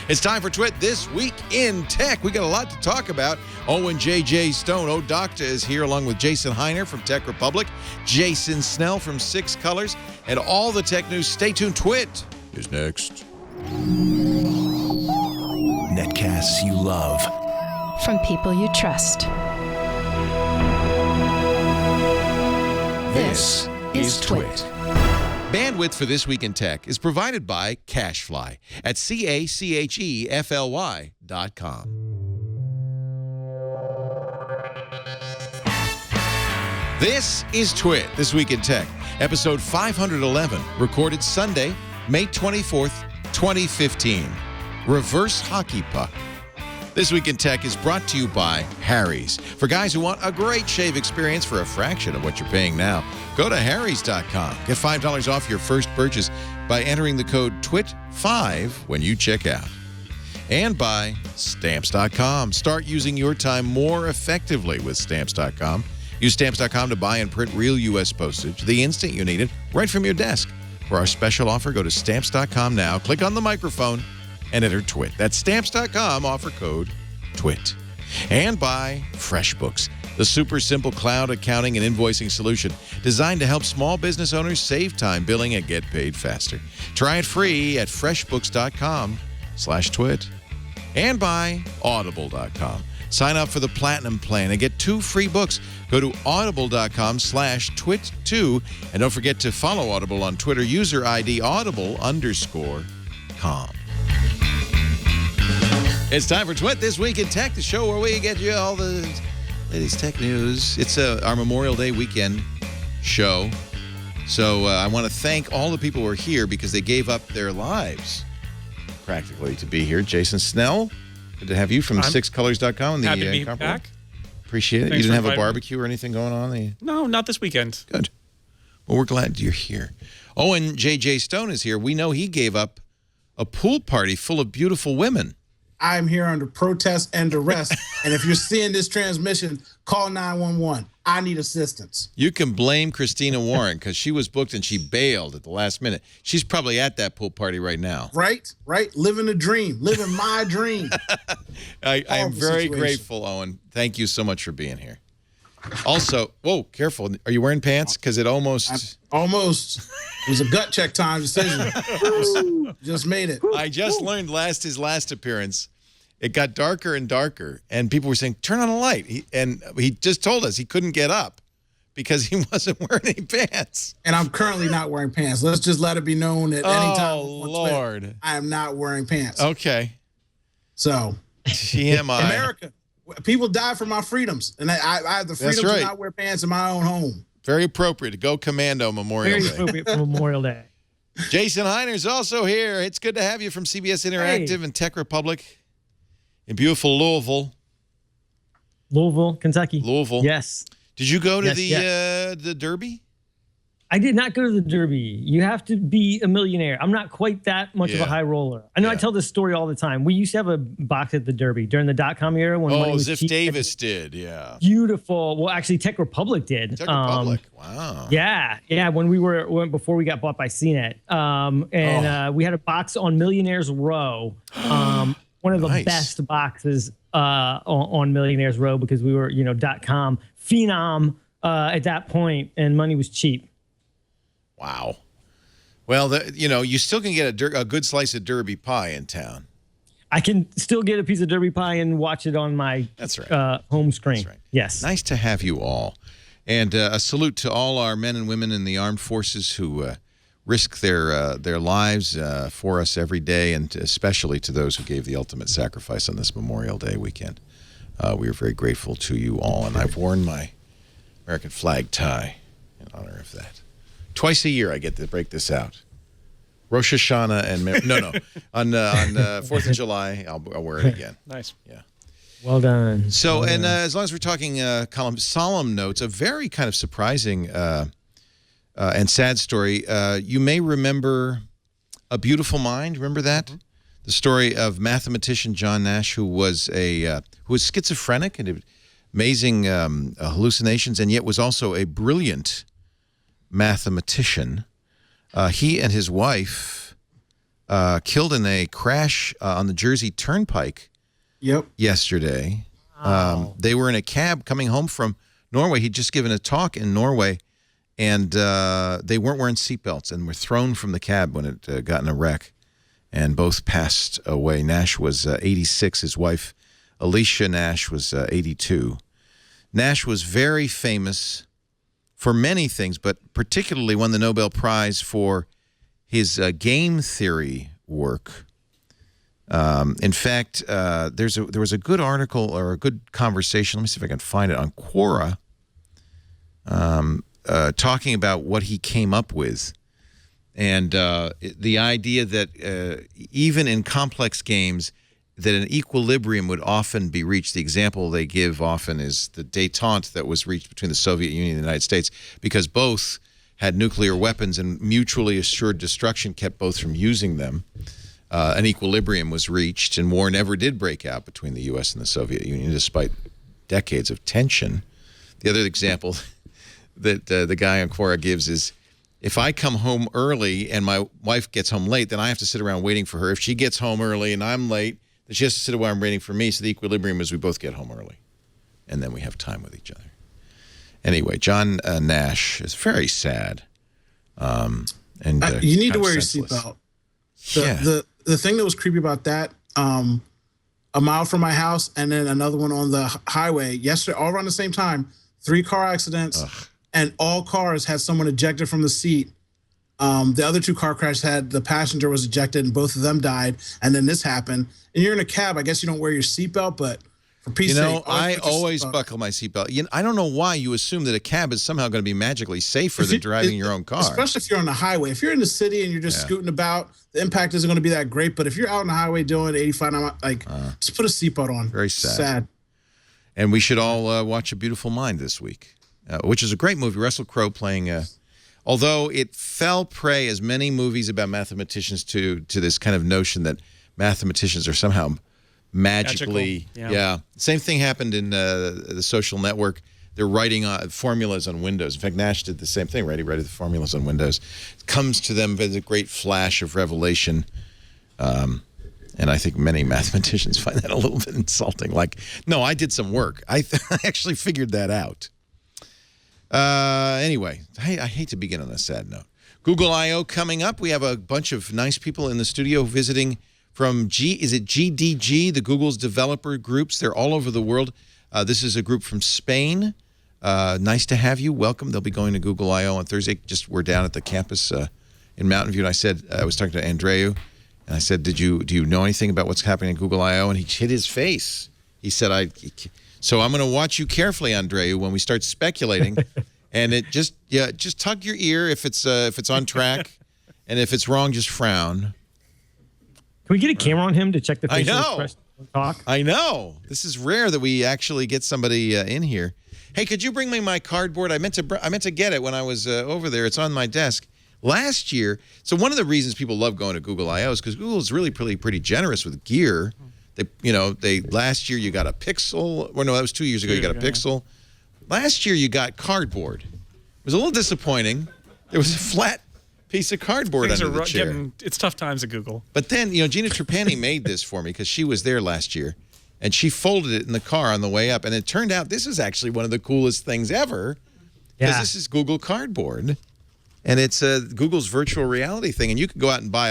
It's time for Twit This Week in Tech. We got a lot to talk about. Owen J.J. Stone, Doctor, is here along with Jason Hiner from Tech Republic, Jason Snell from Six Colors, and all the tech news. Stay tuned. Twit is next. Netcasts you love. From people you trust. This is Twit. Bandwidth for This Week in Tech is provided by CacheFly at CacheFly.com. This is Twit, This Week in Tech, episode 511, recorded Sunday, May 24th, 2015. Reverse Hockey Puck. This Week in Tech is brought to you by Harry's. For guys who want a great shave experience for a fraction of what you're paying now, go to harrys.com. Get $5 off your first purchase by entering the code TWIT5 when you check out. And by Stamps.com. Start using your time more effectively with Stamps.com. Use Stamps.com to buy and print real U.S. postage the instant you need it, right from your desk. For our special offer, go to Stamps.com now, click on the microphone, and enter TWIT. That's Stamps.com, offer code TWIT. And by FreshBooks, the super simple cloud accounting and invoicing solution designed to help small business owners save time billing and get paid faster. Try it free at freshbooks.com/twit. And by Audible.com. Sign up for the Platinum plan and get 2 free books. Go to audible.com/twit2. And don't forget to follow Audible on Twitter, user ID audible_com. It's time for Twit This Week in Tech, the show where we get you all the latest tech news. It's our Memorial Day weekend show. So I want to thank all the people who are here because they gave up their lives practically to be here. Jason Snell, good to have you from sixcolors.com. Happy to be back. Appreciate it. Thanks you didn't have a inviting me. barbecue or anything going on? No, not this weekend. Good. Well, we're glad you're here. Owen J.J. Stone is here. We know he gave up a pool party full of beautiful women. I'm here under protest and duress. And if you're seeing this transmission, call 911. I need assistance. You can blame Christina Warren because she was booked and she bailed at the last minute. She's probably at that pool party right now. Right? Living the dream. Living my dream. I am very grateful, Owen. Thank you so much for being here. Also, whoa, careful. Are you wearing pants? Because it almost... Almost. It was a gut check time decision. Just made it. I just learned his last appearance. It got darker and darker, and people were saying, turn on a light. He just told us he couldn't get up because he wasn't wearing any pants. And I'm currently not wearing pants. Let's just let it be known at any time. Oh, Lord. I am not wearing pants. Okay. So. TMI. America. People die for my freedoms, and I have the freedom to not wear pants in my own home. Very appropriate to go commando Memorial Day. Very appropriate for Memorial Day. Jason Hiner's also here. It's good to have you from CBS Interactive and Tech Republic in beautiful Louisville. Louisville, Kentucky. Louisville. Yes. Did you go to the Derby? I did not go to the Derby. You have to be a millionaire. I'm not quite that much of a high roller. I know I tell this story all the time. We used to have a box at the Derby during the .com era. When money was Ziff cheap. Davis did, yeah. Beautiful. Well, actually, Tech Republic did. Tech Republic, wow. Yeah, when before we got bought by CNET. We had a box on Millionaires Row. One of the best boxes on Millionaires Row because we were, .com phenom at that point, and money was cheap. Wow. Well, you still can get a good slice of Derby pie in town. I can still get a piece of Derby pie and watch it on my home screen. That's right. Yes. Nice to have you all. And a salute to all our men and women in the armed forces who risk their lives for us every day, and especially to those who gave the ultimate sacrifice on this Memorial Day weekend. We are very grateful to you all, and I've worn my American flag tie in honor of that. Twice a year I get to break this out. Rosh Hashanah and on 4th of July I'll wear it again. Nice. Yeah. Well done. So as long as we're talking solemn notes, a very kind of surprising and sad story. You may remember A Beautiful Mind. Remember that? Mm-hmm. The story of mathematician John Nash, who was schizophrenic and had amazing hallucinations, and yet was also a brilliant mathematician. He and his wife killed in a crash on the Jersey Turnpike yesterday. Wow. They were in a cab coming home from Norway. He'd just given a talk in Norway, and they weren't wearing seatbelts and were thrown from the cab when it got in a wreck, and both passed away. Nash was 86. His wife, Alicia Nash, was 82. Nash was very famous for many things, but particularly won the Nobel Prize for his game theory work. In fact, there was a good article or a good conversation, let me see if I can find it, on Quora, talking about what he came up with. And the idea that even in complex games, that an equilibrium would often be reached. The example they give often is the détente that was reached between the Soviet Union and the United States, because both had nuclear weapons and mutually assured destruction kept both from using them. An equilibrium was reached, and war never did break out between the U.S. and the Soviet Union, despite decades of tension. The other example that the guy on Quora gives is, if I come home early and my wife gets home late, then I have to sit around waiting for her. If she gets home early and I'm late, then she has to sit around waiting for me. So the equilibrium is we both get home early, and then we have time with each other. Anyway, John Nash is very sad. And you need to wear your senseless. seatbelt. The thing that was creepy about that, a mile from my house and then another one on the highway yesterday, all around the same time, 3 car accidents. Ugh. And all cars had someone ejected from the seat. The other 2 car crashes had the passenger was ejected and both of them died. And then this happened. And you're in a cab. I guess you don't wear your seatbelt, but for peace sake, I always buckle my seatbelt. I don't know why you assume that a cab is somehow going to be magically safer than driving your own car. Especially if you're on the highway. If you're in the city and you're just scooting about, the impact isn't going to be that great. But if you're out on the highway doing 85, just put a seatbelt on. Very sad. And we should all watch A Beautiful Mind this week, which is a great movie. Russell Crowe playing, although it fell prey, as many movies about mathematicians, to this kind of notion that mathematicians are somehow magically. Yeah. Same thing happened in The Social Network. They're writing formulas on Windows. In fact, Nash did the same thing, right? He wrote the formulas on Windows. It comes to them as a great flash of revelation. And I think many mathematicians find that a little bit insulting. Like, no, I did some work. I actually figured that out. Anyway, I hate to begin on a sad note. Google I.O. coming up. We have a bunch of nice people in the studio visiting from GDG, the Google's developer groups. They're all over the world. This is a group from Spain. Nice to have you. Welcome. They'll be going to Google I.O. on Thursday. We're down at the campus in Mountain View, and I was talking to Andreu, and I said, do you know anything about what's happening at Google I.O.? And he hid his face. He said, so I'm going to watch you carefully, Andreu, when we start speculating. And it just tug your ear if it's on track, and if it's wrong, just frown. Can we get a camera on him to check the facial I know. expression and talk? I know. This is rare that we actually get somebody in here. Hey, could you bring me my cardboard? I meant to get it when I was over there. It's on my desk. Last year, so one of the reasons people love going to Google I/O is because Google is really pretty generous with gear. They last year you got a Pixel. Or no, that was 2 years ago. You got a Pixel. Last year you got cardboard. It was a little disappointing. There was a flat piece of cardboard under the chair. It's tough times at Google. But then, Gina Trapani made this for me because she was there last year, and she folded it in the car on the way up. And it turned out this is actually one of the coolest things ever, because this is Google Cardboard, and it's Google's virtual reality thing. And you can go out and buy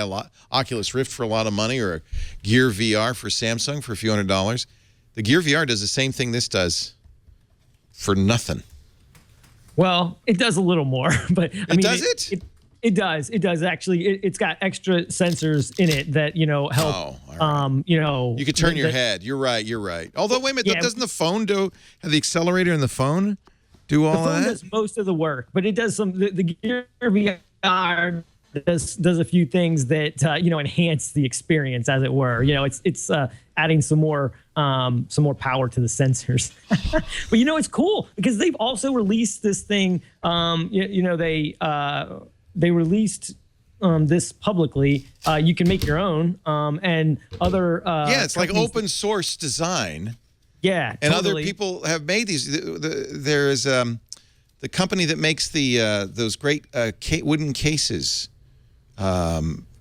Oculus Rift for a lot of money, or a Gear VR for Samsung for a few $100s. The Gear VR does the same thing this does for nothing. Well, it does a little more, but Does it? It does. It does actually. It's got extra sensors in it that help. Oh, all right. You could turn your head. You're right. Although, wait a minute, doesn't the phone have the accelerator in the phone do all that? The phone does most of the work, but it does some. The Gear VR does a few things that enhance the experience, as it were. It's adding some more power to the sensors. But it's cool because they've also released this thing. They released this publicly. You can make your own, and other. It's like open source design. Yeah, and totally. other people have made these. There is the company that makes those great wooden cases.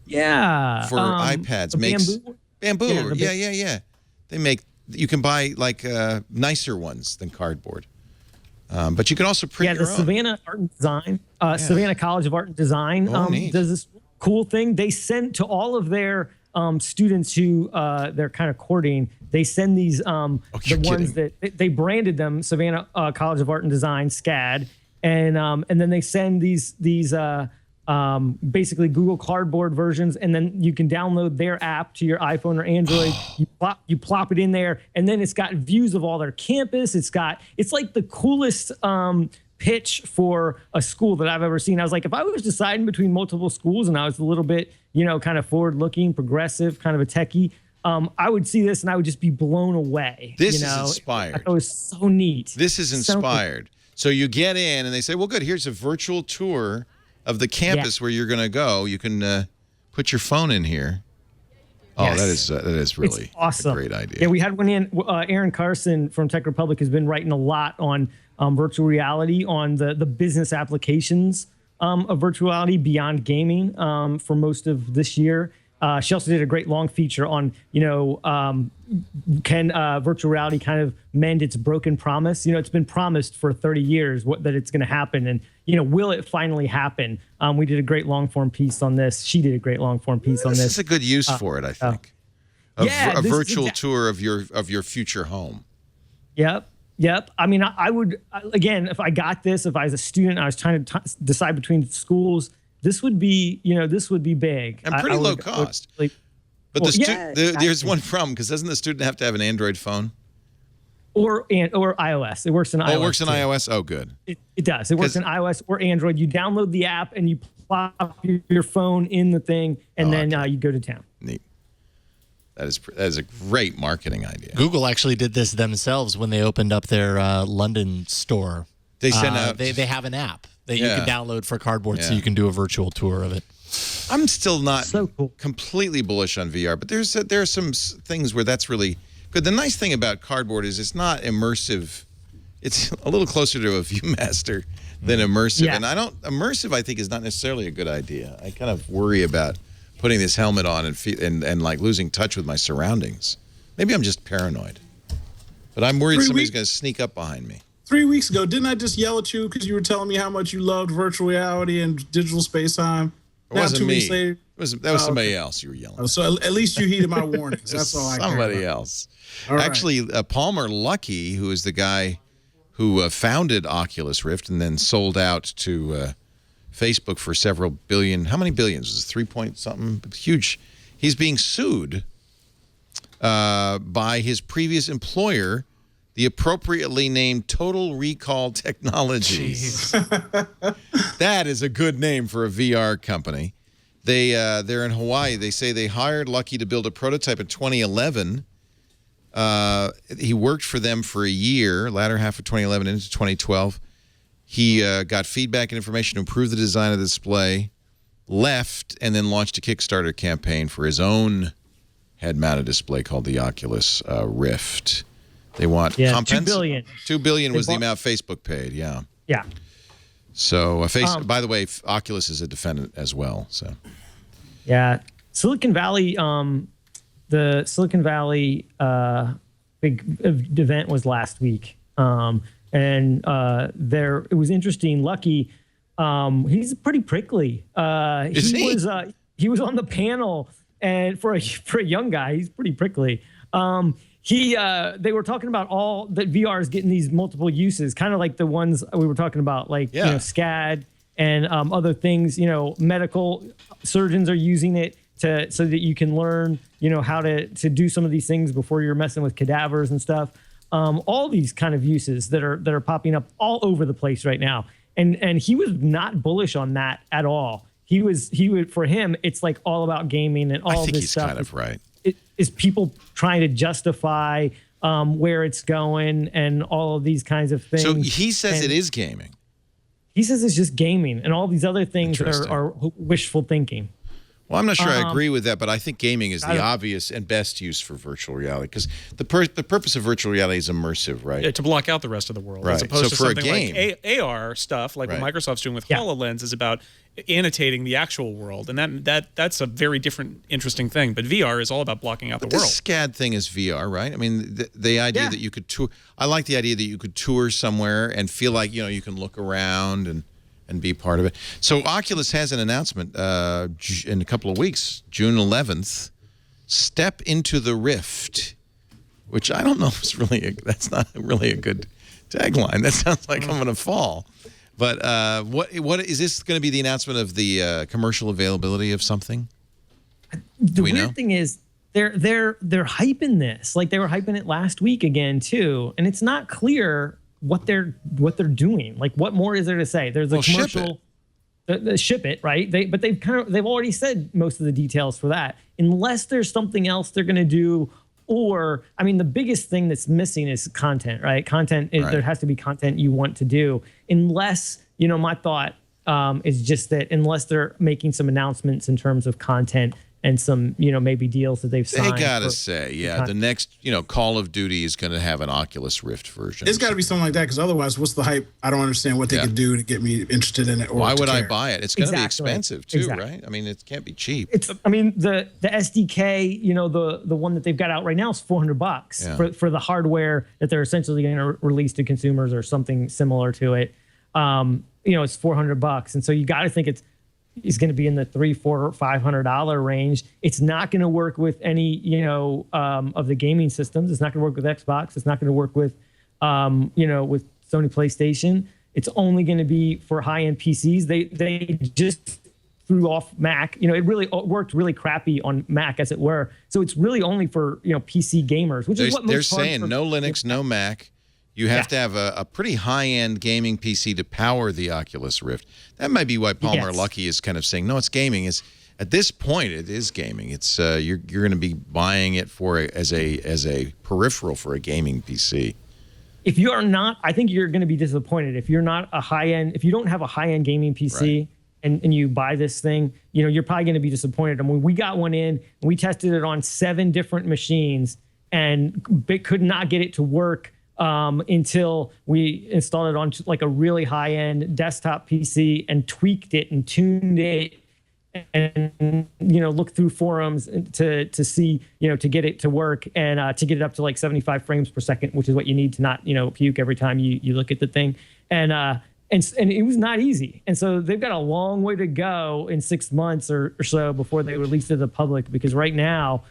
Yeah. For iPads. The Makes bamboo. Yeah, You can buy like nicer ones than cardboard. But you can also print your the own. Savannah Art and Design, Savannah College of Art and Design does this cool thing. They send to all of their students who they're kind of courting. They send these the ones that they branded them Savannah College of Art and Design SCAD, and then they send these basically Google Cardboard versions, and then you can download their app to your iPhone or Android. You plop it in there, and then it's got views of all their campus. It's like the coolest pitch for a school that I've ever seen. I was like, if I was deciding between multiple schools and I was a little bit, kind of forward-looking, progressive, kind of a techie, I would see this and I would just be blown away. This is inspired. I thought it was so neat. This is inspired. So you get in and they say, well, good, here's a virtual tour of the campus where you're going to go. You can put your phone in here. Oh, yes. that is really awesome. A great idea. Yeah, we had one in. Aaron Carson from Tech Republic has been writing a lot on virtual reality, on the business applications of virtual reality beyond gaming for most of this year. She also did a great long feature on, can virtual reality kind of mend its broken promise? It's been promised for 30 years that it's going to happen. And, will it finally happen? We did a great long form piece on this. She did a great long form piece on this. This is a good use for it, I think. A virtual tour of your future home. Yep. I mean, I would, again, if I got this, if I was a student, I was trying to decide between schools, this would be big. And pretty low cost. But there's one problem, because doesn't the student have to have an Android phone? Or iOS. It works in iOS. Oh, it works in iOS? Oh, good. It does. It works in iOS or Android. You download the app and you plop your phone in the thing, and then you go to town. Neat. That is a great marketing idea. Google actually did this themselves when they opened up their London store. They sent out. They have an app that you can download for Cardboard, so you can do a virtual tour of it. I'm still not completely bullish on VR, but there are some things where that's really good. The nice thing about Cardboard is it's not immersive. It's a little closer to a ViewMaster than immersive. Yeah. And immersive, I think, is not necessarily a good idea. I kind of worry about putting this helmet on and like losing touch with my surroundings. Maybe I'm just paranoid. But I'm worried somebody's going to sneak up behind me. 3 weeks ago, didn't I just yell at you because you were telling me how much you loved virtual reality and digital space time? It wasn't me. That was somebody else you were yelling at. So at least you heeded my warnings. That's all I care about. Somebody else. Actually, Palmer Luckey, who is the guy who founded Oculus Rift and then sold out to Facebook for several billion. How many billions? Was it 3 point something? Huge. He's being sued by his previous employer, the appropriately named Total Recall Technologies. That is a good name for a VR company. They're in Hawaii. They say they hired Luckey to build a prototype in 2011. He worked for them for a year, latter half of 2011 into 2012. He got feedback and information to improve the design of the display, left, and then launched a Kickstarter campaign for his own head-mounted display called the Oculus Rift. They want $2 billion. $2 billion was the amount Facebook paid. Yeah. Yeah. So, by the way, Oculus is a defendant as well. So. Yeah, Silicon Valley. The Silicon Valley big event was last week, and it was interesting. Luckey, he's pretty prickly. He was on the panel, and for a young guy, he's pretty prickly. They were talking about all that VR is getting these multiple uses, kind of like the ones we were talking about, like SCAD and other things. Medical surgeons are using it so that you can learn, how to do some of these things before you're messing with cadavers and stuff. All these kind of uses that are popping up all over the place right now. And he was not bullish on that at all. He would for him, it's like all about gaming and all this stuff. I think he's kind of right. Is people trying to justify where it's going and all of these kinds of things. So he says it is gaming. He says it's just gaming, and all these other things are wishful thinking. Well, I'm not sure I agree with that, but I think gaming is the obvious and best use for virtual reality because the purpose of virtual reality is immersive, right? Yeah, to block out the rest of the world, as opposed to something like AR stuff, like what Microsoft's doing with HoloLens, is about annotating the actual world, and that's a very different, interesting thing. But VR is all about blocking out the world. The SCAD thing is VR, right? I mean, the idea that you could tour. I like the idea that you could tour somewhere and feel like you can look around and be part of it. So Oculus has an announcement in a couple of weeks, June 11th. Step into the Rift, which I don't know if it's really that's not really a good tagline. That sounds like I'm going to fall. But what is this going to be the announcement of the commercial availability of something? The weird thing is they're hyping this. Like they were hyping it last week again too, and it's not clear what they're doing. Like what more is there to say? There's a commercial ship it, right? They've already said most of the details for that. Unless there's something else they're going to do, or I mean the biggest thing that's missing is content, right? Content is, there has to be content you want to do. Unless, my thought is just that unless they're making some announcements in terms of content and some, maybe deals that they've signed. They gotta say, the next, Call of Duty is going to have an Oculus Rift version. It's got to be something like that, because otherwess, what's the hype? I don't understand what they could do to get me interested in it. Or why would I buy it? It's going to be expensive too, right? I mean, it can't be cheap. The SDK, the one that they've got out right now is $400 for the hardware that they're essentially going to release to consumers or something similar to it. It's $400, and so you got to think it's going to be in the $300, $400, $500 range. It's not going to work with any, of the gaming systems. It's not going to work with Xbox. It's not going to work with, with Sony PlayStation. It's only going to be for high-end PCs. They just threw off Mac. It really worked really crappy on Mac, as it were. So it's really only for PC gamers, which is what they're saying. No Linux, no Mac. You have to have a pretty high-end gaming PC to power the Oculus Rift. That might be why Palmer Luckey is kind of saying, no, it's gaming. At this point, it is gaming. It's you're going to be buying it as a peripheral for a gaming PC. If you are not, I think you're going to be disappointed. If you're not a high-end, if you don't have a high-end gaming PC and you buy this thing, you're probably going to be disappointed. I mean, we got one in, and we tested it on 7 different machines and could not get it to work until we installed it on like a really high-end desktop PC and tweaked it and tuned it and looked through forums to see to get it to work and to get it up to like 75 frames per second, which is what you need to not puke every time you look at the thing. And it was not easy. And so they've got a long way to go in 6 months or so before they release it to the public, because right now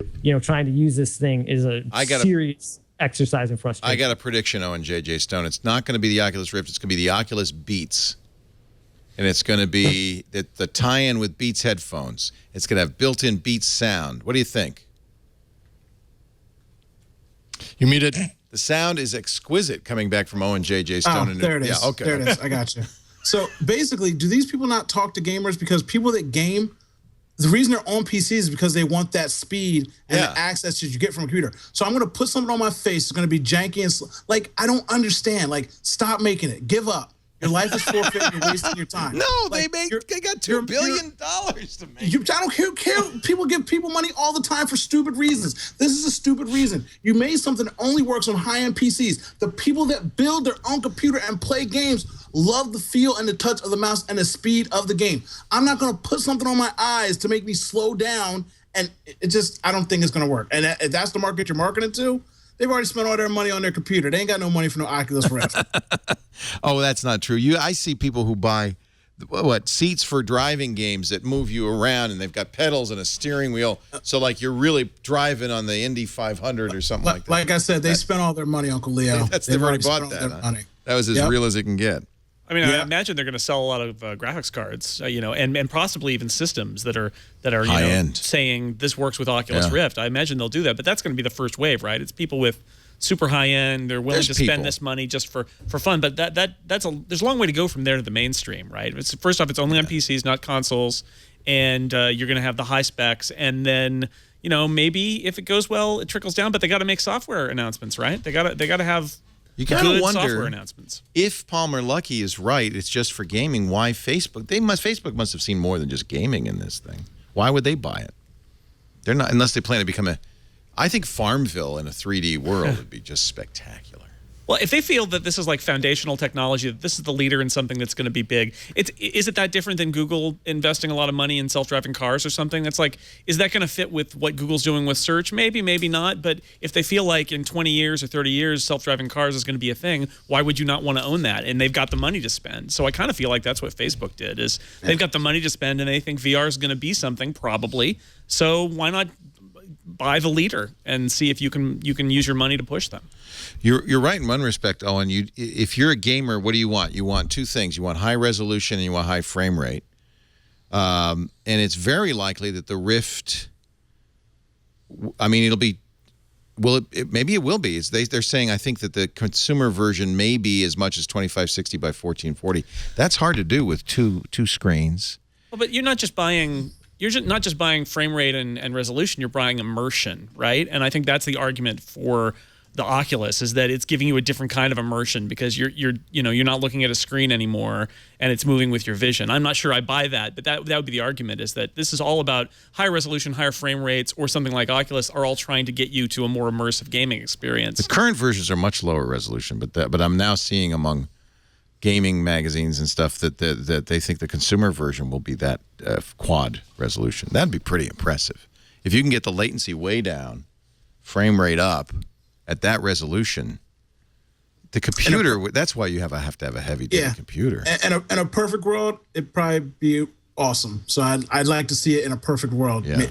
trying to use this thing is a serious exercise in frustration. I got a prediction, Owen J.J. Stone. It's not going to be the Oculus Rift. It's going to be the Oculus Beats. And it's going to be the tie-in with Beats headphones. It's going to have built-in Beats sound. What do you think? You mean it? The sound is exquisite coming back from Owen J.J. Stone. There it is. Yeah, okay. There it is. I got you. So basically, do these people not talk to gamers? Because people that game, the reason they're on PCs is because they want that speed and the access that you get from a computer. So I'm going to put something on my face. It's going to be janky and I don't understand. Like, stop making it. Give up. Your life is forfeit. You're wasting your time. No, they got $2 billion to make. I don't care. People give people money all the time for stupid reasons. This is a stupid reason. You made something that only works on high-end PCs. The people that build their own computer and play games love the feel and the touch of the mouse and the speed of the game. I'm not going to put something on my eyes to make me slow down, and I don't think it's going to work. And if that's the market you're marketing to, they've already spent all their money on their computer. They ain't got no money for no Oculus Rift. Oh, that's not true. I see people who buy seats for driving games that move you around, and they've got pedals and a steering wheel. So like you're really driving on the Indy 500 or something like that. Like I said, they spent all their money, Uncle Leo. They've already bought that. Huh? That was as real as it can get. I mean, I imagine they're going to sell a lot of graphics cards, and possibly even systems that are saying this works with Oculus Rift. I imagine they'll do that, but that's going to be the first wave, right? It's people with super high end. They're willing to spend this money just for fun, but there's a long way to go from there to the mainstream, right? First off, it's only on PCs, not consoles, and you're going to have the high specs, and then maybe if it goes well, it trickles down. But they got to make software announcements, right? They got to have. You kind of wonder software announcements. If Palmer Luckey is right, it's just for gaming. Why Facebook? Facebook must have seen more than just gaming in this thing. Why would they buy it? They're not, unless they plan to become a. I think Farmville in a 3D world would be just spectacular. Well, if they feel that this is like foundational technology, that this is the leader in something that's going to be big, is it that different than Google investing a lot of money in self-driving cars or something? It's like, is that going to fit with what Google's doing with search? Maybe, maybe not. But if they feel like in 20 years or 30 years, self-driving cars is going to be a thing, why would you not want to own that? And they've got the money to spend. So I kind of feel like that's what Facebook did, is they've got the money to spend and they think VR is going to be something, probably. So why not buy the leader and see if you can use your money to push them? You're right in one respect, Owen. If you're a gamer, what do you want? You want two things. You want high resolution and you want high frame rate. And it's very likely that the Rift, I mean, it'll be, maybe it will be. They're saying, I think that the consumer version may be as much as 2560 by 1440. That's hard to do with two screens. Well, but you're not just buying frame rate and resolution, you're buying immersion, right? And I think that's the argument for the Oculus, is that it's giving you a different kind of immersion because you're not looking at a screen anymore and it's moving with your vision. I'm not sure I buy that, but that would be the argument, is that this is all about higher resolution, higher frame rates, or something like Oculus are all trying to get you to a more immersive gaming experience. The current versions are much lower resolution, but I'm now seeing among gaming magazines and stuff that they think the consumer version will be that quad resolution. That'd be pretty impressive. If you can get the latency way down, frame rate up at that resolution, the computer, that's why you have to have a heavy duty computer. In a perfect world, it'd probably be awesome. So I'd like to see it in a perfect world. Yeah.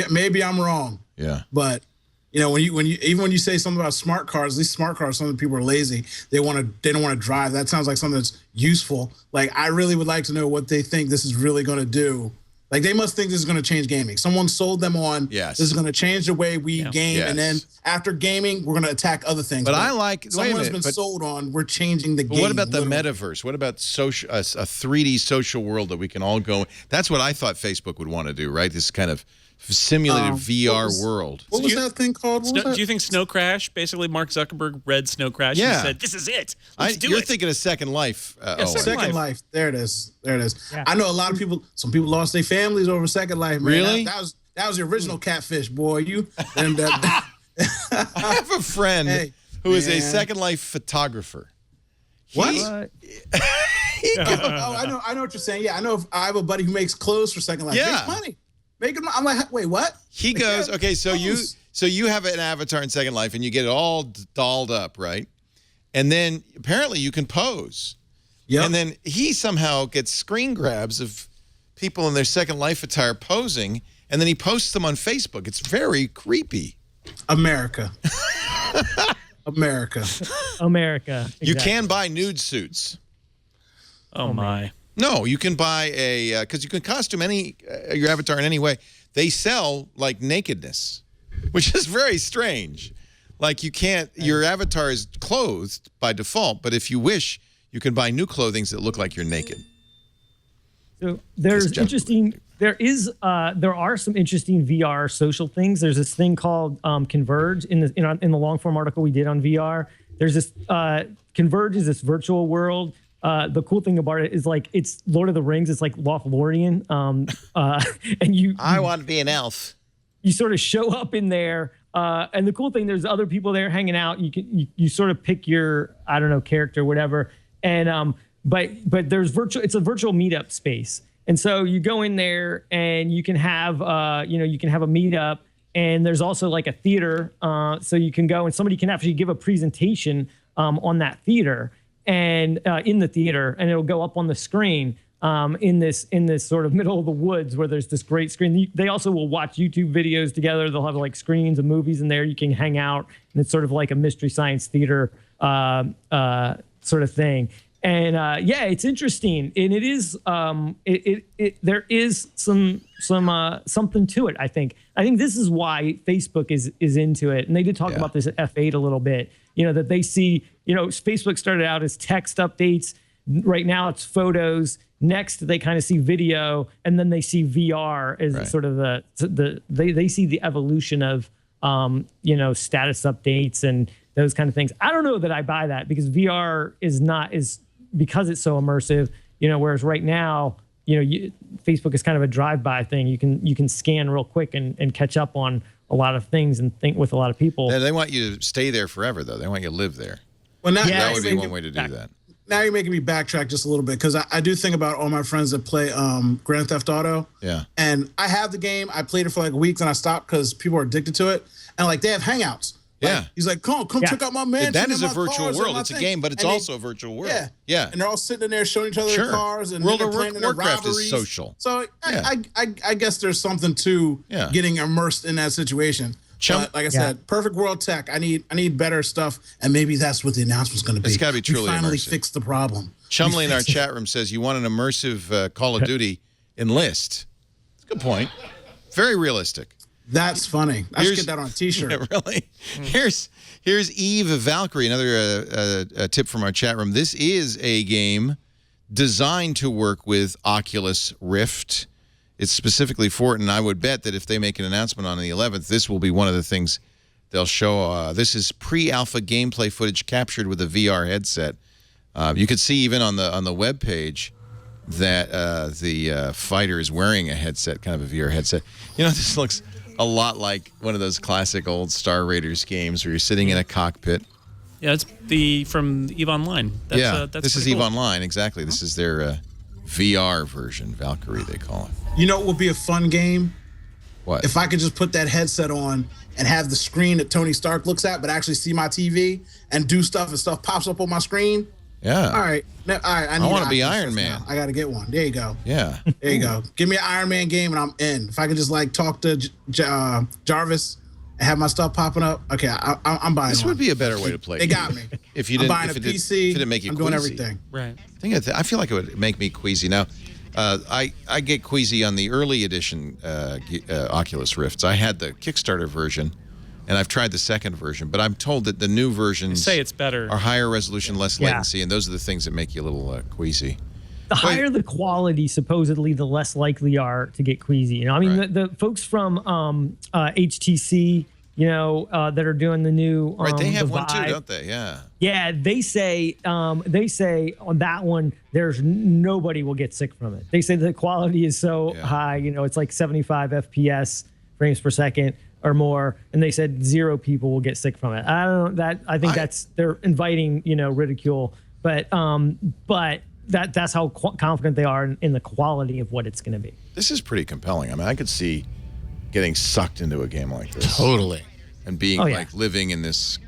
Maybe I'm wrong. Yeah. But when you say something about smart cars, these smart cars, some of the people are lazy. They don't want to drive. That sounds like something that's useful. Like, I really would like to know what they think this is really going to do. Like, they must think this is going to change gaming. Someone sold them on, this is going to change the way we game, and then after gaming, we're going to attack other things. But I like, someone's been sold on, we're changing the game. What about the metaverse? What about a 3D social world that we can all go? That's what I thought Facebook would want to do, right? This kind of simulated VR world. What was that thing called? Do you think Snow Crash, basically Mark Zuckerberg read Snow Crash and said, this is it. You're thinking of Second Life. Second Life. There it is. Yeah. I know a lot of people, some people lost their families over Second Life. Man. Really? That was the original catfish, boy. I have a friend who is a Second Life photographer. What? I know what you're saying. Yeah, I have a buddy who makes clothes for Second Life. Yeah. Makes money. I'm like, wait, what? He goes, okay, so you have an avatar in Second Life and you get it all dolled up, right? And then apparently you can pose. Yeah. And then he somehow gets screen grabs of people in their Second Life attire posing, and then he posts them on Facebook. It's very creepy. America. America. Exactly. You can buy nude suits. Oh my. No, you can buy because you can costume your avatar in any way. They sell like nakedness, which is very strange. Like, you can't, your avatar is clothed by default, but if you wish, you can buy new clothing that look like you're naked. So there are some interesting VR social things. There's this thing called Converge in the long form article we did on VR. There's this Converge is this virtual world. The cool thing about it is, like, it's Lord of the Rings. It's like Lothlorien. And I want to be an elf. You sort of show up in there. And the cool thing, there's other people there hanging out. You sort of pick your, I don't know, character, whatever. And but there's it's a virtual meetup space. And so you go in there and you can have you can have a meetup, and there's also like a theater. So you can go and somebody can actually give a presentation on that theater and in the theater, and it'll go up on the screen in this sort of middle of the woods where there's this great screen. They also will watch YouTube videos together. They'll have like screens of movies in there. You can hang out, and it's sort of like a mystery science theater sort of thing. And it's interesting, and it is there is some something to it. I think this is why Facebook is into it, and they did talk about this at F8 a little bit. That they see, Facebook started out as text updates. Right now it's photos. Next they kind of see video, and then they see VR as sort of they see the evolution of status updates and those kind of things. I don't know that I buy that, because VR is because it's so immersive, whereas right now Facebook is kind of a drive-by thing. You can scan real quick and catch up on a lot of things and think with a lot of people. They want you to stay there forever, though. They want you to live there. Well, that would be one way to do that. Now you're making me backtrack just a little bit, because I do think about all my friends that play Grand Theft Auto. Yeah. And I have the game. I played it for like weeks and I stopped because people are addicted to it. And like they have hangouts. Yeah. He's like, come check out my mansion. That is a virtual world. It's a game, but it's also a virtual world. Yeah. And they're all sitting in there showing each other their cars. And World of playing Warcraft is social. So I guess there's something to getting immersed in that situation. But like I said, perfect world tech. I need better stuff, and maybe that's what the announcement's going to be. It's got to be truly we finally immersive. fixed the problem. Chumley in our chat room says, you want an immersive Call of Duty, enlist. That's a good point. Very realistic. That's funny. I should get that on a T-shirt. Yeah, really? Here's Eve Valkyrie, another tip from our chat room. This is a game designed to work with Oculus Rift. It's specifically for it, and I would bet that if they make an announcement on the 11th, this will be one of the things they'll show. This is pre-alpha gameplay footage captured with a VR headset. You could see even on the web page that the fighter is wearing a headset, kind of a VR headset. This looks a lot like one of those classic old Star Raiders games where you're sitting in a cockpit. Yeah, it's from EVE Online. That's this is EVE Online, exactly. This is their VR version, Valkyrie, they call it. You know what would be a fun game? What? If I could just put that headset on and have the screen that Tony Stark looks at, but actually see my TV and do stuff, and stuff pops up on my screen. Yeah. All right. I want to be Iron Man. I got to get one. There you go. Yeah. There you go. Give me an Iron Man game and I'm in. If I could just like talk to Jarvis and have my stuff popping up, okay, I'm buying This one. would be a better way to play. They got me. If you I'm didn't, buying if a it PC. Did, if it didn't make you I'm queasy. doing everything. Right. I feel like it would make me queasy. Now, I get queasy on the early edition Oculus Rifts. I had the Kickstarter version, and I've tried the second version, but I'm told that the new versions say it's better, are higher resolution, less latency, and those are the things that make you a little queasy. The higher the quality, supposedly, the less likely you are to get queasy. The folks from HTC, that are doing the new they have the one Vive, too, don't they? Yeah. Yeah, they say on that one, there's nobody will get sick from it. They say the quality is so high, it's like 75 FPS frames per second or more, and they said 0 people will get sick from it. I think they're inviting ridicule, but that's how confident they are in the quality of what it's going to be. This is pretty compelling. I mean, I could see getting sucked into a game like this. Totally. And being living in this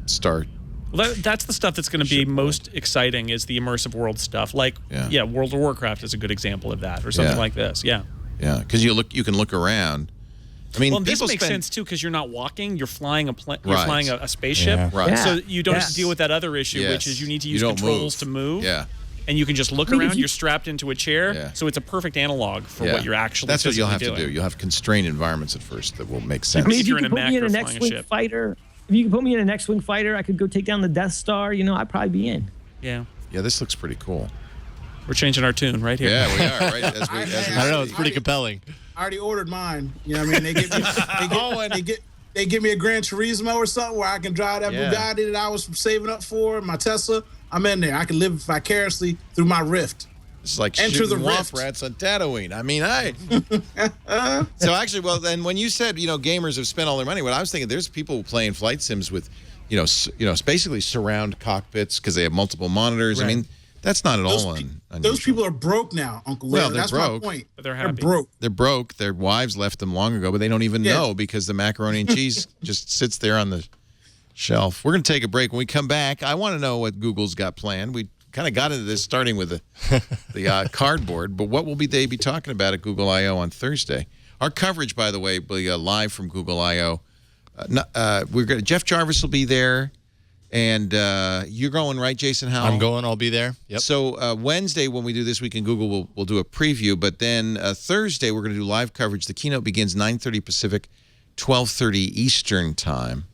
star. Well, that's the stuff that's going to be most exciting, is the immersive world stuff. Like, World of Warcraft is a good example of that, or something like this. Yeah. Yeah, because you can look around. I mean, this makes sense too, because you're not walking; you're flying flying a spaceship. Yeah. Right. So you don't have to deal with that other issue, which is you need to use controls to move. Yeah. And you can just look around. You're strapped into a chair, so it's a perfect analog for what you're actually. That's what you'll have doing. to do. You'll have constrained environments at first that will make sense. I mean, if you could put me in an X-wing fighter, I could go take down the Death Star. I'd probably be in. Yeah. Yeah, this looks pretty cool. We're changing our tune right here. Yeah, we are. Right. I don't know. It's pretty compelling. I already ordered mine. You know what I mean? They give me a Gran Turismo or something where I can drive that Bugatti that I was saving up for, my Tesla. I'm in there. I can live vicariously through my Rift. It's like Enter shooting the womp Rift. rats on Tatooine. I mean, So actually, well, then when you said, gamers have spent all their money, what I was thinking, there's people playing flight sims with, basically surround cockpits because they have multiple monitors. Right. I mean, that's not at all unusual. Those people are broke now, Uncle Will. That's broke. My point. But they're happy. They're broke. Their wives left them long ago, but they don't even know because the macaroni and cheese just sits there on the shelf. We're going to take a break. When we come back, I want to know what Google's got planned. We kind of got into this starting with the cardboard, but what will they be talking about at Google I/O on Thursday? Our coverage, by the way, will be live from Google I/O. Jeff Jarvis will be there. And you're going, right, Jason Howell? I'm going. I'll be there. Yep. So Wednesday, when we do This Week in Google, we'll do a preview. But then Thursday, we're going to do live coverage. The keynote begins 9:30 Pacific, 12:30 Eastern time.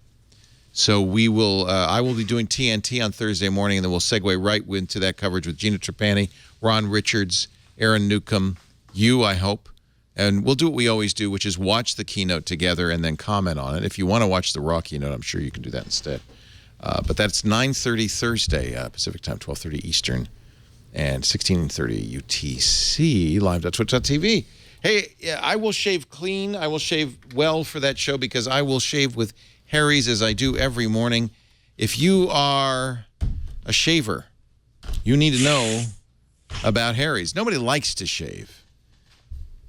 So I will be doing TNT on Thursday morning, and then we'll segue right into that coverage with Gina Trapani, Ron Richards, Aaron Newcomb, you, I hope. And we'll do what we always do, which is watch the keynote together and then comment on it. If you want to watch the raw keynote, I'm sure you can do that instead. But that's 9:30 Thursday Pacific time, 12:30 Eastern and 1630 UTC, live.twitch.tv. Hey, I will shave clean. I will shave well for that show because I will shave with Harry's as I do every morning. If you are a shaver, you need to know about Harry's. Nobody likes to shave.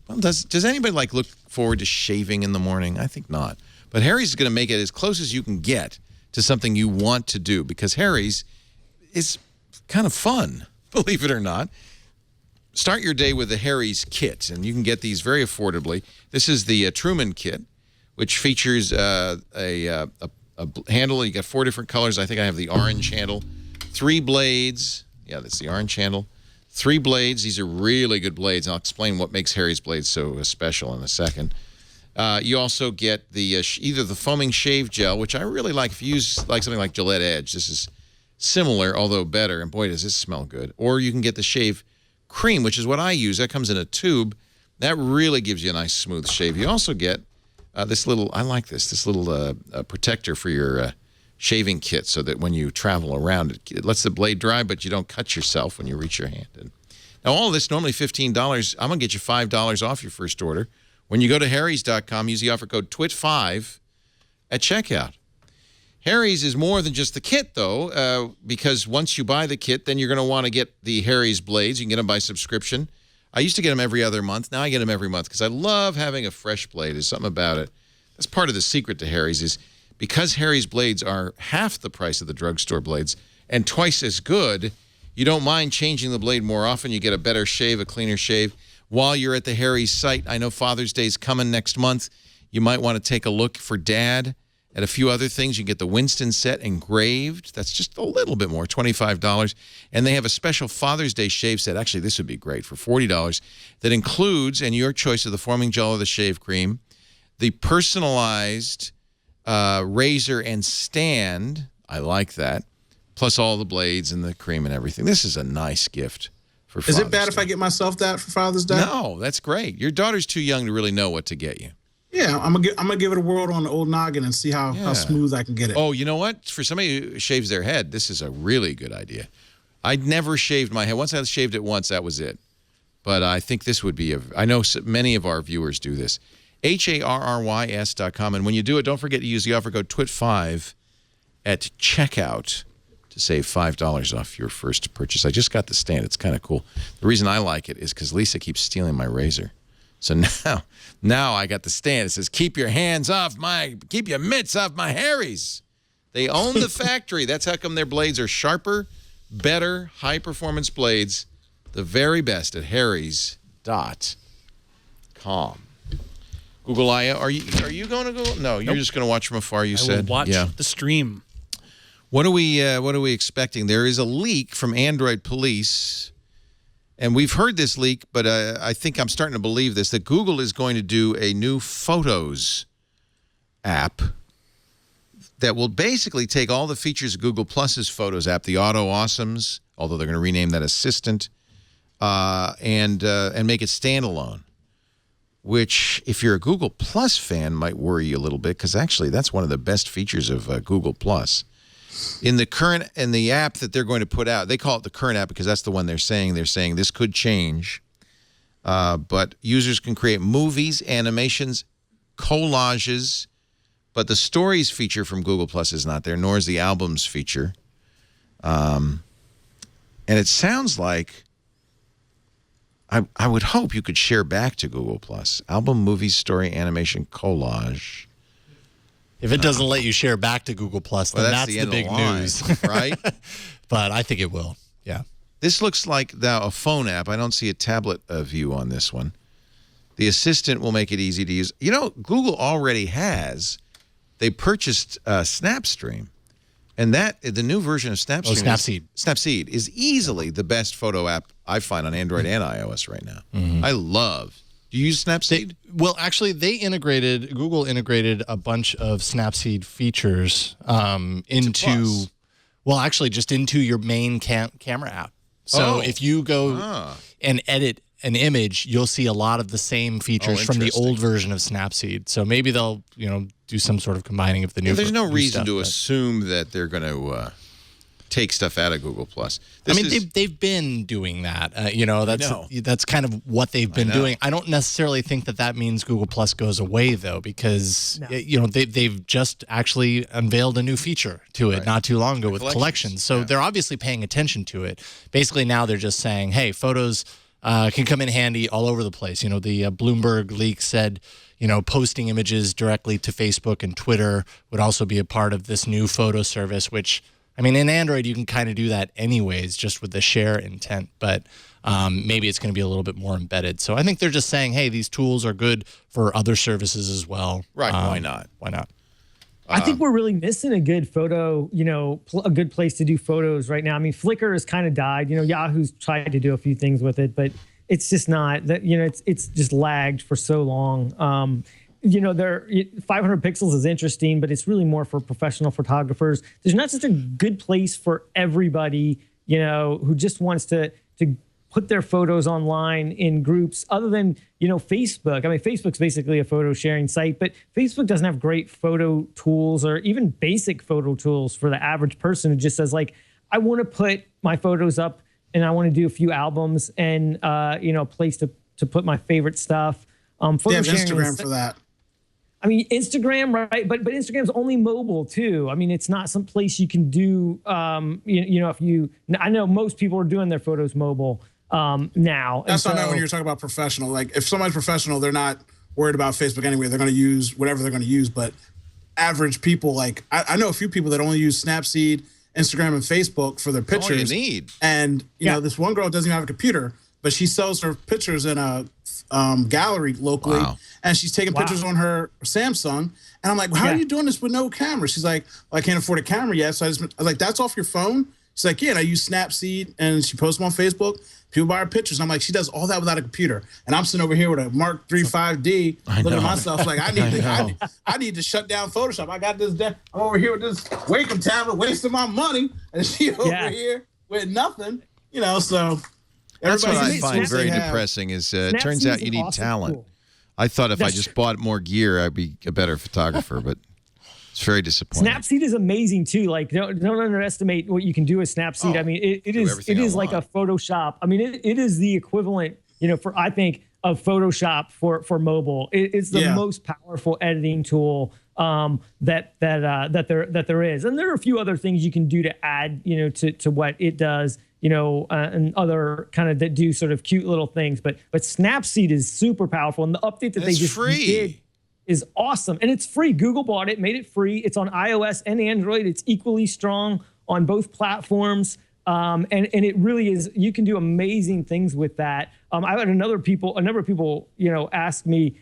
Well, does anybody look forward to shaving in the morning? I think not. But Harry's is going to make it as close as you can get to something you want to do because Harry's is kind of fun, believe it or not. Start your day with the Harry's kit, and you can get these very affordably. This is the Truman kit, which features a handle. You got 4 different colors. I think I have the orange handle. 3 blades. Yeah, that's the orange handle. 3 blades. These are really good blades. I'll explain what makes Harry's blades so special in a second. You also get the either the foaming shave gel, which I really like. If you use something like Gillette Edge, this is similar, although better. And boy, does this smell good. Or you can get the shave cream, which is what I use. That comes in a tube. That really gives you a nice smooth shave. You also get this little, I like this little protector for your shaving kit so that when you travel around, it lets the blade dry, but you don't cut yourself when you reach your hand in. Now, all of this, normally $15. I'm going to get you $5 off your first order. When you go to harrys.com, use the offer code TWIT5 at checkout. Harry's is more than just the kit, though, because once you buy the kit, then you're going to want to get the Harry's blades. You can get them by subscription. I used to get them every other month. Now I get them every month because I love having a fresh blade. There's something about it. That's part of the secret to Harry's is because Harry's blades are half the price of the drugstore blades and twice as good, you don't mind changing the blade more often. You get a better shave, a cleaner shave. While you're at the Harry's site, I know Father's Day is coming next month. You might want to take a look for Dad at a few other things. You get the Winston set engraved. That's just a little bit more, $25. And they have a special Father's Day shave set. Actually, this would be great for $40 that includes, and your choice of the foaming gel or the shave cream, the personalized razor and stand. I like that. Plus all the blades and the cream and everything. This is a nice gift for Father's Day. Is it bad if I get myself that for Father's Day? No, that's great. Your daughter's too young to really know what to get you. Yeah, I'm gonna give it a whirl on the old noggin and see how smooth I can get it. Oh, you know what? For somebody who shaves their head, this is a really good idea. I'd never shaved my head. Once I shaved it once, that was it. But I think this would be I know many of our viewers do this. HARRYS.com. And when you do it, don't forget to use the offer code TWIT5 at checkout to save $5 off your first purchase. I just got the stand. It's kind of cool. The reason I like it is because Lisa keeps stealing my razor. So now I got the stand. It says, keep your mitts off my Harry's. They own the factory. That's how come their blades are sharper, better, high-performance blades, the very best at harrys.com. Google I/O. Are you going to Google? No, you're just going to watch from afar, you said. I will watch the stream. What are we expecting? There is a leak from Android Police. And we've heard this leak, but I think I'm starting to believe this, that Google is going to do a new Photos app that will basically take all the features of Google Plus's Photos app, the Auto Awesomes, although they're going to rename that Assistant, and make it standalone, which, if you're a Google Plus fan, might worry you a little bit, because actually that's one of the best features of Google Plus. In the app that they're going to put out, they call it the current app because that's the one they're saying this could change. But users can create movies, animations, collages, but the stories feature from Google Plus is not there, nor is the albums feature. And it sounds like I would hope you could share back to Google Plus. Album, movies, story, animation, collage. If it doesn't let you share back to Google Plus, then that's the big news, right? But I think it will. Yeah. This looks like a phone app. I don't see a tablet view on this one. The Assistant will make it easy to use. You know, Google already has. They purchased Snapstream, and the new version of Snapstream, Snapseed, is easily the best photo app I find on Android and iOS right now. I love. Do you use Snapseed? Well, actually, Google integrated a bunch of Snapseed features into your main camera app. So if you go and edit an image, you'll see a lot of the same features from the old version of Snapseed. So maybe they'll, do some sort of combining of the new. There's no reason to assume that they're going to take stuff out of Google Plus. They've been doing that. That's kind of what they've been doing. I don't necessarily think that means Google Plus goes away though, because they've just actually unveiled a new feature to it not too long ago with collections. So they're obviously paying attention to it. Basically, now they're just saying, hey, photos can come in handy all over the place. The Bloomberg leak said, posting images directly to Facebook and Twitter would also be a part of this new photo service, which, in Android, you can kind of do that anyways, just with the share intent, but maybe it's going to be a little bit more embedded. So I think they're just saying, hey, these tools are good for other services as well. Right, why not? Why not? I think we're really missing a good photo, a good place to do photos right now. Flickr has kind of died. Yahoo's tried to do a few things with it, but it's just not that, it's just lagged for so long. 500 pixels is interesting, but it's really more for professional photographers. There's not just a good place for everybody, who just wants to put their photos online in groups other than, Facebook. Facebook's basically a photo sharing site, but Facebook doesn't have great photo tools or even basic photo tools for the average person who just says, like, I want to put my photos up and I want to do a few albums and, a place to put my favorite stuff. They have Instagram for that. Instagram, right? But Instagram's only mobile too. It's not some place you can do. I know most people are doing their photos mobile now. That's what I meant when you were talking about professional. Like if somebody's professional, they're not worried about Facebook anyway. They're going to use whatever they're going to use. But average people, like I know a few people that only use Snapseed, Instagram, and Facebook for their pictures. All you need. And this one girl doesn't even have a computer, but she sells her pictures in a gallery locally. Wow. And she's taking pictures on her Samsung. And I'm like, how are you doing this with no camera? She's like, well, I can't afford a camera yet. So I was like, that's off your phone? She's like, yeah, and I use Snapseed. And she posts them on Facebook. People buy her pictures. I'm like, she does all that without a computer. And I'm sitting over here with a Mark III 5D looking at myself like, I need to shut down Photoshop. I got this, I'm over here with this Wacom tablet wasting my money. And she over here with nothing, so. That's what I find very depressing is it turns out you need talent. Tool. I thought if I just bought more gear, I'd be a better photographer, but it's very disappointing. Snapseed is amazing too. Like don't underestimate what you can do with Snapseed. It is like a Photoshop. It is the equivalent, I think of Photoshop for mobile. It's the most powerful editing tool that there is. And there are a few other things you can do to add, to what it does. And other kind of that do sort of cute little things. But Snapseed is super powerful. And the update that they just did is awesome. And it's free. Google bought it, made it free. It's on iOS and Android. It's equally strong on both platforms. And it really is, you can do amazing things with that. I had a number of people, ask me,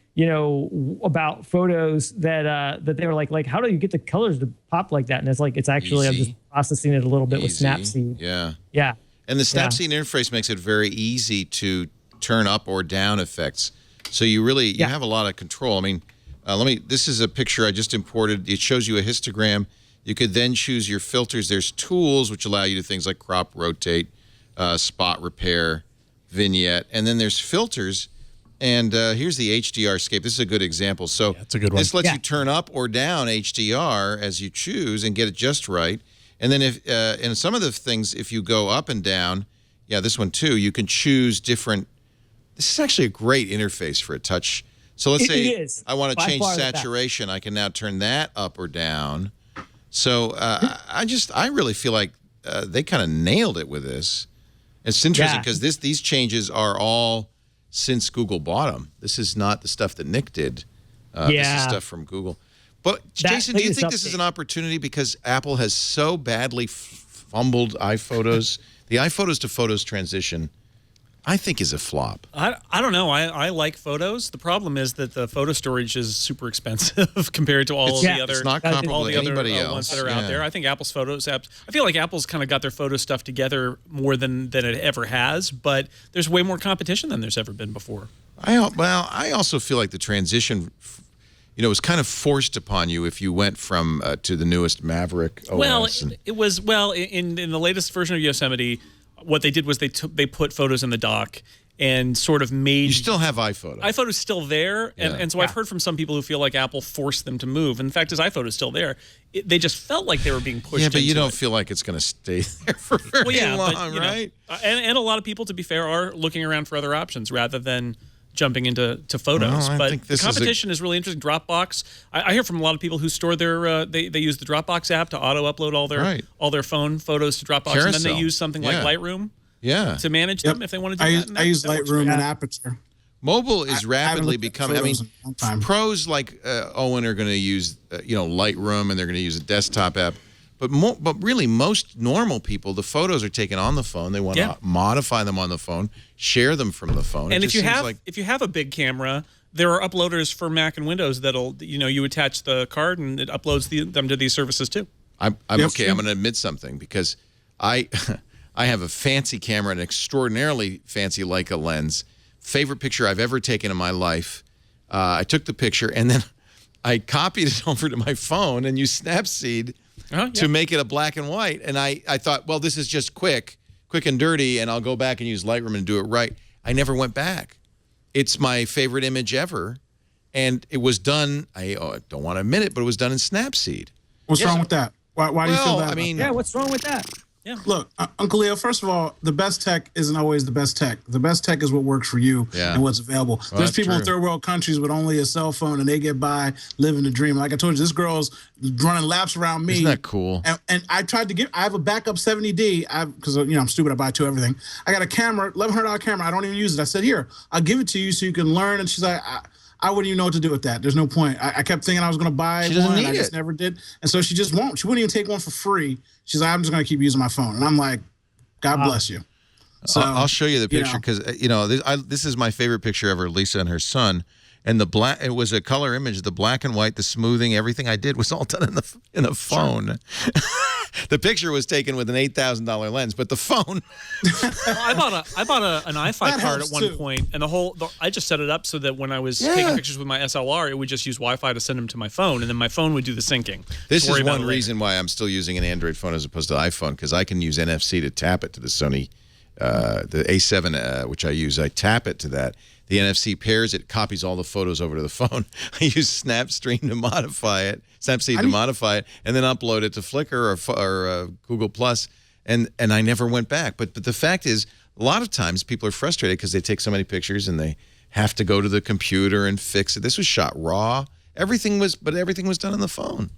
about photos that they were like, how do you get the colors to pop like that? And it's actually, I'm just processing it a little bit with Snapseed. Yeah. Yeah. And the Snapseed interface makes it very easy to turn up or down effects. So you really, you have a lot of control. This is a picture I just imported. It shows you a histogram. You could then choose your filters. There's tools which allow you to do things like crop, rotate, spot repair, vignette. And then there's filters. And here's the HDR scape. This is a good example. So that's a good one. This lets you turn up or down HDR as you choose and get it just right. And then if in some of the things, if you go up and down, this one too, you can choose different. This is actually a great interface for a touch. So let's say I want to change saturation. I can now turn that up or down. So I really feel like they kind of nailed it with this. It's interesting because these changes are all since Google bought them. This is not the stuff that Nick did. This is stuff from Google. But Jason, do you think this is an opportunity because Apple has so badly fumbled iPhotos? The iPhotos to Photos transition, I think, is a flop. I don't know. I like photos. The problem is that the photo storage is super expensive compared to all of the other, it's not comparable to anybody else. Ones that are out there. I think Apple's Photos apps. I feel like Apple's kind of got their photo stuff together more than it ever has. But there's way more competition than there's ever been before. I also feel like the transition, was kind of forced upon you if you went from to the newest Maverick OS. Well, it was in the latest version of Yosemite. What they did was they put photos in the dock, and sort of made. You still have iPhoto. iPhoto's still there, and so I've heard from some people who feel like Apple forced them to move. And the fact is, iPhoto's still there. They just felt like they were being pushed. Yeah, but you into don't it. feel like it's going to stay there for very long, but, right? And a lot of people, to be fair, are looking around for other options rather than jumping into photos. Well, I but think the this competition is really interesting. Dropbox. I hear from a lot of people who store their they use the Dropbox app to auto upload all their phone photos to Dropbox, and then they use something like Lightroom to manage them if they want to do that. I use Lightroom and Aperture. Mobile is rapidly becoming. I mean, pros like Owen are going to use Lightroom, and they're going to use a desktop app. But really, most normal people, the photos are taken on the phone. They want to modify them on the phone, share them from the phone. And if you have a big camera, there are uploaders for Mac and Windows that'll you attach the card and it uploads them to these services too. I'm okay. I'm going to admit something because I have a fancy camera, an extraordinarily fancy Leica lens. Favorite picture I've ever taken in my life. I took the picture and then I copied it over to my phone and used Snapseed to make it a black and white. And I thought, well, this is just quick and dirty, and I'll go back and use Lightroom and do it right. I never went back. It's my favorite image ever. And it was done, I don't want to admit it, but it was done in Snapseed. What's wrong with that? Why do you feel that? I mean, what's wrong with that? Yeah. Look, Uncle Leo, first of all, the best tech isn't always the best tech. The best tech is what works for you and what's available. There's people in third world countries with only a cell phone and they get by living the dream. Like I told you, this girl's running laps around me. Isn't that cool? And I tried to I have a backup 70D because I'm stupid. I buy two everything. I got a camera, $1,100 camera. I don't even use it. I said, here, I'll give it to you so you can learn. And she's like, I wouldn't even know what to do with that. There's no point. I kept thinking I was going to buy one, and I just never did. And so she just won't. She wouldn't even take one for free. She's like, I'm just going to keep using my phone. And I'm like, God bless you. So I'll show you the picture because this is my favorite picture ever. Lisa and her son, and it was a color image. The black and white, the smoothing, everything I did was all done in a phone. The picture was taken with an $8,000 lens, but the phone. I bought an iFi card at one point, and I just set it up so that when I was taking pictures with my SLR, it would just use Wi-Fi to send them to my phone, and then my phone would do the syncing. This is one reason why I'm still using an Android phone as opposed to iPhone, because I can use NFC to tap it to the Sony, the A7, which I use. I tap it to that. The NFC pairs it, copies all the photos over to the phone. I use Snapstream to modify it, Snapseed to modify it, and then upload it to Flickr or Google Plus, and I never went back. But the fact is, a lot of times people are frustrated because they take so many pictures and they have to go to the computer and fix it. This was shot raw. Everything was done on the phone.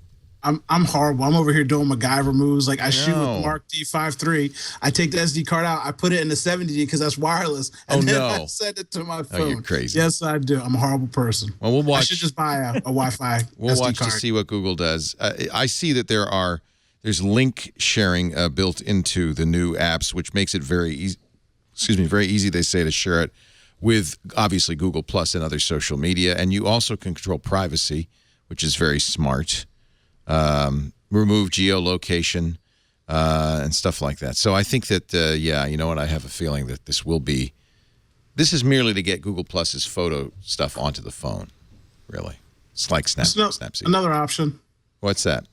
I'm horrible. I'm over here doing MacGyver moves. Like I shoot with Mark D5 III. I take the SD card out. I put it in the 70D because that's wireless. And then I send it to my phone. Oh, you're crazy. Yes, I do. I'm a horrible person. Well, we'll watch. I should just buy a Wi-Fi We'll SD watch card. to see what Google does. I see that there's link sharing built into the new apps, which makes it very easy. Very easy, they say, to share it with obviously Google Plus and other social media, and you also can control privacy, which is very smart. Remove geolocation and stuff like that. So I think that, you know what? I have a feeling that this is merely to get Google Plus's photo stuff onto the phone, really. It's like Snapseed. Another option. What's that?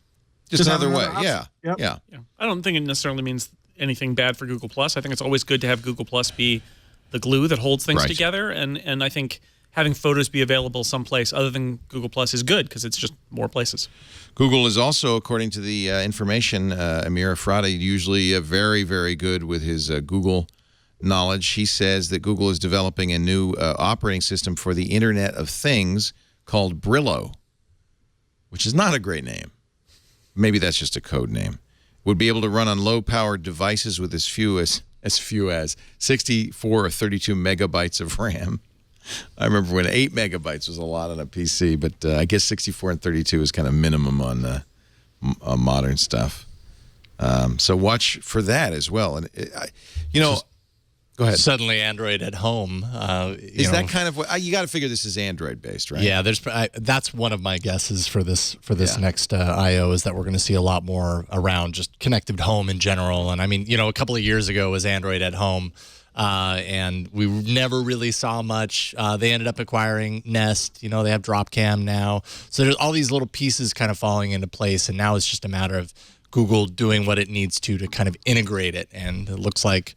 Just another way. Option. Yeah. I don't think it necessarily means anything bad for Google Plus. I think it's always good to have Google Plus be the glue that holds things together. And I think having photos be available someplace other than Google Plus is good because it's just more places. Google is also, according to the information, Amir Efrati, usually very, very good with his Google knowledge. He says that Google is developing a new operating system for the Internet of Things called Brillo, which is not a great name. Maybe that's just a code name. Would be able to run on low-powered devices with as few as 64 or 32 megabytes of RAM. I remember when 8 megabytes was a lot on a PC, but I guess 64 and 32 is kind of minimum on modern stuff. So watch for that as well. And go ahead. Suddenly Android at home. Is that kind of what you got to figure? This is Android based, right? Yeah, that's one of my guesses for this next I/O is that we're going to see a lot more around just connected home in general. And I mean, a couple of years ago was Android at home. And we never really saw much. They ended up acquiring Nest. They have Dropcam now. So there's all these little pieces kind of falling into place. And now it's just a matter of Google doing what it needs to kind of integrate it. And it looks like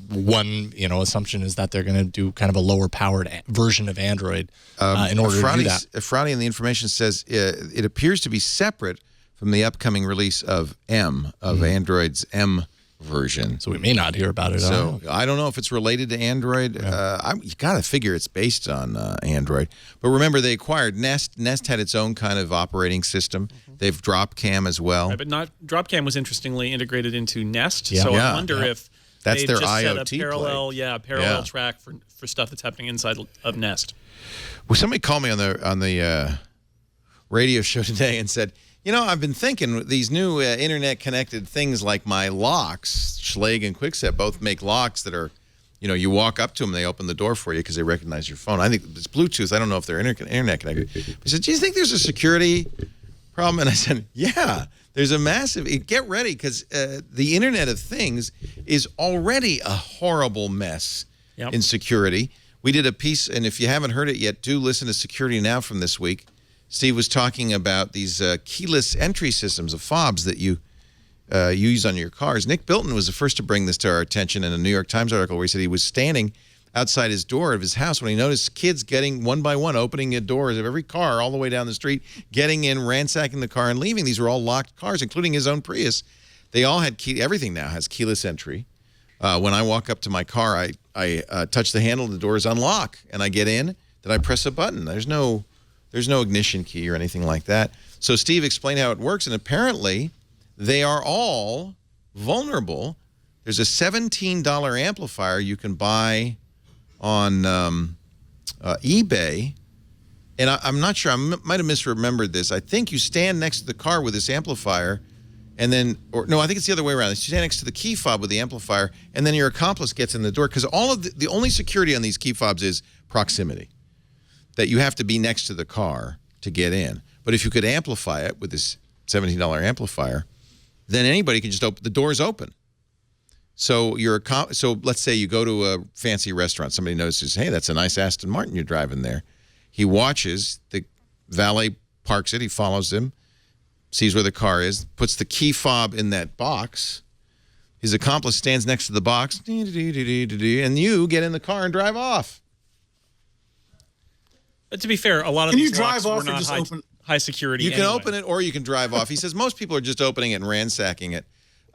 One assumption is that they're going to do kind of a lower powered version of Android in order to do that. Friday in the information says it appears to be separate from the upcoming release of Android's M version. So we may not hear about it. So I don't know if it's related to Android. Yeah. You got to figure it's based on Android. But remember, they acquired Nest. Nest had its own kind of operating system. They've Dropcam as well. Right, but Dropcam was interestingly integrated into Nest. Yeah. So I wonder if that's their just IoT set a parallel stuff for stuff that's happening inside of Nest. Well, somebody called me on the radio show today and said, I've been thinking these new internet-connected things like my locks, Schlage and Kwikset, both make locks that are, you walk up to them, they open the door for you because they recognize your phone. I think it's Bluetooth. I don't know if they're internet connected. He said, do you think there's a security problem? And I said, yeah, there's a massive, get ready because the Internet of Things is already a horrible mess in security. We did a piece, and if you haven't heard it yet, do listen to Security Now from this week. Steve was talking about these keyless entry systems of fobs that you use on your cars. Nick Bilton was the first to bring this to our attention in a New York Times article where he said he was standing outside his door of his house when he noticed kids getting one by one, opening the doors of every car all the way down the street, getting in, ransacking the car, and leaving. These were all locked cars, including his own Prius. They all had everything now has keyless entry. When I walk up to my car, I touch the handle, the doors unlock, and I get in. Then I press a button. There's no ignition key or anything like that. So Steve explained how it works, and apparently they are all vulnerable. There's a $17 amplifier you can buy on eBay, and I'm not sure. I might have misremembered this. I think you stand next to the car with this amplifier, and then, I think it's the other way around. You stand next to the key fob with the amplifier, and then your accomplice gets in the door, because all of the only security on these key fobs is proximity. That you have to be next to the car to get in. But if you could amplify it with this $17 amplifier, then anybody can just open, the door's open. So let's say you go to a fancy restaurant, somebody notices, hey, that's a nice Aston Martin you're driving there. He watches, the valet parks it, he follows him, sees where the car is, puts the key fob in that box. His accomplice stands next to the box, and you get in the car and drive off. But to be fair, a lot of these locks were not high security. You can open it or you can drive off. He says most people are just opening it and ransacking it.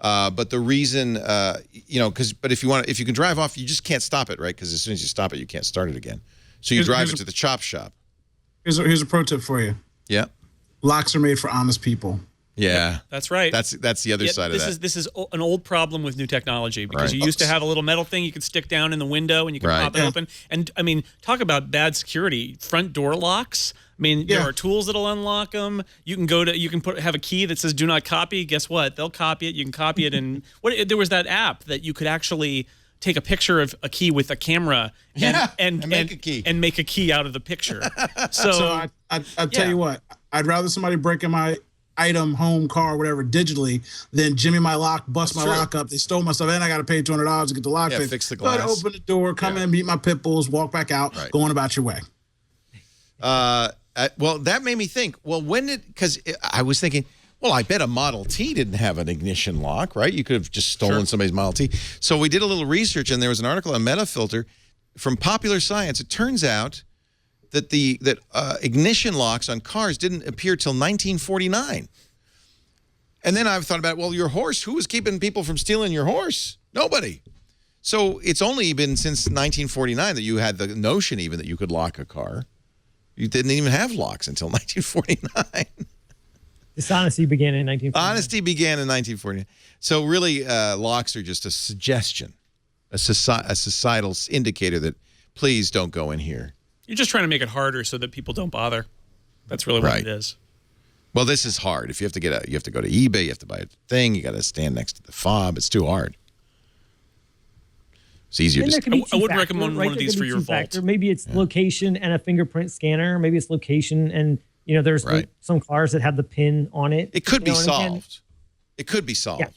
But the reason, but if you can drive off, you just can't stop it, right? Because as soon as you stop it, you can't start it again. So you drive it to the chop shop. Here's a pro tip for you. Yeah. Locks are made for honest people. Yeah, that's right. That's the other side of that. This is an old problem with new technology because you used to have a little metal thing you could stick down in the window and you could pop it open. And I mean, talk about bad security. Front door locks. I mean, there are tools that'll unlock them. You can have a key that says "Do not copy." Guess what? They'll copy it. You can copy it, and there was that app that you could actually take a picture of a key with a camera and make a key out of the picture. So I tell you what, I'd rather somebody break in my item, home, car, whatever, digitally, than jimmy my lock, bust my lock up. They stole my stuff, and I got to pay $200 to get the lock fixed. Fix the glass. But open the door, come in, meet my pit bulls, walk back out, go on about your way. Well, that made me think. Well, because I was thinking, well, I bet a Model T didn't have an ignition lock, right? You could have just stolen somebody's Model T. So we did a little research, and there was an article on Metafilter from Popular Science. It turns out that ignition locks on cars didn't appear till 1949. And then I've thought about, well, your horse, who was keeping people from stealing your horse? Nobody. So it's only been since 1949 that you had the notion even that you could lock a car. You didn't even have locks until 1949. Dishonesty began in 1949. Honesty began in 1949. So really, locks are just a suggestion, a societal indicator that please don't go in here. You're just trying to make it harder so that people don't bother. That's really what it is. Well, this is hard. If you have to you have to go to eBay, you have to buy a thing, you got to stand next to the fob. It's too hard. It's easier to. I wouldn't recommend one of these for your vault. Maybe it's location and a fingerprint scanner. Maybe it's location and there's some cars that have the pin on it. It could be solved. It could be solved. Yeah.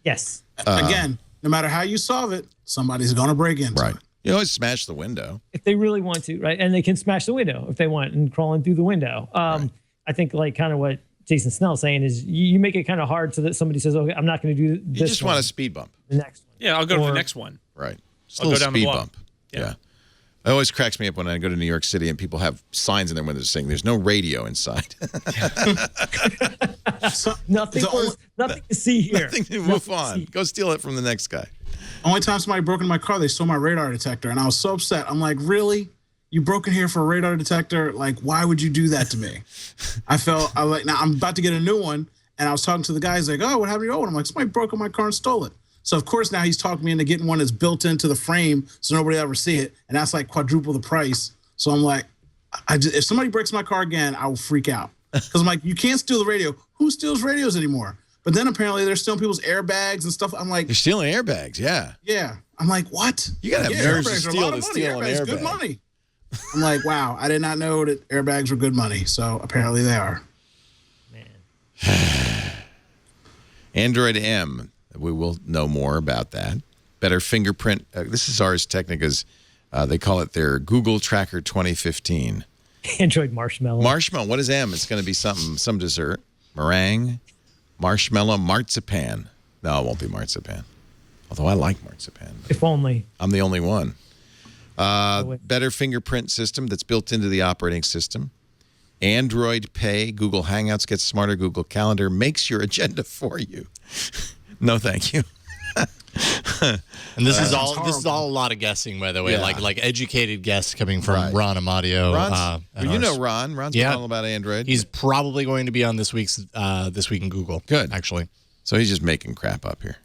Yes. Again, no matter how you solve it, somebody's going to break into it. You always smash the window. If they really want to, right? And they can smash the window if they want and crawl in through the window. I think kind of what Jason Snell is saying is you make it kind of hard so that somebody says, okay, I'm not going to do this. You just want a speed bump. The next one. Yeah, I'll go to the next one. Right. Just a I'll go little down the speed block. bump. Yeah. It always cracks me up when I go to New York City and people have signs in their windows saying there's no radio inside. Nothing to see here. Nothing to move on. Go steal it from the next guy. Only time somebody broke into my car, they stole my radar detector, and I was so upset. I'm like, really? You broke in here for a radar detector? Like, why would you do that to me? I was like, now I'm about to get a new one, and I was talking to the guy. He's like, oh, what happened to your old one? I'm like, somebody broke in my car and stole it. So, of course, now he's talking me into getting one that's built into the frame so nobody will ever see it. And that's like quadruple the price. So I'm like, if somebody breaks my car again, I will freak out. Because I'm like, you can't steal the radio. Who steals radios anymore? But then apparently they're stealing people's airbags and stuff. I'm like, they're stealing airbags, yeah. Yeah. I'm like, what? You got to have nerves to steal an airbag. Good money. I'm like, wow, I did not know that airbags were good money. So apparently they are. Man. Android M. We will know more about that. Better fingerprint. This is Ars Technica's. They call it their Google Tracker 2015. Android marshmallow. Marshmallow. What is M? It's going to be some dessert. Meringue, marshmallow, marzipan. No, it won't be marzipan. Although I like marzipan. If only. I'm the only one. Better fingerprint system that's built into the operating system. Android Pay. Google Hangouts gets smarter. Google Calendar makes your agenda for you. No, thank you. And this is all a lot of guessing, by the way, like educated guess coming from Ron Amadio. You know Ron. Ron's been all about Android. He's probably going to be on this week's This Week in Google. Good, actually. So he's just making crap up here.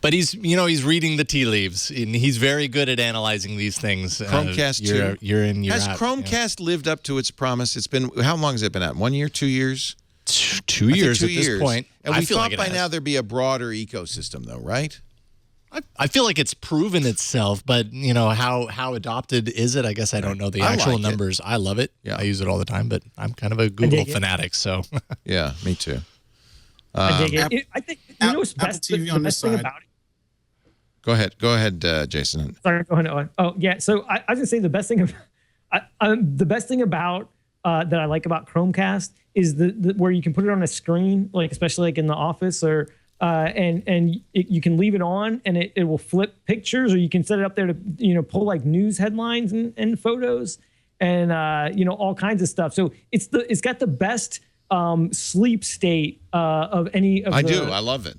But he's reading the tea leaves, and he's very good at analyzing these things. Chromecast 2. You're in. Has Chromecast lived up to its promise? It's been, how long has it been out? 1 year, 2 years? 2 years at this point. And we thought by now there'd be a broader ecosystem, though, right? I feel like it's proven itself, but how adopted is it? I guess I don't know the actual numbers. I love it. Yeah. I use it all the time, but I'm kind of a Google fanatic, so. Yeah, me too. I dig it. I think what's best, the best thing about it. Go ahead, Jason. Sorry, go ahead, Owen. Oh yeah. So I was gonna say the best thing about that I like about Chromecast is the where you can put it on a screen, like especially like in the office or you can leave it on and it will flip pictures, or you can set it up there to pull like news headlines and photos and all kinds of stuff. So it's got the best sleep state of any of I love it.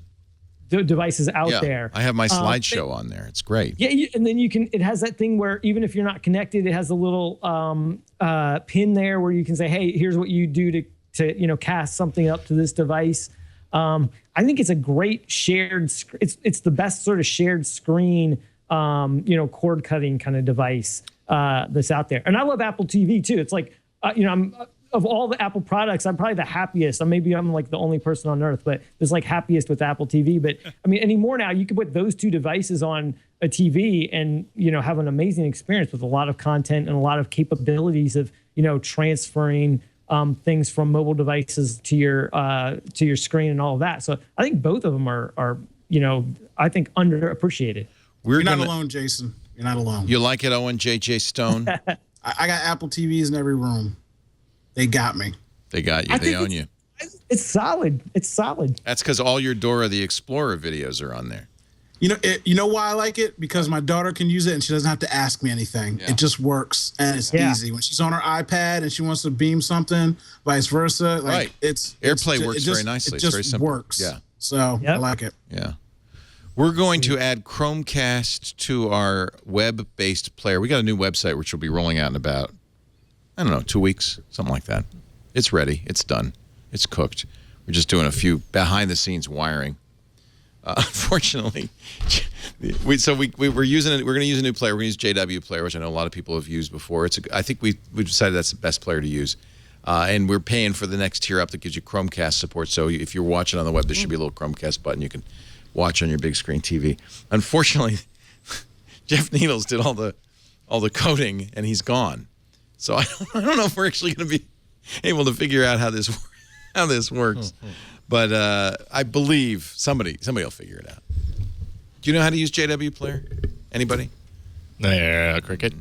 Devices out there. I have my slideshow on there. It's great. Yeah, and then it has that thing where even if you're not connected, it has a little pin there where you can say, hey, here's what you do to cast something up to this device. I think it's a great shared. It's the best sort of shared screen, cord cutting kind of device that's out there. And I love Apple TV too. It's like I'm. Of all the Apple products, I'm probably the happiest. Maybe I'm like the only person on earth, but just like happiest with Apple TV. But I mean, anymore now, you can put those two devices on a TV and have an amazing experience with a lot of content and a lot of capabilities of transferring things from mobile devices to your screen and all of that. So I think both of them are I think underappreciated. You're not alone, Jason. You're not alone. You like it, Owen? JJ Stone. I got Apple TVs in every room. They got me. They got you. They own you. It's solid. It's solid. That's because all your Dora the Explorer videos are on there. You know why I like it? Because my daughter can use it and she doesn't have to ask me anything. Yeah. It just works and it's easy. When she's on her iPad and she wants to beam something, vice versa. AirPlay works very nicely. It's very simple. Works. Yeah. So I like it. Yeah. We're going to add Chromecast to our web-based player. We got a new website which will be rolling out in about 2 weeks, something like that. It's ready. It's done. It's cooked. We're just doing a few behind-the-scenes wiring. Unfortunately, we're using it. We're going to use a new player. We're going to use JW Player, which I know a lot of people have used before. I think we decided that's the best player to use. And we're paying for the next tier up that gives you Chromecast support. So if you're watching on the web, there should be a little Chromecast button you can watch on your big screen TV. Unfortunately, Jeff Needles did all the coding, and he's gone. So I don't know if we're actually going to be able to figure out how this works. But I believe somebody will figure it out. Do you know how to use JW Player? Anybody? Yeah, Cricket.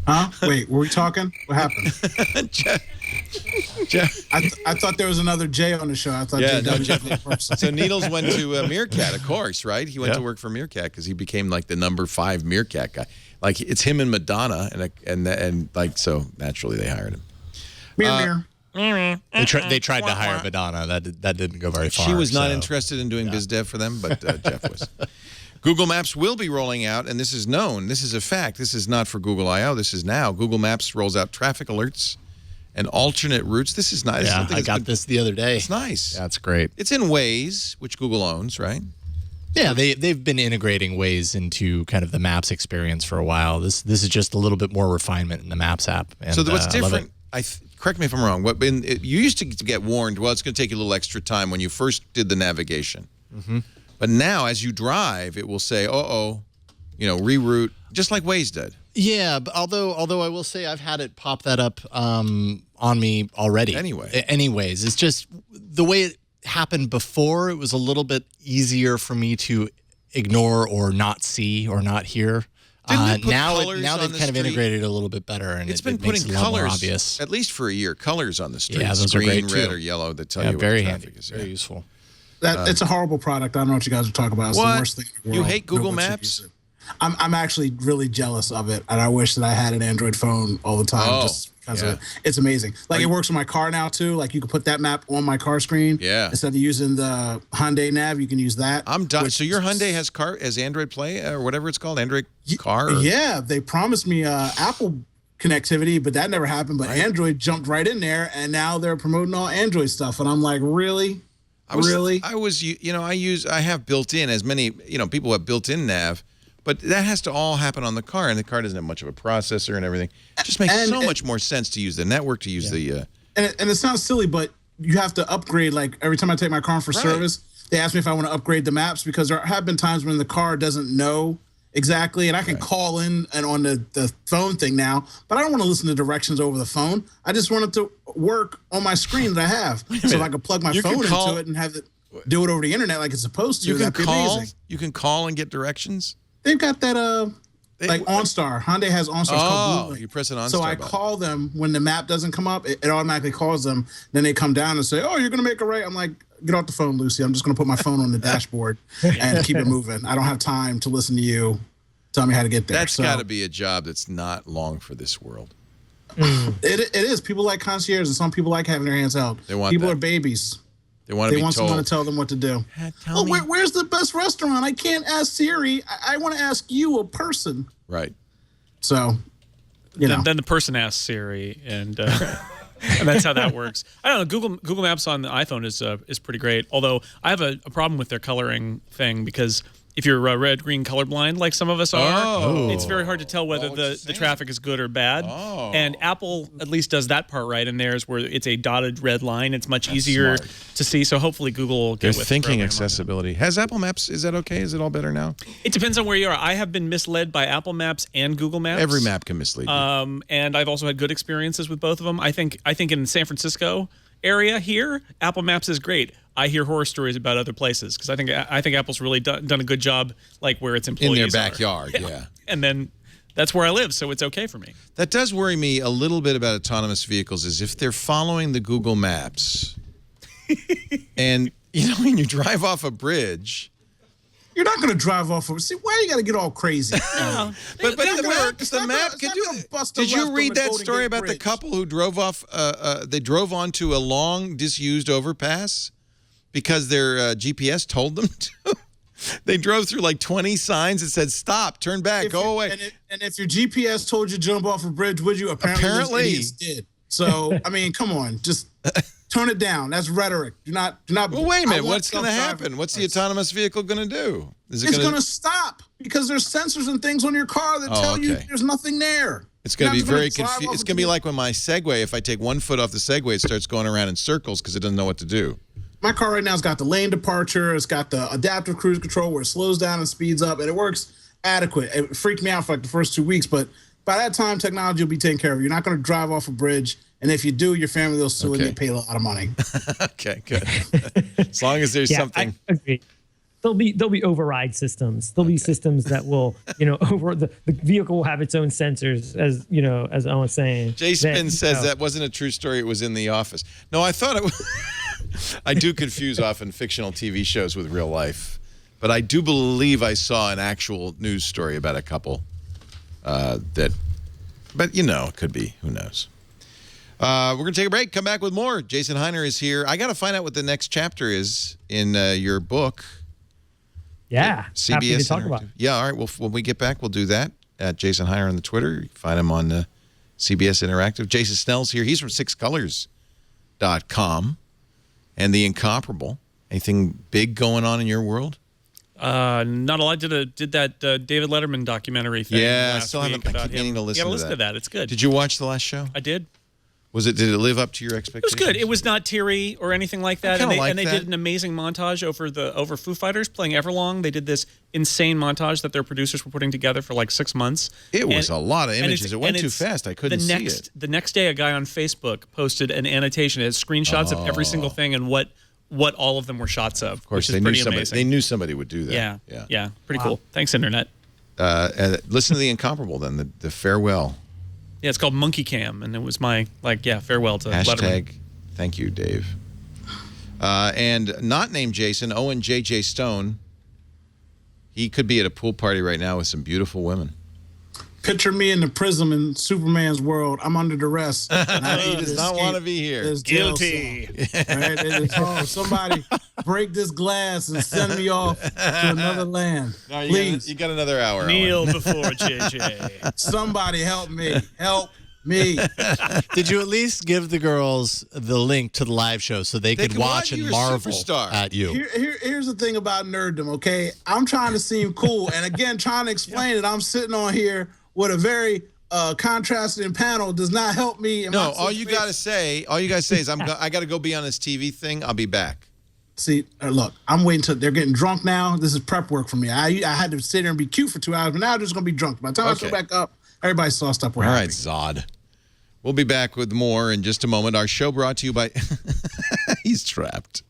Huh? Wait, were we talking? What happened? Jeff. I thought there was another J on the show. I thought Jeff. So Needles went to Meerkat, of course, right? He went to work for Meerkat because he became like the number 5 Meerkat guy. Like it's him and Madonna, and like so naturally they hired him. Mirror. They tried to hire Madonna. That didn't go very far. She was not interested in doing biz dev for them, but Jeff was. Google Maps will be rolling out, and this is known. This is a fact. This is not for Google I/O. This is now. Google Maps rolls out traffic alerts and alternate routes. This is nice. Yeah, I got this the other day. It's nice. That's great. It's in Waze, which Google owns, right? Yeah, they've been integrating Waze into kind of the Maps experience for a while. This is just a little bit more refinement in the Maps app. And, so what's different? Correct me if I'm wrong. You used to get warned. Well, it's going to take you a little extra time when you first did the navigation. Mm-hmm. But now, as you drive, it will say, reroute, just like Waze did. Yeah, but although I will say I've had it pop that up on me already. Anyways, it's just the way it happened before, it was a little bit easier for me to ignore or not see or not hear. Now they've kind of integrated it a little bit better, and it's been it putting makes it a lot more colors, obvious. at least for a year, colors on the street. Yeah, those green, are great red, too. or yellow that tell you very where the traffic handy, is. very useful. It's a horrible product. I don't know what you guys are talking about. It's the worst thing in the world. You hate Google Maps? I'm actually really jealous of it, and I wish that I had an Android phone all the time just because of it. It's amazing. Like it works with my car now too. Like you can put that map on my car screen. Yeah. Instead of using the Hyundai Nav, you can use that. I'm done. So your Hyundai has Android Play or whatever it's called, Android Car? Yeah, they promised me Apple connectivity, but that never happened. But Android jumped right in there, and now they're promoting all Android stuff, and I'm like, really? I have built-in, as many people have built-in nav, but that has to all happen on the car, and the car doesn't have much of a processor and everything. It just makes so much more sense to use the network, to use the and it sounds silly, but you have to upgrade. Like every time I take my car for service, they ask me if I want to upgrade the maps, because there have been times when the car doesn't know exactly, and I can call in and on the phone thing now, but I don't want to listen to directions over the phone. I just want it to work on my screen that I have. So if I can plug my phone into it and have it do it over the internet like it's supposed to, that'd be amazing. You can call and get directions? They've got that like OnStar. Hyundai has OnStar. Called you press an OnStar So I call them when the map doesn't come up. It automatically calls them. Then they come down and say, "Oh, you're going to make a right." I'm like, "Get off the phone, Lucy. I'm just going to put my phone on the dashboard and keep it moving. I don't have time to listen to you tell me how to get there." That's got to be a job that's not long for this world. It is. People like concierge, and some people like having their hands held. People are babies. They want someone to tell them what to do. Where's the best restaurant? I can't ask Siri. I want to ask you, a person. Right. So, then the person asks Siri, and and that's how that works. I don't know. Google Maps on the iPhone is pretty great. Although I have a problem with their coloring thing, because if you're red-green colorblind, like some of us are, it's very hard to tell whether the traffic is good or bad. And Apple at least does that part right in theirs, where it's a dotted red line. It's much easier to see. So hopefully Google will get with They're thinking accessibility. Has Apple Maps, is that okay? Is it all better now? It depends on where you are. I have been misled by Apple Maps and Google Maps. Every map can mislead you. And I've also had good experiences with both of them. I think in San Francisco area here, Apple Maps is great. I hear horror stories about other places, because I think Apple's really done a good job, like where its employees in their backyard. Yeah. And then that's where I live, so it's okay for me. That does worry me a little bit about autonomous vehicles, is if they're following the Google Maps, and when you drive off a bridge. You're not going to drive off of. See, why you got to get all crazy? But the map can do it. Did you read that story about the couple who drove off? They drove onto a long disused overpass because their GPS told them to. They drove through like 20 signs that said "Stop, turn back, go away." And if your GPS told you to jump off a bridge, would you? Apparently, those idiots did. So I mean, come on, just. Tone it down. That's rhetoric. Do not. Well, wait a minute. What's going to happen? What's the autonomous vehicle going to do? It's going to stop, because there's sensors and things on your car that tell you there's nothing there. It's going to be very confusing. It's going to be like when my Segway, if I take 1 foot off the Segway, it starts going around in circles because it doesn't know what to do. My car right now has got the lane departure. It's got the adaptive cruise control where it slows down and speeds up, and it works adequate. It freaked me out for like the first 2 weeks, but by that time, technology will be taken care of. You're not going to drive off a bridge. And if you do, your family will sue and they pay a lot of money. Okay, good. As long as there's something. I agree. there'll be override systems. There'll be systems that will, over the vehicle will have its own sensors, as as Owen's saying. Jason says that wasn't a true story. It was in the office. No, I thought it was. I do confuse often fictional TV shows with real life, but I do believe I saw an actual news story about a couple that. But it could be. Who knows? We're going to take a break. Come back with more. Jason Hiner is here. I got to find out what the next chapter is in your book. Yeah. CBS happy to talk about it. Yeah, all right. Well, when we get back, we'll do that. At Jason Hiner on the Twitter. You can find him on CBS Interactive. Jason Snell's here. He's from sixcolors.com and The Incomparable. Anything big going on in your world? Not a lot. Did that David Letterman documentary thing. Yeah, I last still haven't. week I keep meaning to listen to that. to Listen to that. It's good. Did you watch the last show? I did. Did it live up to your expectations? It was good. It was not teary or anything like that. And they did an amazing montage over Foo Fighters playing Everlong. They did this insane montage that their producers were putting together for like 6 months. It was a lot of images. It went too fast. I couldn't see it. The next day, a guy on Facebook posted an annotation. It has screenshots of every single thing and what all of them were shots of. Of course, which is pretty amazing. They knew somebody would do that. Yeah. Pretty cool. Thanks, Internet. Listen to The Incomparable then, the farewell. Yeah, it's called Monkey Cam, and it was my farewell to Hashtag, Letterman. Thank you, Dave. And not named Jason, Owen J.J. Stone. He could be at a pool party right now with some beautiful women. Picture me in the prism in Superman's world. I'm under duress. He does not want to be here. Guilty. Right? Somebody break this glass and send me off to another land. No, Please. You got another hour. Kneel Owen. before JJ. Somebody help me. Help me. Did you at least give the girls the link to the live show so they could watch and marvel at you? Here's the thing about nerddom, okay? I'm trying to seem cool, and again, trying to explain it. I'm sitting on here with a very contrasting panel. Does not help me. No, all you got to say is I got to go be on this TV thing. I'll be back. See, look, I'm waiting till they're getting drunk now. This is prep work for me. I had to sit there and be cute for 2 hours, but now I'm just going to be drunk. By the time I go back up, everybody's sauced up. All right, Zod. We'll be back with more in just a moment. Our show brought to you by... He's trapped.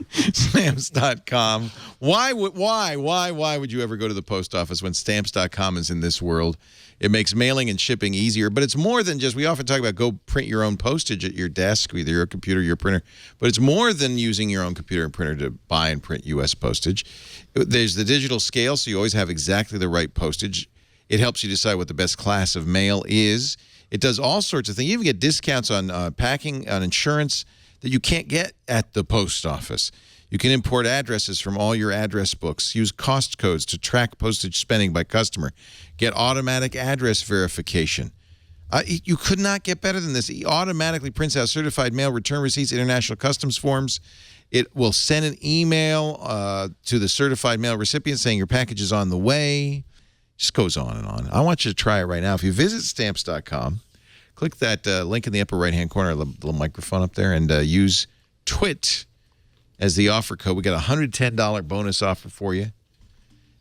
Stamps.com. Why would you ever go to the post office when Stamps.com is in this world? It makes mailing and shipping easier, but it's more than just... We often talk about go print your own postage at your desk, either your computer or your printer, but it's more than using your own computer and printer to buy and print U.S. postage. There's the digital scale, so you always have exactly the right postage. It helps you decide what the best class of mail is. It does all sorts of things. You even get discounts on packing, on insurance that you can't get at the post office. You can import addresses from all your address books. Use cost codes to track postage spending by customer. Get automatic address verification. You could not get better than this. It automatically prints out certified mail, return receipts, international customs forms. It will send an email to the certified mail recipient saying your package is on the way. Just goes on and on. I want you to try it right now. If you visit Stamps.com, click that link in the upper right-hand corner, the little microphone up there, and use TWIT as the offer code. We got a $110 bonus offer for you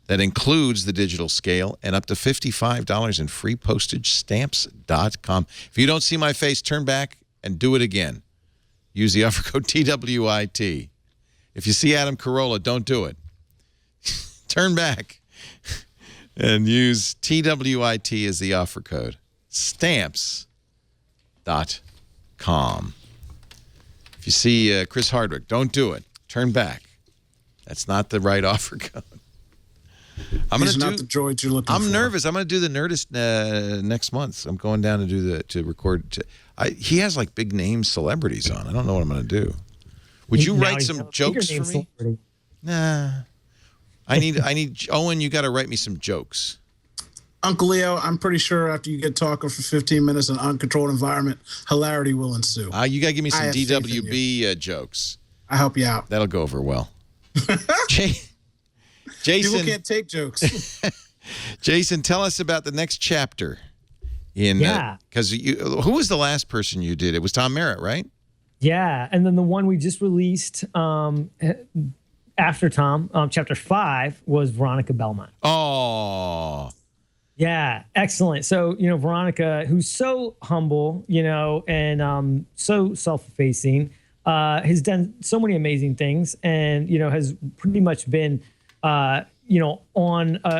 that includes the digital scale and up to $55 in free postage. Stamps.com. If you don't see my face, turn back and do it again. Use the offer code TWIT. If you see Adam Carolla, don't do it. Turn back and use TWIT as the offer code. Stamps.com. If you see Chris Hardwick, don't do it. Turn back. That's not the right offer code. These are not the droids you're looking for. I'm nervous. I'm going to do the Nerdist next month. I'm going down to record. He has like big name celebrities on. I don't know what I'm going to do. Would you write some jokes for me? Celebrity. Nah. I need Owen, you got to write me some jokes. Uncle Leo, I'm pretty sure after you get talking for 15 minutes in an uncontrolled environment, hilarity will ensue. You got to give me some DWB jokes. I'll help you out. That'll go over well. Jason, people can't take jokes. Jason, tell us about the next chapter. Because who was the last person you did? It was Tom Merritt, right? Yeah, and then the one we just released after Tom, chapter 5, was Veronica Belmont. Oh. Yeah, excellent. So, Veronica, who's so humble, and so self-effacing, has done so many amazing things, and has pretty much been on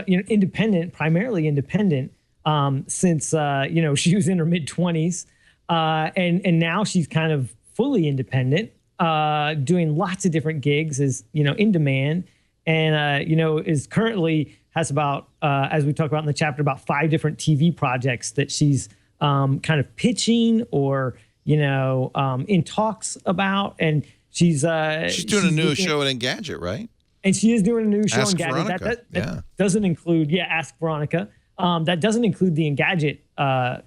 independent, primarily independent, since she was in her mid-20s, and now she's kind of fully independent, doing lots of different gigs, is in demand, and is currently has about, as we talk about in the chapter, about 5 different TV projects that she's kind of pitching or in talks about, and she's doing a new show at Engadget, right? And she is doing a new show Ask on Engadget. Veronica. That doesn't include, Ask Veronica. That doesn't include the Engadget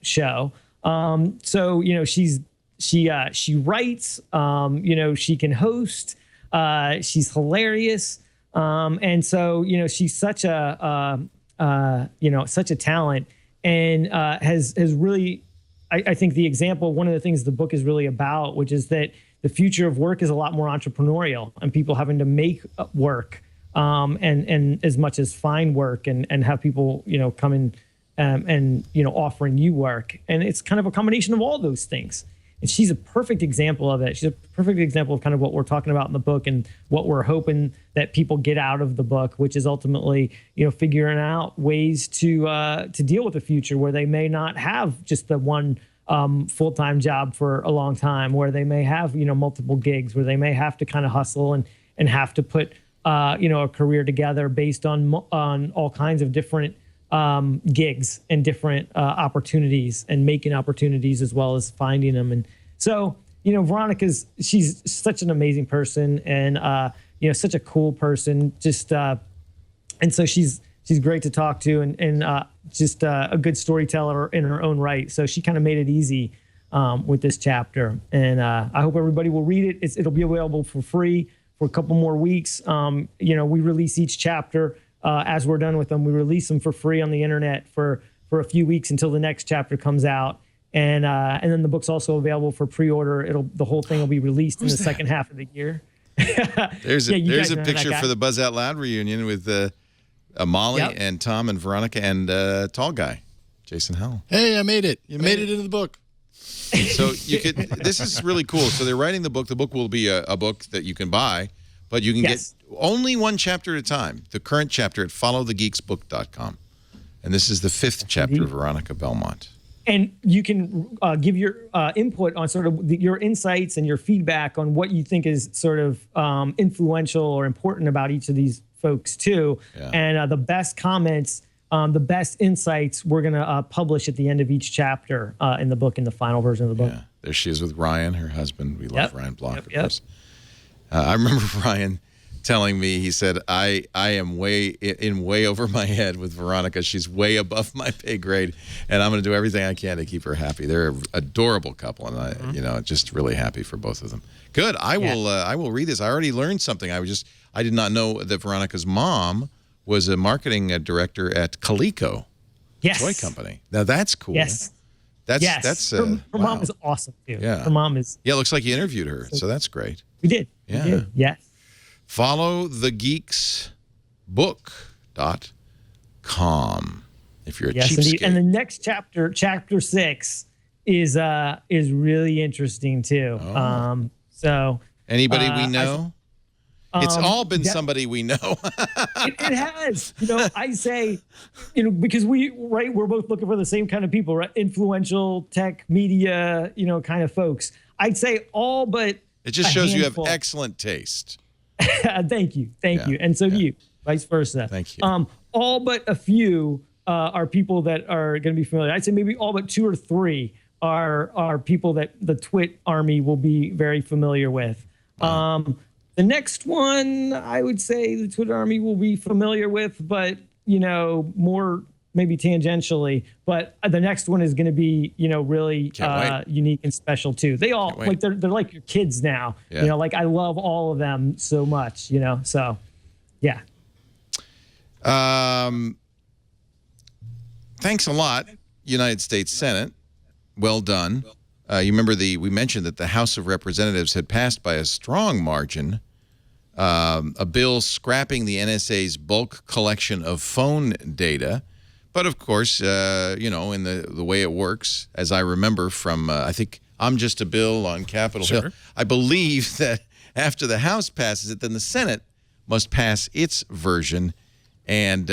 show. So she writes. She can host. She's hilarious. And so she's such a such a talent, and has really. I think the example, one of the things the book is really about, which is that the future of work is a lot more entrepreneurial, and people having to make work, and as much as find work, and have people come in and offering you work, and it's kind of a combination of all those things. And she's a perfect example of it. She's a perfect example of kind of what we're talking about in the book and what we're hoping that people get out of the book, which is ultimately, figuring out ways to deal with the future where they may not have just the one full-time job for a long time, where they may have, multiple gigs, where they may have to kind of hustle and have to put, a career together based on all kinds of different gigs and different opportunities, and making opportunities as well as finding them. And so, she's such an amazing person, and such a cool person. Just and so she's great to talk to, and just a good storyteller in her own right. So she kind of made it easy with this chapter, and I hope everybody will read it. It'll be available for free for a couple more weeks. We release each chapter. As we're done with them, we release them for free on the internet for a few weeks until the next chapter comes out, and then the book's also available for pre-order. The whole thing will be released in the second half of the year. There's a picture for the Buzz Out Loud reunion with Molly and Tom and Veronica and tall guy Jason Howell. Hey, I made it! You made it into the book. So you could. This is really cool. So they're writing the book. The book will be a book that you can buy. But you can get only one chapter at a time. The current chapter at followthegeeksbook.com. And this is the 5th chapter, Veronica Belmont. And you can give your input on sort of your insights and your feedback on what you think is sort of influential or important about each of these folks, too. Yeah. And the best comments, the best insights, we're going to publish at the end of each chapter in the book, in the final version of the book. Yeah. There she is with Ryan, her husband. We love Ryan Block, of course. I remember Ryan telling me, he said, I am way over my head with Veronica. She's way above my pay grade, and I'm going to do everything I can to keep her happy. They're an adorable couple, and I, just really happy for both of them. Good. I will read this. I already learned something. I did not know that Veronica's mom was a marketing director at Coleco, toy company. Now that's cool. Yes. That's her mom is awesome too. Yeah. Her mom is. Yeah, it looks like you interviewed her, so that's great. We did. Yeah. We did. Yes. Followthegeeksbook.com if you're a cheapskate. Indeed. And the next chapter, chapter 6, is really interesting too. Oh. So anybody we know? It's all been somebody we know. it has. I say, because we're both looking for the same kind of people, right? Influential tech media, kind of folks. I'd say all but it just shows you have excellent taste. Thank you. And so do you, vice versa. Thank you. All but a few are people that are going to be familiar. I'd say maybe all but 2 or 3 are people that the Twit army will be very familiar with. The next one, I would say the Twitter army will be familiar with, but, more maybe tangentially. But the next one is going to be, really unique and special, too. They all, they're like your kids now. Yeah. I love all of them so much, so, yeah. Thanks a lot, United States Senate. Well done. You remember we mentioned that the House of Representatives had passed by a strong margin a bill scrapping the NSA's bulk collection of phone data. But of course, in the way it works, as I remember from, I think I'm just a bill on Capitol Hill. I believe that after the House passes it, then the Senate must pass its version. And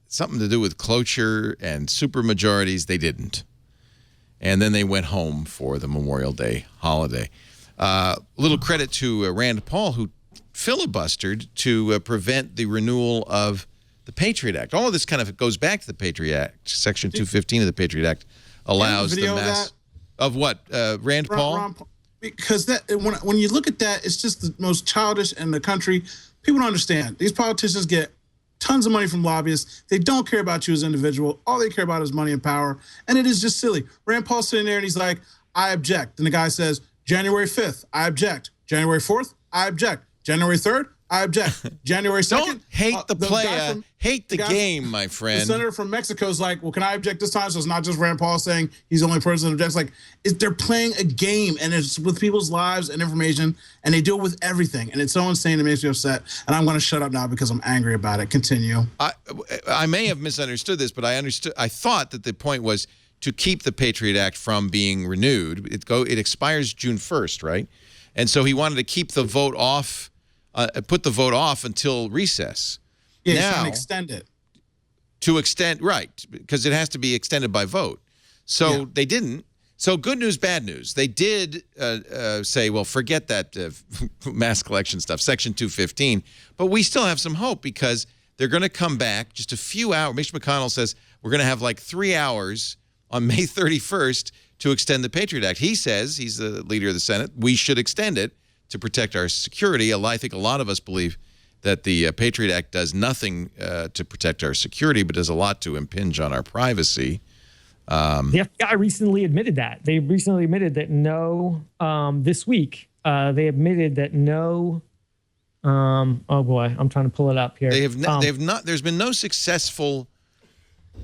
something to do with cloture and supermajorities, they didn't. And then they went home for the Memorial Day holiday. Little credit to Rand Paul, who filibustered to prevent the renewal of the Patriot Act. All of this kind of goes back to the Patriot Act. Section 215 of the Patriot Act allows the mass... Of what? Rand Paul? Because that when you look at that, it's just the most childish in the country. People don't understand. These politicians get tons of money from lobbyists. They don't care about you as an individual. All they care about is money and power. And it is just silly. Rand Paul's sitting there and he's like, I object. And the guy says, January 5th, I object. January 4th, I object. January 3rd, I object. January 2nd. Don't hate the player, hate the game, my friend. The senator from Mexico is like, well, can I object this time? So it's not just Rand Paul saying he's the only person that objects. Like, they're playing a game, and it's with people's lives and information, and they do it with everything. And it's so insane, it makes me upset. And I'm going to shut up now because I'm angry about it. Continue. I may have misunderstood this, but I thought that the point was to keep the Patriot Act from being renewed. It expires June 1st, right? And so he wanted to keep the vote off. Put the vote off until recess. Yeah, he's trying to extend it. To extend, right, because it has to be extended by vote. So they didn't. So good news, bad news. They did say, well, forget that mass collection stuff, Section 215. But we still have some hope because they're going to come back just a few hours. Mitch McConnell says we're going to have like 3 hours on May 31st to extend the Patriot Act. He says, he's the leader of the Senate, we should extend it to protect our security. I think a lot of us believe that the Patriot Act does nothing to protect our security, but does a lot to impinge on our privacy. The FBI recently admitted that. They recently admitted that this week, they admitted that oh boy, I'm trying to pull it up here. They have not, there's been no successful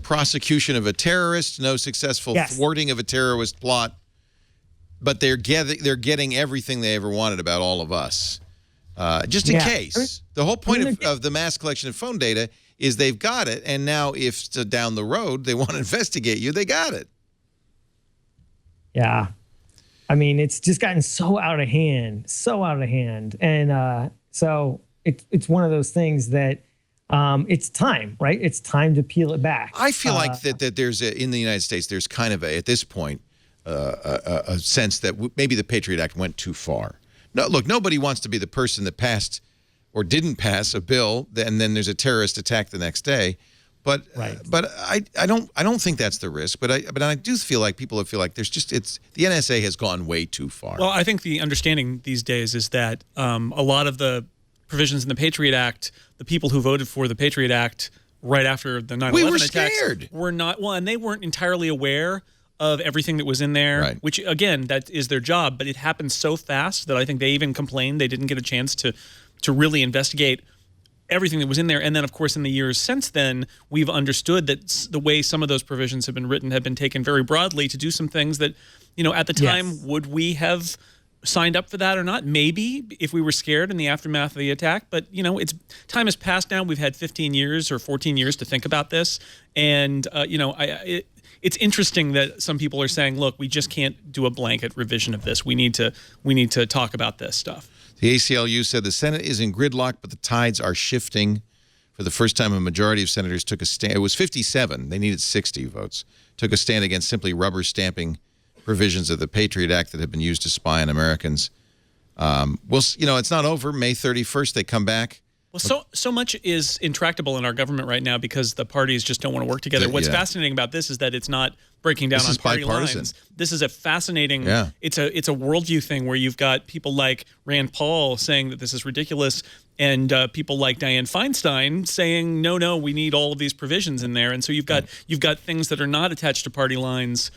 prosecution of a terrorist, no successful thwarting of a terrorist plot. But they're getting everything they ever wanted about all of us, just in case. The whole point of the mass collection of phone data is they've got it, and now if down the road they want to investigate you, they got it. Yeah, I mean it's just gotten so out of hand, and so it's one of those things that it's time, right? It's time to peel it back. I feel like that there's in the United States there's kind of at this point. A sense that maybe the Patriot Act went too far. No, look, nobody wants to be the person that passed or didn't pass a bill, and then there's a terrorist attack the next day. But I don't think that's the risk. But I do feel like people feel like the NSA has gone way too far. Well, I think the understanding these days is that a lot of the provisions in the Patriot Act, the people who voted for the Patriot Act right after the 9/11 attacks were not and they weren't entirely aware of everything that was in there, which, again, that is their job. But it happened so fast that I think they even complained they didn't get a chance to really investigate everything that was in there. And then, of course, in the years since then, we've understood that the way some of those provisions have been written have been taken very broadly to do some things that, at the time, would we have signed up for that or not? Maybe, if we were scared in the aftermath of the attack. But, time has passed now. We've had 15 years or 14 years to think about this. And, it's interesting that some people are saying, look, we just can't do a blanket revision of this. We need to talk about this stuff. The ACLU said the Senate is in gridlock, but the tides are shifting. For the first time, a majority of senators took a stand. It was 57. They needed 60 votes. Took a stand against simply rubber stamping provisions of the Patriot Act that have been used to spy on Americans. It's not over. May 31st, they come back. Well, so much is intractable in our government right now because the parties just don't want to work together. What's fascinating about this is that it's not breaking down on party lines. This is a fascinating, it's a worldview thing where you've got people like Rand Paul saying that this is ridiculous and people like Dianne Feinstein saying, no, we need all of these provisions in there. And so you've got things that are not attached to party lines.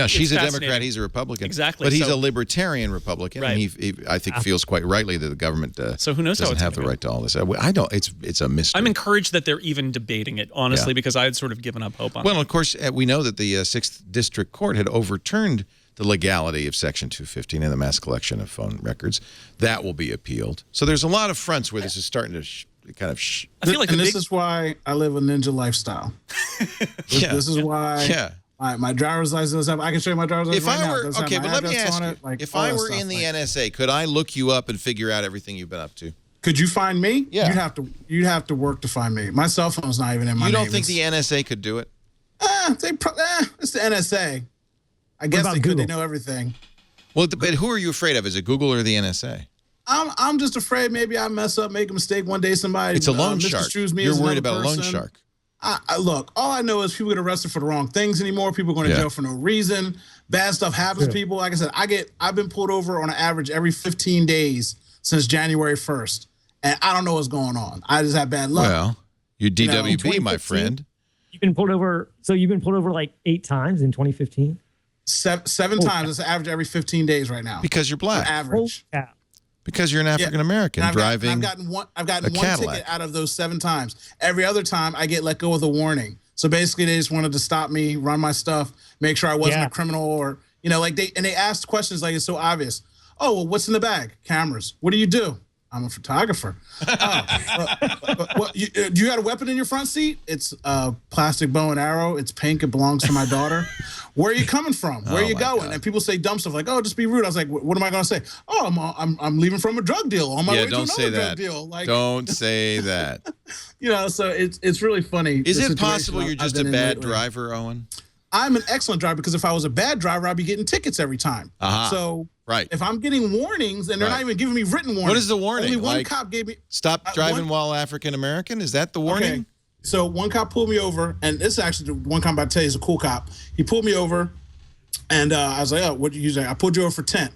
She's a Democrat. He's a Republican. Exactly. But he's a libertarian Republican, and he I think, feels quite rightly that the government so who knows doesn't have the right to all this. I don't. It's a mystery. I'm encouraged that they're even debating it, honestly, because I had sort of given up hope on it. Well, of course, we know that the 6th District Court had overturned the legality of Section 215 and the mass collection of phone records. That will be appealed. So there's a lot of fronts where this is starting to I feel like this is why I live a ninja lifestyle. This is why... My driver's license. I can show you my driver's license. If I now. were Does have okay, my but let me address ask on you: it, like, if all I that were stuff, in the like, NSA, could I look you up and figure out everything you've been up to? could you find me? Yeah. You'd have to work to find me. My cell phone's not even in my You name. don't think the NSA could do it? It's the NSA. I guess they could. They know everything. Well, but who are you afraid of? Is it Google or the NSA? I'm just afraid maybe I mess up, make a mistake one day. Somebody It's a loan shark. You're worried about a loan shark. Look, all I know is people get arrested for the wrong things anymore. People are going to jail for no reason. Bad stuff happens to people. Like I said, I've been pulled over on an average every 15 days since January 1st, and I don't know what's going on. I just have bad luck. Well, you DWB, my friend. You've been pulled over. So you've been pulled over like 8 times in 2015. Seven times. It's an average every 15 days right now. Because you're black. On average. Because you're an African American driving. I've gotten one ticket out of those 7 times. Every other time, I get let go with a warning. So basically, they just wanted to stop me, run my stuff, make sure I wasn't a criminal, or they asked questions like it's so obvious. Oh, well, what's in the bag? Cameras. What do you do? I'm a photographer. Do you got a weapon in your front seat? It's a plastic bow and arrow. It's pink. It belongs to my daughter. Where are you coming from? Where are you going? God. And people say dumb stuff like, "Oh, just be rude." I was like, "What am I going to say?" "Oh, I'm leaving from a drug deal on my way to another drug deal." Like, don't say that. So it's really funny. Is it possible you're just a bad driver, Owen? I'm an excellent driver because if I was a bad driver, I'd be getting tickets every time. So if I'm getting warnings and they're not even giving me written warnings. What is the warning? Only one cop gave me. Stop driving while African American? Is that the warning? Okay. So one cop pulled me over, and this is actually the one cop I'm about to tell you is a cool cop. He pulled me over, and I was like, "Oh, what did you say?" I pulled you over for tent.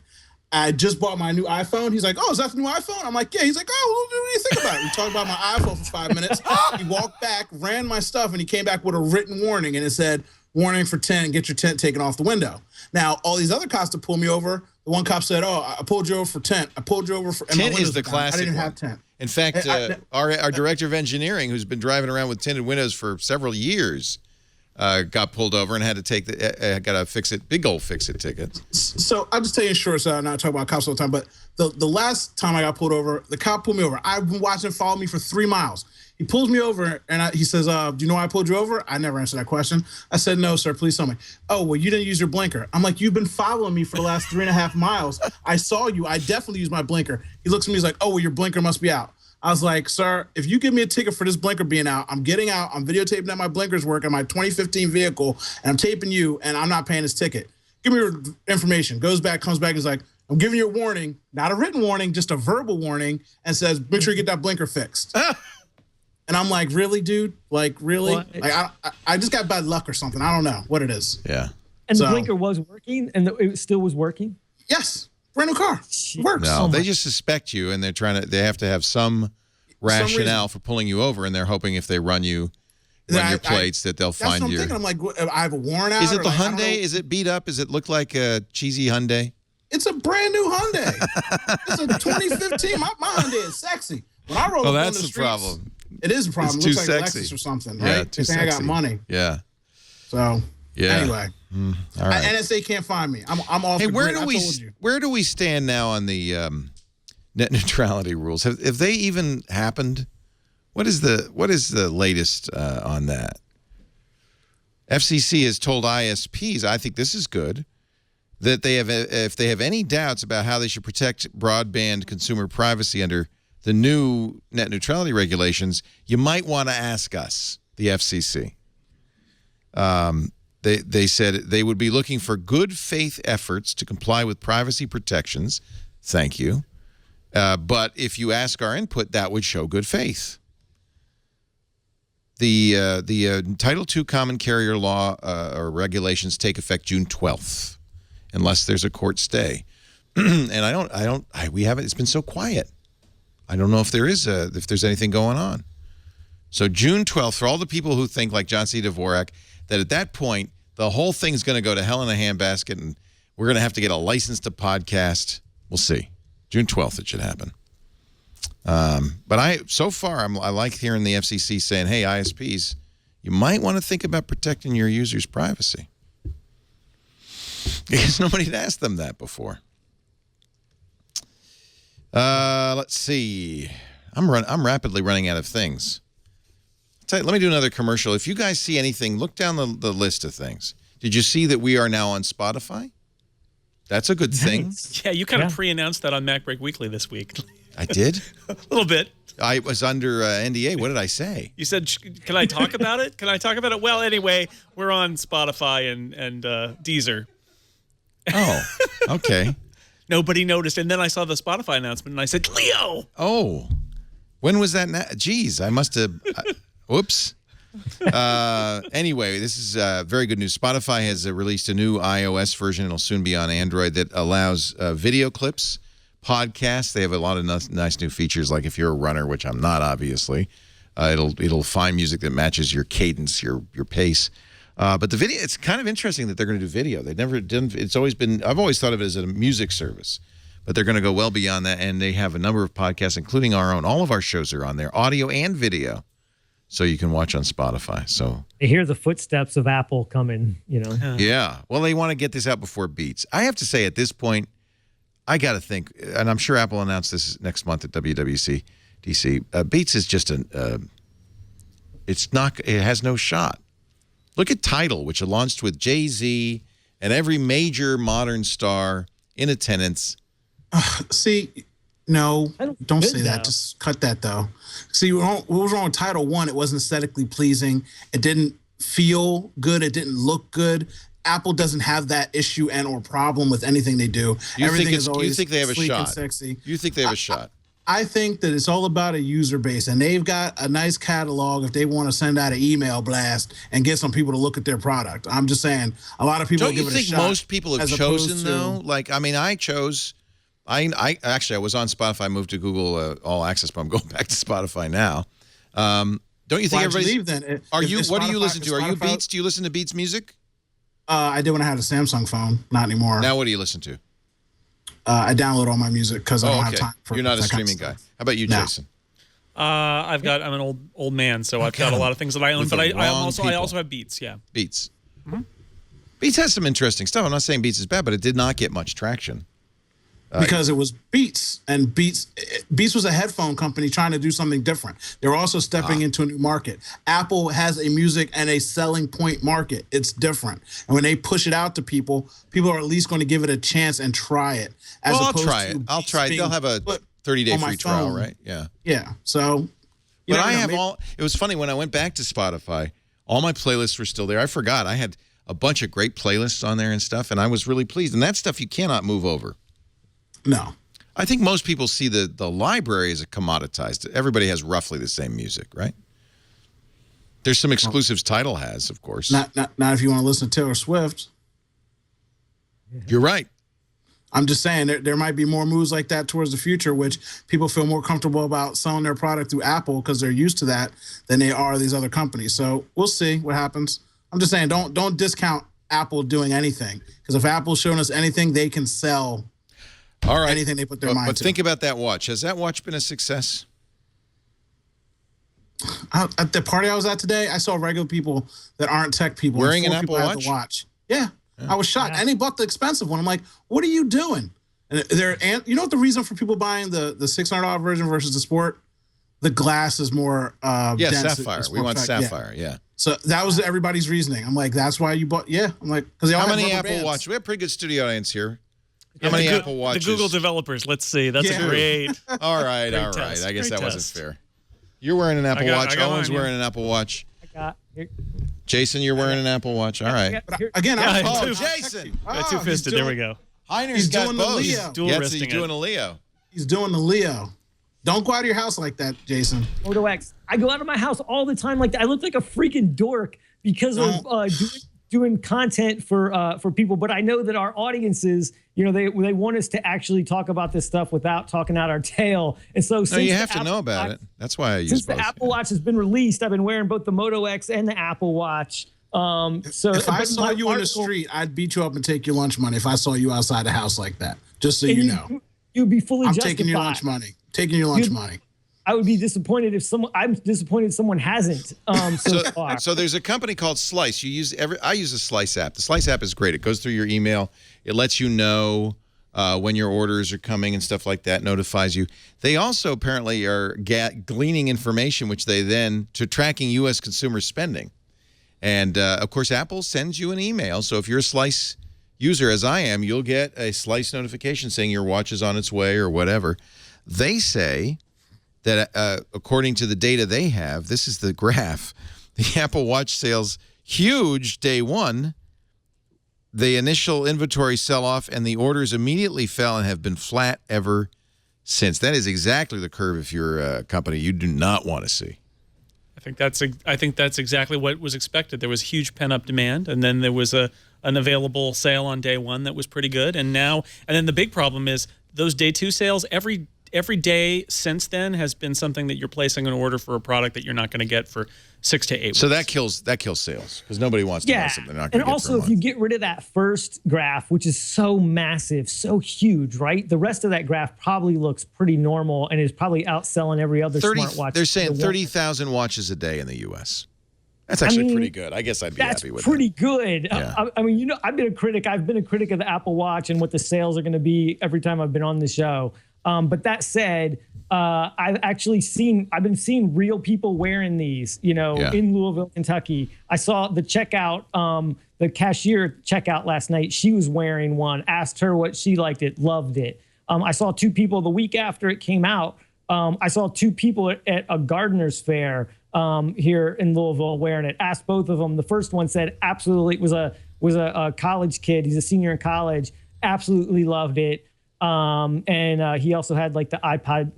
I just bought my new iPhone. He's like, "Oh, is that the new iPhone?" I'm like, "Yeah." He's like, "Oh, what do you think about it?" We talked about my iPhone for 5 minutes. He walked back, ran my stuff, and he came back with a written warning, and it said, "Warning for tent, get your tent taken off the window." Now, all these other cops that pulled me over, the one cop said, "Oh, I pulled you over for tent. I pulled you over for..." Tent is the classic I didn't have tent. In fact, our director of engineering, who's been driving around with tinted windows for several years, got pulled over and had to take got a big old fix-it ticket. So I'll just tell you in short, so I'm not talking about cops all the time, but the last time I got pulled over, the cop pulled me over. I've been watching him follow me for 3 miles. He pulls me over, and he says, "Do you know why I pulled you over?" I never answered that question. I said, "No, sir, please tell me." "Oh, well, you didn't use your blinker." I'm like, "You've been following me for the last 3.5 miles. I saw you. I definitely used my blinker." He looks at me, he's like, "Oh, well, your blinker must be out." I was like, "Sir, if you give me a ticket for this blinker being out, I'm getting out. I'm videotaping that my blinkers work on my 2015 vehicle, and I'm taping you, and I'm not paying this ticket. Give me your information." Goes back, comes back, and is like, "I'm giving you a warning, not a written warning, just a verbal warning, and says, make sure you get that blinker fixed." And I'm like, "Really, dude? Like, really?" Well, like, I just got bad luck or something. I don't know what it is. Yeah. And the blinker was working, and it still was working? Yes. Brand new car. It works. No, they just suspect you, and they have to have some rationale for pulling you over, and they're hoping if they run your plates that they'll find you. That's what I'm thinking. I'm like, I have a warrant out. Is it the Hyundai? Is it beat up? Does it look like a cheesy Hyundai? It's a brand new Hyundai. It's a 2015. My Hyundai is sexy. When I roll up on the streets, problem. It is a problem. It's it looks too like sexy. Lexus or something, right? Yeah, too sexy. I got money. Yeah. So anyway, all right. NSA can't find me. I'm off. Hey, the grid. where do we stand now on the net neutrality rules? Have they even happened? What is the latest on that? FCC has told ISPs, I think this is good, that if they have any doubts about how they should protect broadband consumer privacy under the new net neutrality regulations, you might want to ask us, the FCC. They said they would be looking for good faith efforts to comply with privacy protections. Thank you. But if you ask our input, that would show good faith. The Title II Common Carrier Law or regulations take effect June 12th, unless there's a court stay. And we haven't. It's been so quiet. I don't know if there's anything going on. So June 12th, for all the people who think like John C. Dvorak, that at that point the whole thing's going to go to hell in a handbasket, and we're going to have to get a license to podcast. We'll see. June 12th, it should happen. But so far, I like hearing the FCC saying, "Hey, ISPs, you might want to think about protecting your users' privacy," because nobody had asked them that before. Let's see. I'm rapidly running out of things. Let me do another commercial. If you guys see anything, look down the list of things. Did you see that we are now on Spotify? That's a good thing. Yeah, you kind of pre-announced that on MacBreak Weekly this week. I did? A little bit. I was under NDA. What did I say? You said, can I talk about it? Can I talk about it? Well, anyway, we're on Spotify and Deezer. Oh, okay. Nobody noticed. And then I saw the Spotify announcement, and I said, Leo! Oh. When was that? Jeez, I must have... whoops. Anyway, this is very good news. Spotify has released a new iOS version. It'll soon be on Android that allows video clips, podcasts. They have a lot of nice new features, like if you're a runner, which I'm not, obviously. It'll find music that matches your cadence, your pace. But the video, it's kind of interesting that they're going to do video. They never did. It's always been, I've always thought of it as a music service, but they're going to go well beyond that. And they have a number of podcasts, including our own. All of our shows are on there, audio and video. So you can watch on Spotify. So I hear the footsteps of Apple coming, Yeah. Well, they want to get this out before Beats. I have to say, at this point, I got to think, and I'm sure Apple announced this next month at WWDC. Beats is just it has no shot. Look at Tidal, which launched with Jay-Z and every major modern star in attendance. No, don't say that. Just cut that, though. See, what was wrong with Tidal? One, it wasn't aesthetically pleasing. It didn't feel good. It didn't look good. Apple doesn't have that issue and or problem with anything they do. Everything is always you think they have a sleek shot? And sexy. You think they have a shot? I think that it's all about a user base, and they've got a nice catalog if they want to send out an email blast and get some people to look at their product. I'm just saying, a lot of people give it a shot. Don't you think most people have chosen, though? Like, I mean, I chose... I actually was on Spotify. I moved to Google All Access, but I'm going back to Spotify now. Don't you think everybody's... leave then? What do you listen to? Are you Beats? Do you listen to Beats music? I did when I had a Samsung phone. Not anymore. Now what do you listen to? I download all my music because I don't have time for... You're not a streaming guy. How about you, Jason? I'm an old man, so I've got a lot of things that I own, but I also have Beats. Yeah, Beats. Mm-hmm. Beats has some interesting stuff. I'm not saying Beats is bad, but it did not get much traction. Because it was Beats, and Beats was a headphone company trying to do something different. They're also stepping into a new market. Apple has a music and a selling point market. It's different. And when they push it out to people are at least going to give it a chance and try it. I'll try it. They'll have a 30-day free trial, right? Yeah. Yeah. So, but I have it was funny when I went back to Spotify, all my playlists were still there. I forgot. I had a bunch of great playlists on there and stuff, and I was really pleased. And that stuff you cannot move over. No. I think most people see the library as a commoditized. Everybody has roughly the same music, right? There's some exclusives Tidal has, of course. Not if you want to listen to Taylor Swift. You're right. I'm just saying there might be more moves like that towards the future, which people feel more comfortable about selling their product through Apple because they're used to that than they are these other companies. So we'll see what happens. I'm just saying don't discount Apple doing anything, because if Apple's showing us anything, they can sell. All right. Anything they put their mind to. But think about that watch. Has that watch been a success? At the party I was at today, I saw regular people that aren't tech people wearing an Apple Watch. Yeah, I was shocked. And he bought the expensive one. I'm like, what are you doing? And you know what the reason for people buying the $600 version versus the Sport? The glass is more dense. Sapphire. We want sapphire. Yeah. So that was everybody's reasoning. I'm like, that's why you bought. Yeah. I'm like, because how many Apple Watches? We have a pretty good studio audience here. How many Apple Watches? The Google developers. Let's see. That's a great. All right. I guess that wasn't fair. You're wearing an Apple Watch. Owen's wearing an Apple Watch. Jason, you're wearing an Apple Watch. All right. Again, Jason. Two-fisted. There we go. Hiner's got both. He's doing a Leo. He's doing the Leo. Don't go out of your house like that, Jason. Moto X. I go out of my house all the time like that. I look like a freaking dork because of doing content for people. But I know that our audiences, they want us to actually talk about this stuff without talking out our tail. And so you have to know about it. That's why I use both. Since the Apple Watch has been released, I've been wearing both the Moto X and the Apple Watch. So if I saw you in the street, I'd beat you up and take your lunch money if I saw you outside the house like that. Just so you know. You'd be fully justified. I'm taking your lunch money. Taking your lunch money. I would be disappointed if I'm disappointed someone hasn't so far. So there's a company called Slice. I use a Slice app. The Slice app is great. It goes through your email. It lets you know when your orders are coming and stuff like that, notifies you. They also apparently are gleaning information, which they then, to tracking U.S. consumer spending. And, of course, Apple sends you an email. So if you're a Slice user, as I am, you'll get a Slice notification saying your watch is on its way or whatever. They say that according to the data they have, this is the graph, the Apple Watch sales huge day one. The initial inventory sell-off and the orders immediately fell and have been flat ever since. That is exactly the curve if you're a company you do not want to see. I think that's exactly what was expected. There was huge pent-up demand, and then there was an available sale on day one that was pretty good. And then the big problem is those day two sales, every day since then has been something that you're placing an order for a product that you're not going to get for 6 to 8 weeks. So that kills sales because nobody wants to buy something they're not going to get. And also, if you get rid of that first graph, which is so massive, so huge, right? The rest of that graph probably looks pretty normal and is probably outselling every other smartwatch. They're saying 30,000 watches a day in the U.S. That's actually pretty good. I guess I'd be happy with that. That's pretty good. Yeah. I mean, I've been a critic. I've been a critic of the Apple Watch and what the sales are going to be every time I've been on the show. But that said, I've been seeing real people wearing these, in Louisville, Kentucky. I saw the checkout, the cashier checkout last night. She was wearing one, asked her what she liked it, loved it. I saw 2 people the week after it came out. I saw 2 people at a gardener's fair here in Louisville wearing it, asked both of them. The first one said absolutely, was a college kid. He's a senior in college, absolutely loved it. And he also had like the iPod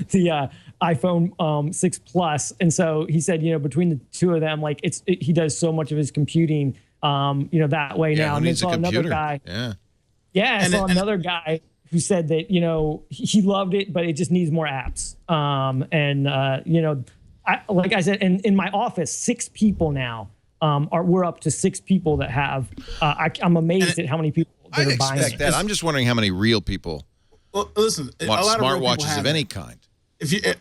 the iPhone 6 Plus. And so he said, between the two of them, like he does so much of his computing, that way now. And then saw another guy. I saw another guy who said that, he loved it, but it just needs more apps. Like I said, in my office, 6 people now, we're up to 6 people that have, I'm amazed at how many people. I'd expect that. I'm just wondering how many real people want smartwatches of any kind.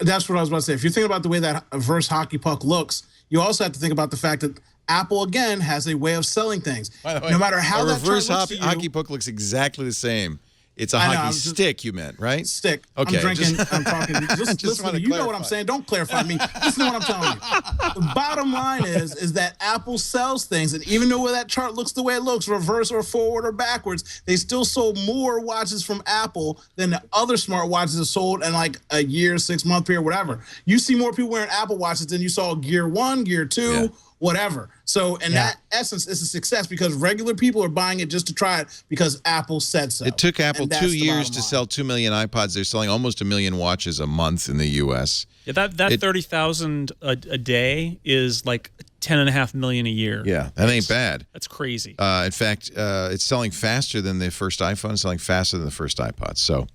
That's what I was about to say. If you're thinking about the way that reverse hockey puck looks, you also have to think about the fact that Apple, again, has a way of selling things. By the way, no matter how that reverse hockey puck looks exactly the same. It's a hockey stick, you meant, right? Stick. Okay. I'm drinking. I'm talking. Listen, you know what I'm saying. Don't clarify me. Listen to what I'm telling you. The bottom line is that Apple sells things, and even though that chart looks the way it looks, reverse or forward or backwards, they still sold more watches from Apple than the other smartwatches have sold in like a year, 6-month period, whatever. You see more people wearing Apple watches than you saw Gear 1, Gear 2, whatever. So in that essence, it's a success because regular people are buying it just to try it because Apple said so. It took Apple 2 years to sell 2 million iPods. They're selling almost 1 million watches a month in the U.S. Yeah, that 30,000 a day is like 10.5 million a year. Yeah, that ain't bad. That's crazy. In fact, it's selling faster than the first iPhone. It's selling faster than the first iPod. So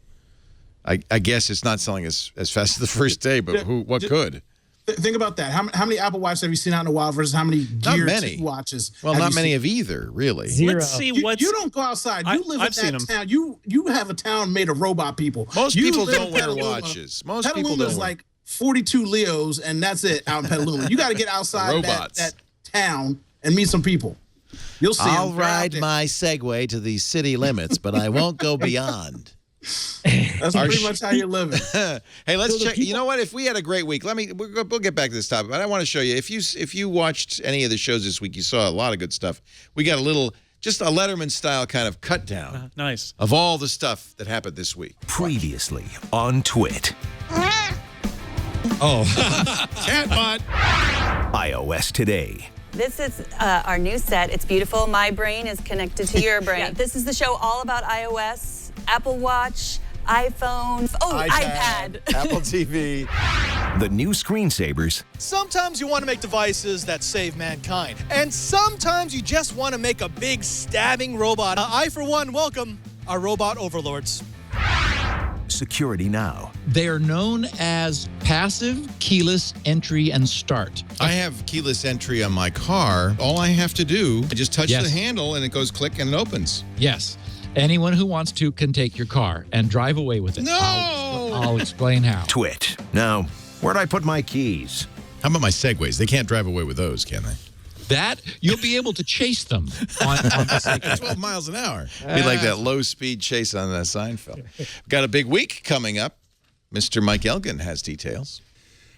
I guess it's not selling as fast as the first day, but what could? Think about that. How many Apple Watches have you seen out in the wild versus how many Gear 2 watches? Well, not many of either, really. 0. Let's see what's... You don't go outside. You live in that town. You have a town made of robot people. Most people don't wear watches. Most people don't. Petaluma's like 42 Leos, and that's it out in Petaluma. You got to get outside that town and meet some people. You'll see. I'll ride my Segway to the city limits, but I won't go beyond. That's pretty much how you're living. Hey, let's check. You know what? If we had a great week, we'll get back to this topic. But I want to show you. If you watched any of the shows this week, you saw a lot of good stuff. We got just a Letterman style kind of cut down. Nice. Of all the stuff that happened this week. Previously on Twit. Chatbot. iOS Today. This is our new set. It's beautiful. My brain is connected to your brain. This is the show all about iOS, Apple Watch, iPhone, iPad. Apple TV. The new screensavers. Sometimes you want to make devices that save mankind. And sometimes you just want to make a big stabbing robot. I, for one, welcome our robot overlords. Security Now. They are known as passive keyless entry and start. I have keyless entry on my car. All I have to do, I just touch the handle and it goes click and it opens. Yes. Anyone who wants to can take your car and drive away with it. No! I'll explain how. Twit. Now, where'd I put my keys? How about my Segways? They can't drive away with those, can they? That, you'll be able to chase them on the Segway. 12 miles an hour. Be like that low-speed chase on Seinfeld. Got a big week coming up. Mr. Mike Elgin has details.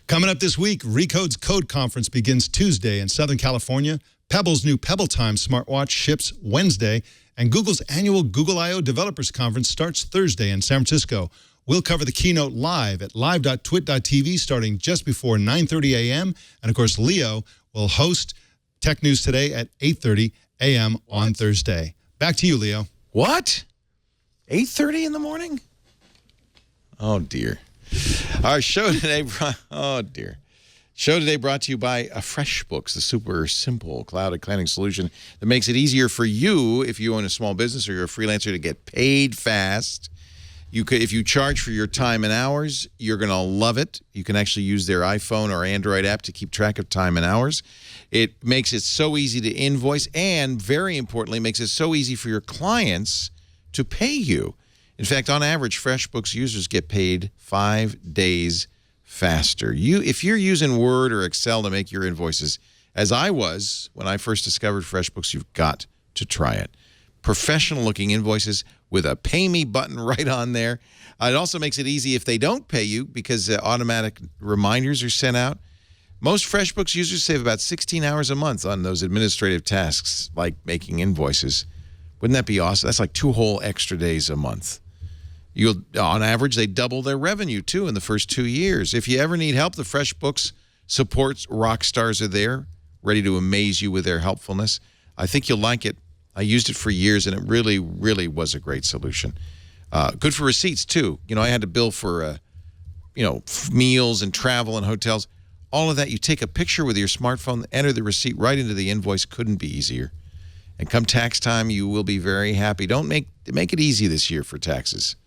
Coming up this week, Recode's Code Conference begins Tuesday in Southern California. Pebble's new Pebble Time smartwatch ships Wednesday. And Google's annual Google I/O Developers Conference starts Thursday in San Francisco. We'll cover the keynote live at live.twit.tv starting just before 9:30 a.m. And, of course, Leo will host Tech News Today at 8:30 a.m. on Thursday. Back to you, Leo. What? 8:30 in the morning? Oh, dear. Our show today, Show today brought to you by FreshBooks, the super simple cloud accounting solution that makes it easier for you, if you own a small business or you're a freelancer, to get paid fast. If you charge for your time and hours, you're going to love it. You can actually use their iPhone or Android app to keep track of time and hours. It makes it so easy to invoice and, very importantly, makes it so easy for your clients to pay you. In fact, on average, FreshBooks users get paid 5 days faster. If you're using Word or Excel to make your invoices, as I was when I first discovered FreshBooks, you've got to try it. Professional-looking invoices with a Pay Me button right on there. It also makes it easy if they don't pay you because automatic reminders are sent out. Most FreshBooks users save about 16 hours a month on those administrative tasks like making invoices. Wouldn't that be awesome? That's like 2 whole extra days a month. On average, they double their revenue, too, in the first 2 years. If you ever need help, the FreshBooks supports rock stars are there, ready to amaze you with their helpfulness. I think you'll like it. I used it for years, and it really, really was a great solution. Good for receipts, too. I had to bill for, meals and travel and hotels. All of that, you take a picture with your smartphone, enter the receipt right into the invoice. Couldn't be easier. And come tax time, you will be very happy. Don't make it easy this year for taxes.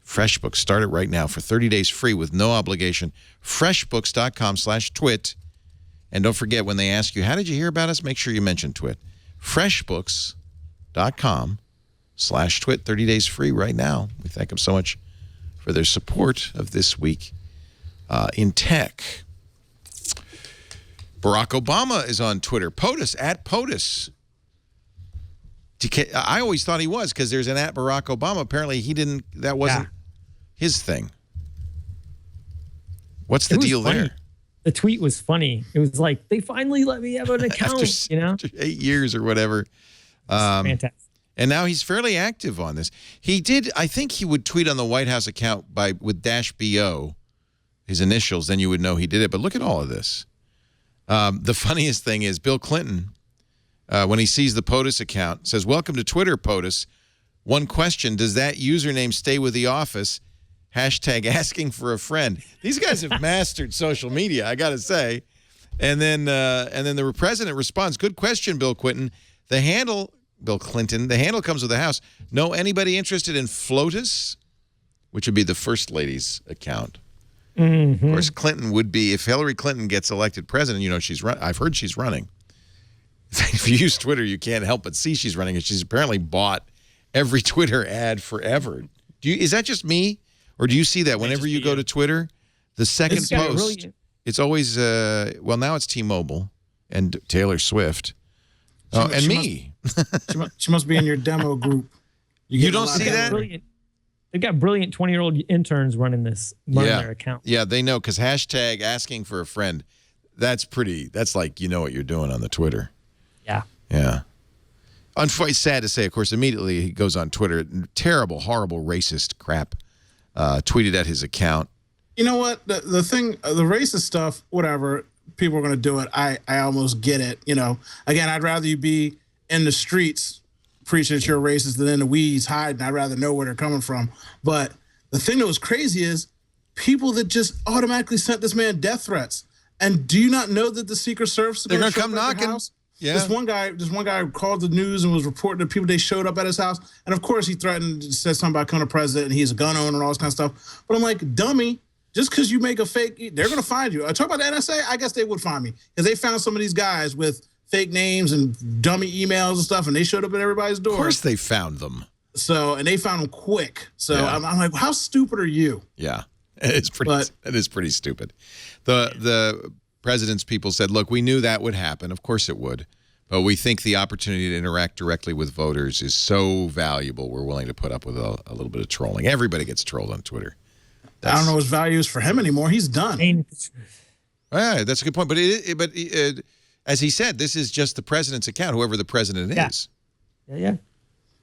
FreshBooks. Start it right now for 30 days free with no obligation. FreshBooks.com/twit. And don't forget, when they ask you, how did you hear about us? Make sure you mention twit. FreshBooks.com/twit. 30 days free right now. We thank them so much for their support of This Week in Tech. Barack Obama is on Twitter. POTUS, @POTUS. I always thought he was because there's an @Barack Obama. Apparently he didn't. That wasn't his thing. What's the deal there? The tweet was funny. It was like, they finally let me have an account, after 8 years or whatever. Fantastic. And now he's fairly active on this. He did, I think he would tweet on the White House account with -BO, his initials, then you would know he did it. But look at all of this. The funniest thing is Bill Clinton, when he sees the POTUS account, says, "Welcome to Twitter, POTUS. One question, does that username stay with the office? #asking for a friend." These guys have mastered social media, I got to say. And then the president responds, "Good question, Bill Clinton. The handle comes with the house. Know anybody interested in FLOTUS?" Which would be the First Lady's account. Mm-hmm. Of course, Clinton would be, if Hillary Clinton gets elected president, I've heard she's running. If you use Twitter, you can't help but see she's running, and she's apparently bought every Twitter ad forever. Is that just me? Or do you see that whenever you go to Twitter, the second post, it's always, now it's T-Mobile and Taylor Swift and me. She must be in your demo group. You don't see that? They've got brilliant 20-year-old interns running their account. Yeah, they know, because #asking for a friend, that's like, what you're doing on the Twitter. Yeah. Yeah. It's sad to say, of course, immediately he goes on Twitter. Terrible, horrible, racist crap. Tweeted at his account. You know what? The thing, the racist stuff, whatever, people are going to do it. I almost get it. Again, I'd rather you be in the streets preaching that you're racist than in the weeds hiding. I'd rather know where they're coming from. But the thing that was crazy is people that just automatically sent this man death threats. And do you not know that the Secret Service they're going to come knocking? Yeah. This one guy called the news and was reporting to people they showed up at his house. And of course he threatened, said something about becoming a president and he's a gun owner and all this kind of stuff. But I'm like, dummy, just because you make a fake, they're going to find you. I talk about the NSA, I guess they would find me. Because they found some of these guys with fake names and dummy emails and stuff, and they showed up at everybody's door. Of course they found them. And they found them quick. So yeah. I'm like, how stupid are you? Yeah, it is pretty stupid. The president's people said, look, we knew that would happen. Of course it would. But we think the opportunity to interact directly with voters is so valuable, we're willing to put up with a little bit of trolling. Everybody gets trolled on Twitter. I don't know his values for him anymore. He's done. Yeah, that's a good point. But as he said, this is just the president's account, whoever the president is. Yeah.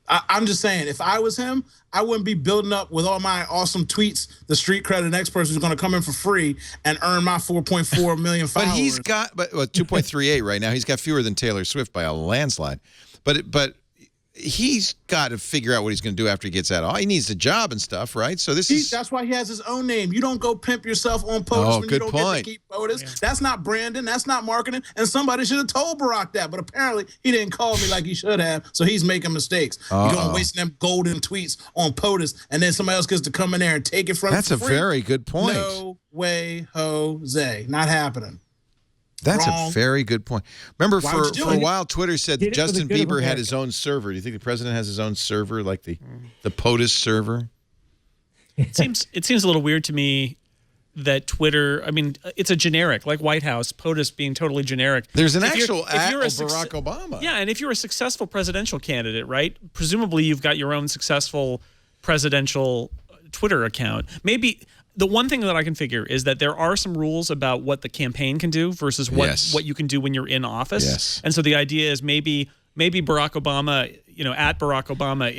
I'm just saying, if I was him, I wouldn't be building up with all my awesome tweets the street cred of the next person who's going to come in for free and earn my 4.4 million followers. But he's got 2.38 right now. He's got fewer than Taylor Swift by a landslide. But he's got to figure out what he's going to do after he gets out. He needs a job and stuff, right? So that's why he has his own name. You don't go pimp yourself on POTUS when you don't get to keep POTUS. Yeah. That's not branding. That's not marketing. And somebody should have told Barack that. But apparently he didn't call me like he should have. So he's making mistakes. You're going to waste them golden tweets on POTUS, and then somebody else gets to come in there and take it from you. That's a very good point. No way, Jose. Not happening. That's a very good point. Remember, for a while, Twitter said Justin Bieber had his own server. Do you think the president has his own server, like the POTUS server? It seems a little weird to me that Twitter, I mean, it's a generic, like White House, POTUS being totally generic. There's an actual ad of Barack Obama. Yeah, and if you're a successful presidential candidate, right, presumably you've got your own successful presidential Twitter account. Maybe... The one thing that I can figure is that there are some rules about what the campaign can do versus what you can do when you're in office. Yes. And so the idea is maybe Barack Obama, at Barack Obama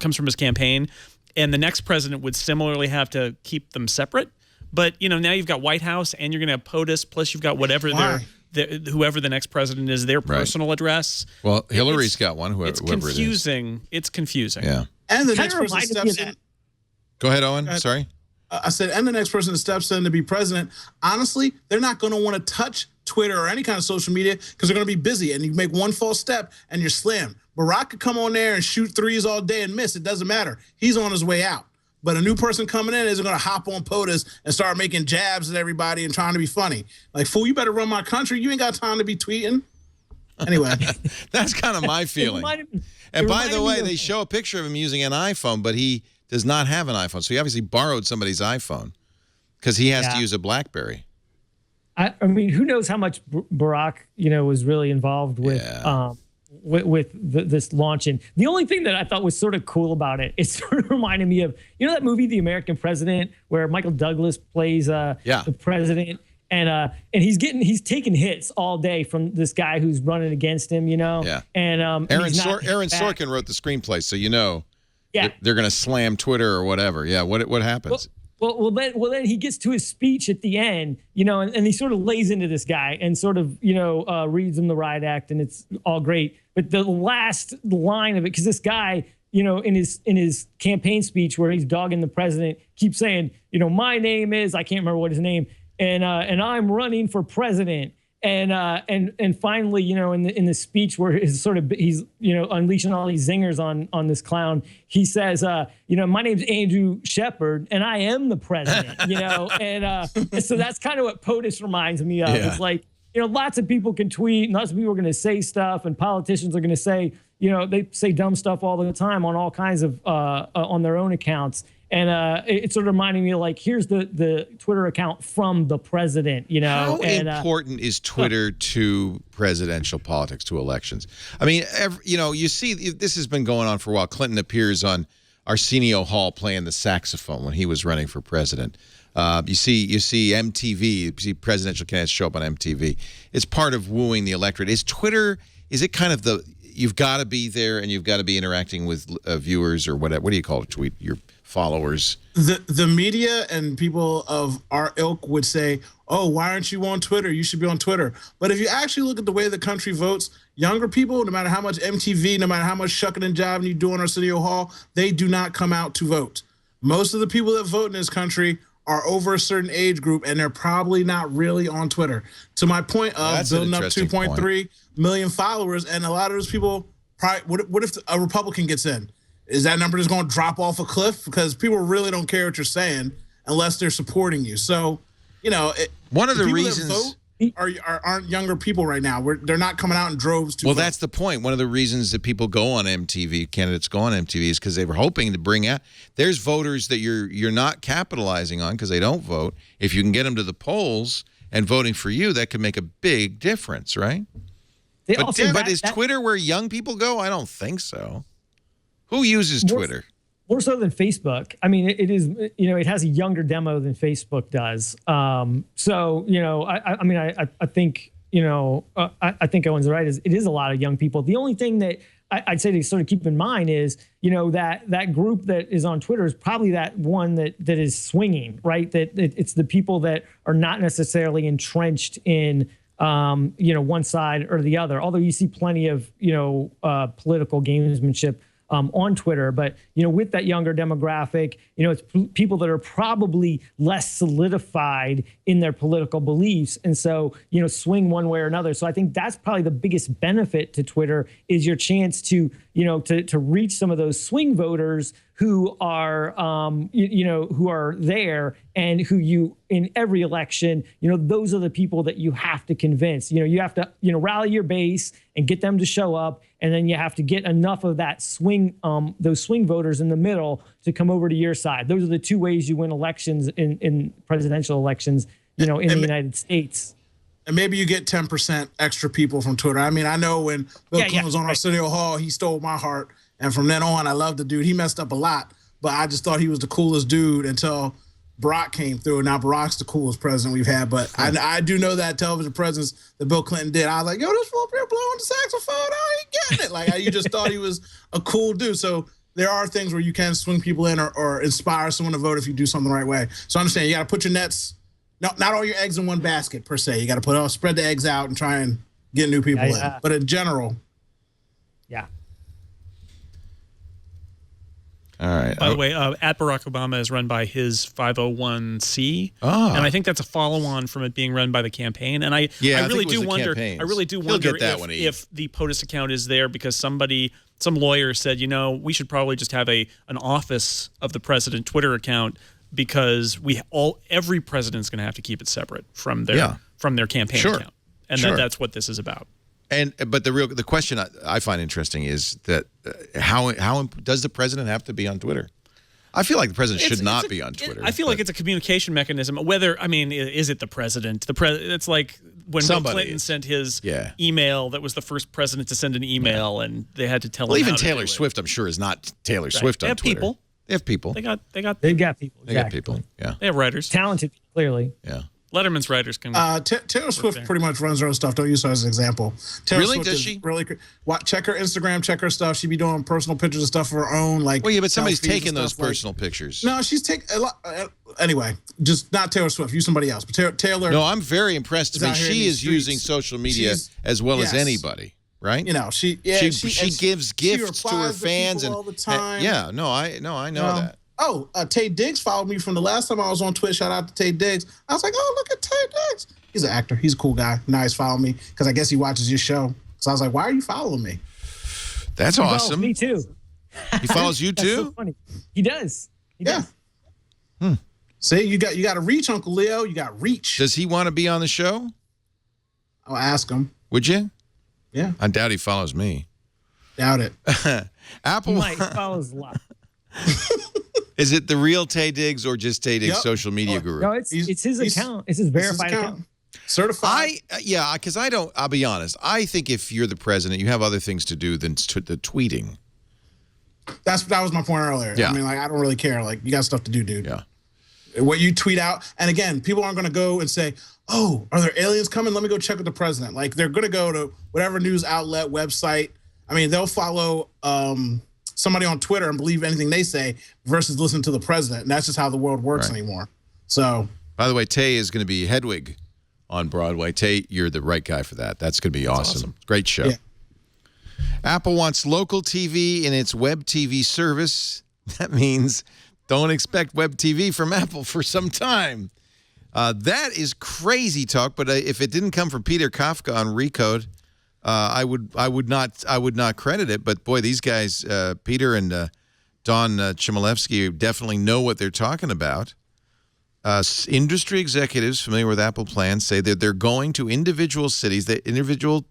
comes from his campaign, and the next president would similarly have to keep them separate. But now you've got White House, and you're going to have POTUS, plus you've got whatever whoever the next president is, their personal address. Well, Hillary's got one. Whoever it's confusing. It's confusing. Yeah. And the next person steps in. Go ahead, Owen. Sorry. I said, and the next person that steps in to be president, honestly, they're not going to want to touch Twitter or any kind of social media because they're going to be busy. And you make one false step and you're slammed. Barack could come on there and shoot threes all day and miss. It doesn't matter. He's on his way out. But a new person coming in isn't going to hop on POTUS and start making jabs at everybody and trying to be funny. Like, fool, you better run my country. You ain't got time to be tweeting. Anyway. That's kind of my feeling. And by the way, they show a picture of him using an iPhone, but he does not have an iPhone. So he obviously borrowed somebody's iphone because he has to use a BlackBerry. I mean, who knows how much Barack, was really involved with this launch. And the only thing that I thought was sort of cool about it, it sort of reminded me of, that movie, The American President, where Michael Douglas plays the president. And he's taking hits all day from this guy who's running against him, Yeah. And Aaron Sorkin wrote the screenplay, so they're going to slam Twitter or whatever. Yeah, what happens? Well, then he gets to his speech at the end, and he sort of lays into this guy and sort of, reads him the riot act, and it's all great. But the last line of it, because this guy, in his campaign speech where he's dogging the president, keeps saying, my name is, I can't remember what his name, and I'm running for president. And finally, in the speech where he's unleashing all these zingers on this clown, he says, my name's Andrew Shepard and I am the president, and so that's kind of what POTUS reminds me of. Yeah. It's like, lots of people can tweet and lots of people are going to say stuff and politicians are going to say, they say dumb stuff all the time on all kinds of, on their own accounts. And it's sort of reminding me, like, here's the Twitter account from the president, How important is Twitter to presidential politics, to elections? I mean, you see, this has been going on for a while. Clinton appears on Arsenio Hall playing the saxophone when he was running for president. You see MTV, you see presidential candidates show up on MTV. It's part of wooing the electorate. Is it kind of you've got to be there and you've got to be interacting with viewers or whatever? What do you call it? Tweet your followers. The media and people of our ilk would say, oh, why aren't you on Twitter? You should be on Twitter. But if you actually look at the way the country votes, younger people, no matter how much MTV, no matter how much shucking and jiving you do on Arsenio Hall, they do not come out to vote. Most of the people that vote in this country are over a certain age group, and they're probably not really on Twitter. To my point of building up 2.3 million followers, and a lot of those people, what if a Republican gets in? Is that number just going to drop off a cliff? Because people really don't care what you're saying unless they're supporting you. So, one of the reasons aren't younger people right now. They're not coming out in droves to vote. That's the point. One of the reasons that people go on MTV, candidates go on MTV, is because they were hoping to bring out. There's voters that you're not capitalizing on because they don't vote. If you can get them to the polls and voting for you, that could make a big difference, right? But is Twitter where young people go? I don't think so. Who uses Twitter? More so than Facebook. I mean, it is, it has a younger demo than Facebook does. So, I think, I think Owen's right. It is a lot of young people. The only thing that I'd say to sort of keep in mind is, that group that is on Twitter is probably that one that is swinging, right? That it's the people that are not necessarily entrenched in, one side or the other. Although you see plenty of, political gamesmanship on Twitter, but with that younger demographic, it's people that are probably less solidified in their political beliefs, and so swing one way or another. So I think that's probably the biggest benefit to Twitter is your chance to to reach some of those swing voters who are who are there and who you in every election those are the people that you have to convince. You have to rally your base and get them to show up, and then you have to get enough of that swing those swing voters in the middle to come over to your side. Those are the two ways you win elections in presidential elections in the United States. And maybe you get 10% extra people from Twitter. I mean, I know when Bill Clinton was on Arsenio Hall, he stole my heart. And from then on, I love the dude. He messed up a lot, but I just thought he was the coolest dude until Barack came through. And now Barack's the coolest president we've had. But I do know that television presence that Bill Clinton did. I was like, yo, this fool up here blowing the saxophone. I ain't getting it. Like, you just thought he was a cool dude. So there are things where you can swing people in or inspire someone to vote if you do something the right way. So I understand you got to put your nets. No, not all your eggs in one basket per se. You got to spread the eggs out and try and get new people in. But in general, All right. By the way, at Barack Obama is run by his 501c, and I think that's a follow-on from it being run by the campaign. And I really do wonder if the POTUS account is there because some lawyer said, we should probably just have an office of the president Twitter account, because every president's going to have to keep it separate from their campaign account, and that's what this is about. But the question I find interesting is that how does the president have to be on Twitter? I feel like the president should not be on Twitter. I feel like it's a communication mechanism. Is it the president? It's like when Bill Clinton sent his email. That was the first president to send an email, and they had to tell him. Well, even Taylor Swift, I'm sure, is not Taylor Swift on Twitter. They have people. They got people. They've got people. They got people. Yeah. They have writers. Talented, clearly. Yeah. Letterman's writers can. Taylor Swift pretty much runs her own stuff. Don't use her as an example. Taylor really? Swift Does she? Really? Check her Instagram. Check her stuff. She be doing personal pictures and stuff of her own. Like. Well, yeah, but somebody's taking those personal pictures. No, she's taking a lot. Anyway, just not Taylor Swift. Use somebody else. But Taylor. No, I'm very impressed. I mean, she is using social media as well as anybody. Right? She gives gifts to her fans and all the time. I know that. Oh, Tay Diggs followed me from the last time I was on Twitch. Shout out to Tay Diggs. I was like, oh, look at Tay Diggs. He's an actor. He's a cool guy. Nice, follow me because I guess he watches your show. So I was like, why are you following me? That's awesome. Me too. He follows you too? So funny. He does. He does. See, you got to reach, Uncle Leo. You got reach. Does he want to be on the show? I'll ask him. Would you? Yeah. I doubt he follows me. Doubt it. Apple follows a lot. Is it the real Tay Diggs or just Tay Diggs social media guru? No, it's his account. It's his verified account. Certified. Because I'll be honest. I think if you're the president, you have other things to do than the tweeting. That was my point earlier. Yeah. I mean, I don't really care. Like, you got stuff to do, dude. Yeah. What you tweet out, and again, people aren't going to go and say, oh, are there aliens coming? Let me go check with the president. Like, they're going to go to whatever news outlet, website. I mean, they'll follow somebody on Twitter and believe anything they say versus listen to the president. And that's just how the world works anymore. So, by the way, Tay is going to be Hedwig on Broadway. Tay, you're the right guy for that. That's going to be awesome. Great show. Yeah. Apple wants local TV in its web TV service. That means don't expect web TV from Apple for some time. That is crazy talk, but if it didn't come from Peter Kafka on Recode, I would not credit it. But boy, these guys, Peter and Don Chmielewski, definitely know what they're talking about. Industry executives familiar with Apple plans say that they're going to individual cities, individual